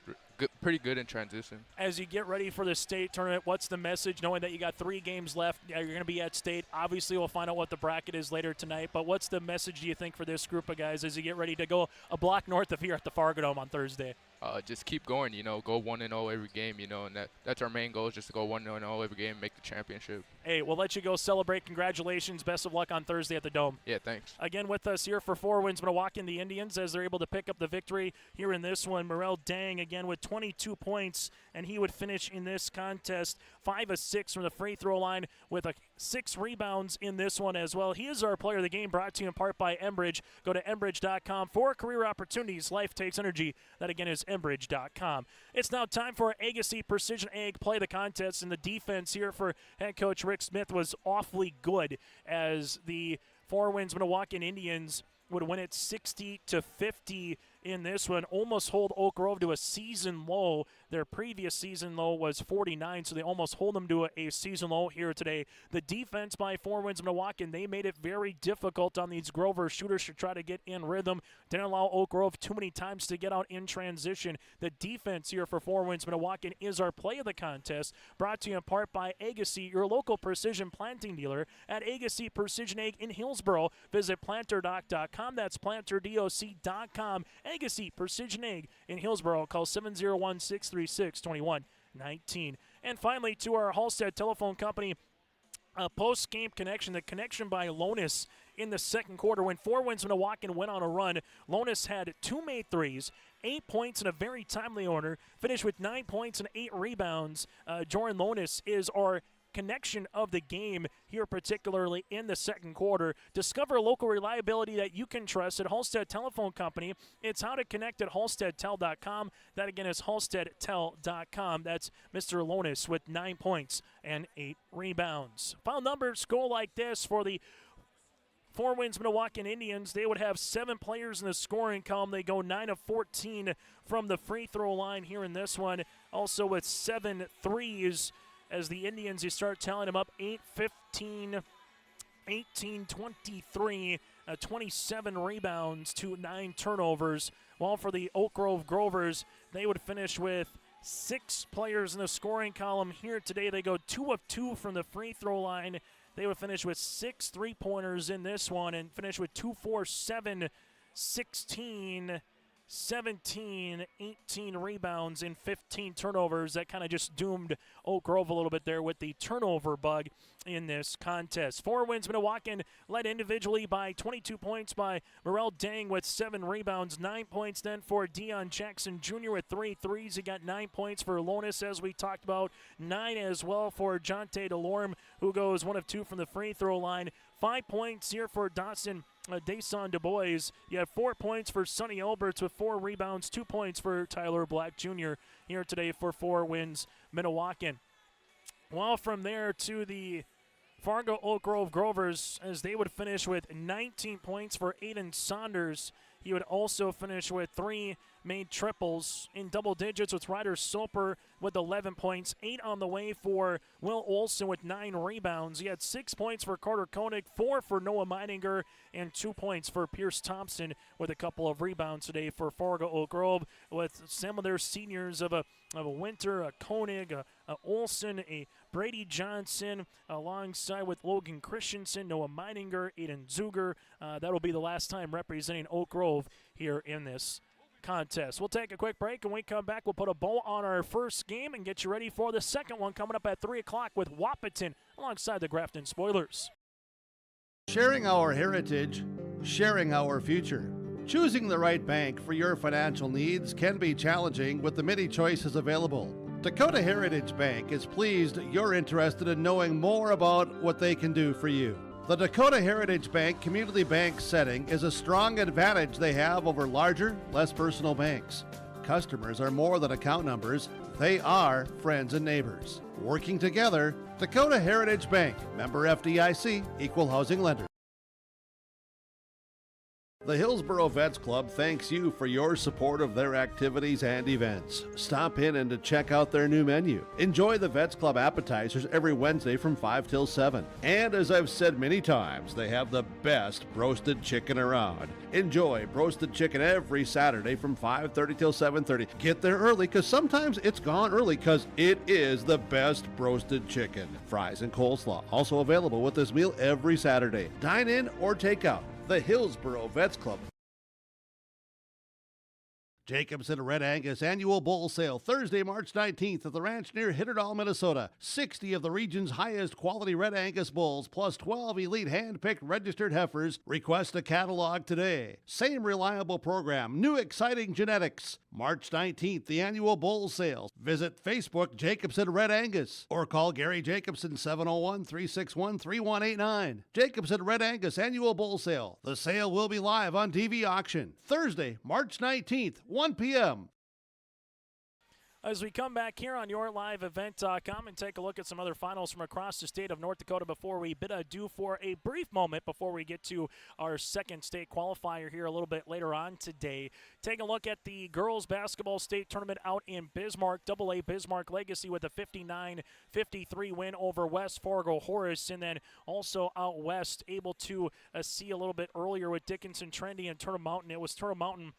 pretty good in transition. As you get ready for the state tournament, what's the message, knowing that you got 3 games left? You're going to be at state. Obviously, we'll find out what the bracket is later tonight, but what's the message, do you think, for this group of guys as you get ready to go a block north of here at the Fargo Dome on Thursday? Just keep going, go 1-0 every game, and that's our main goal, is just to go 1-0 every game, make the championship. Hey, we'll let you go celebrate. Congratulations. Best of luck on Thursday at the Dome. Yeah, thanks. Again with us here for 4 wins, Minnewaukan, the Indians, as they're able to pick up the victory here in this one. Morel Dang, again, with 22 points, and he would finish in this contest 5 of 6 from the free throw line with 6 rebounds in this one as well. He is our player of the game, brought to you in part by Enbridge. Go to Enbridge.com for career opportunities. Life takes energy. That, again, is Enbridge.com. It's now time for our Agassi Precision Ag Play the Contest, and the defense here for head coach Rick Smith was awfully good as the 4 wins Minnewaukan Indians would win it 60-50 in this one, almost hold Oak Grove to a season low. Their previous season low was 49, so they almost hold them to a season low here today. The defense by Four Winds Minnewaukan, they made it very difficult on these Grover shooters to try to get in rhythm. Didn't allow Oak Grove too many times to get out in transition. The defense here for Four Winds Minnewaukan is our play of the contest, brought to you in part by Agassi, your local precision planting dealer at Agassi Precision Ag in Hillsboro. Visit planterdoc.com. That's planterdoc.com. Agassi Precision Ag in Hillsboro. Call 701-636-2119. And finally, to our Halstead Telephone Company post-game connection, the connection by Lonis in the second quarter. When Four Winds Minnewaukan went on a run, Lonis had 2 made threes, 8 points in a very timely order, finished with 9 points and 8 rebounds. Jordan Lonis is our connection of the game here, particularly in the second quarter. Discover local reliability that you can trust at Halstead Telephone Company. It's how to connect at halsteadtel.com. That again is halsteadtel.com. That's Mr. Lonis with 9 points and 8 rebounds. Final numbers go like this for the Four Winds Minnewaukan Indians. They would have 7 players in the scoring column. They go 9 of 14 from the free throw line here in this one. Also with 7 threes. As the Indians, you start tallying them up, 8-15, 18-23, 27 rebounds to 9 turnovers. While for the Oak Grove Grovers, they would finish with 6 players in the scoring column. Here today, they go 2 of 2 from the free throw line. They would finish with 6 three-pointers in this one and finish with 2, 4, 7, 16, 17, 18 rebounds, and 15 turnovers. That kind of just doomed Oak Grove a little bit there with the turnover bug in this contest. Four Winds Minnewaukan led individually by 22 points by Morel Dang with 7 rebounds, 9 points then for Dion Jackson Jr. with 3 threes. He got 9 points for Lonis, as we talked about, 9 as well for Jonte Delorme, who goes 1 of 2 from the free throw line. 5 points here for Dawson Dason Du Bois. You have 4 points for Sonny Alberts with 4 rebounds, 2 points for Tyler Black Jr. here today for Four Winds Minnewaukan. Well, from there to the Fargo Oak Grove Grovers, as they would finish with 19 points for Aiden Saunders. He would also finish with 3 made triples in double digits with Ryder Soper with 11 points, 8 on the way for Will Olson with 9 rebounds. He had 6 points for Carter Koenig, 4 for Noah Meininger, and 2 points for Pierce Thompson with a couple of rebounds today for Fargo Oak Grove, with some of their seniors of a Winter, a Koenig, a Olson, a Brady Johnson, alongside with Logan Christensen, Noah Meininger, Aiden Zuger. That'll be the last time representing Oak Grove here in this contest. We'll take a quick break, and when we come back, we'll put a bow on our first game and get you ready for the second one coming up at 3 o'clock with Wahpeton alongside the Grafton Spoilers. Sharing our heritage, sharing our future. Choosing the right bank for your financial needs can be challenging with the many choices available. Dakota Heritage Bank is pleased you're interested in knowing more about what they can do for you. The Dakota Heritage Bank community bank setting is a strong advantage they have over larger, less personal banks. Customers are more than account numbers, they are friends and neighbors. Working together, Dakota Heritage Bank, member FDIC, equal housing lender. The Hillsboro Vets Club thanks you for your support of their activities and events. Stop in and to check out their new menu. Enjoy the Vets Club appetizers every Wednesday from 5 till 7. And as I've said many times, they have the best roasted chicken around. Enjoy roasted chicken every Saturday from 5:30 till 7:30. Get there early, because sometimes it's gone early, because it is the best roasted chicken. Fries and coleslaw also available with this meal every Saturday. Dine in or take out. The Hillsboro Vets Club. Jacobson Red Angus Annual Bull Sale, Thursday, March 19th at the ranch near Hitterdall, Minnesota. 60 of the region's highest quality Red Angus bulls, plus 12 elite hand-picked registered heifers. Request a catalog today. Same reliable program, new exciting genetics. March 19th, the Annual Bull Sale. Visit Facebook Jacobson Red Angus or call Gary Jacobson 701-361-3189. Jacobson Red Angus Annual Bull Sale. The sale will be live on TV auction. Thursday, March 19th, 1 p.m. As we come back here on YourLiveEvent.com and take a look at some other finals from across the state of North Dakota before we bid adieu for a brief moment before we get to our second state qualifier here a little bit later on today. Take a look at the girls basketball state tournament out in Bismarck. AA Bismarck Legacy with a 59-53 win over West Fargo Horace. And then also out west, able to see a little bit earlier with Dickinson Trendy and Turtle Mountain. It was Turtle Mountain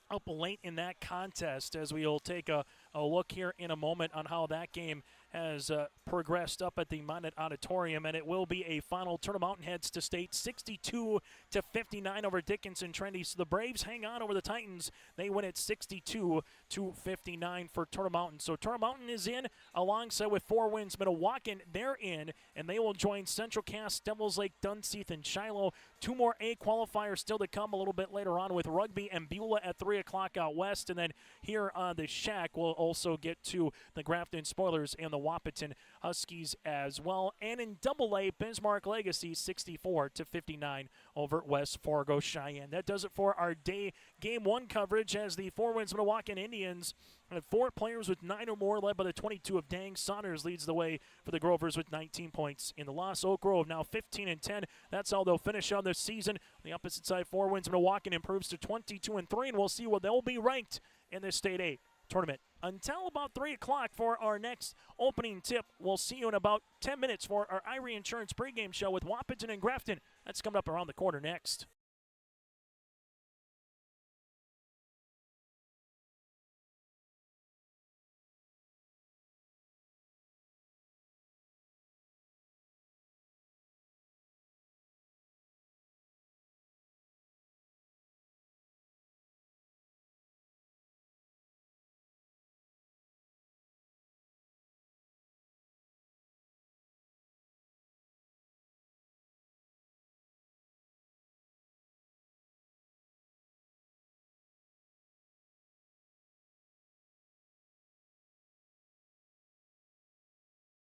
up late in that contest, as we'll take a look here in a moment on how that game has progressed up at the Minot Auditorium, and it will be a final. Turtle Mountain heads to state 62-59 over Dickinson Trendy. So the Braves hang on over the Titans. They win it 62-59 for Turtle Mountain. So Turtle Mountain is in alongside with 4 wins. Minnewaukan, they're in, and they will join Central Cass, Devils Lake, Dunseith, and Shiloh. 2 more A qualifiers still to come a little bit later on with Rugby and Beulah at 3 o'clock out west. And then here on the Shack, we'll also get to the Grafton Spoilers and the Wahpeton Huskies as well. And in AA, Bismarck Legacy 64-59 over West Fargo Cheyenne. That does it for our day game 1 coverage, as the 4 wins Minnewaukan Indians have 4 players with 9 or more, led by the 22 of Dang. Saunders leads the way for the Grovers with 19 points in the loss. Oak Grove now 15-10. That's how they'll finish on this season. On the opposite side, 4 wins Minnewaukan improves to 22-3, and we'll see where they'll be ranked in this State 8 tournament. Until about 3 o'clock for our next opening tip. We'll see you in about 10 minutes for our Irie Insurance pregame show with Wahpeton and Grafton. That's coming up around the corner next.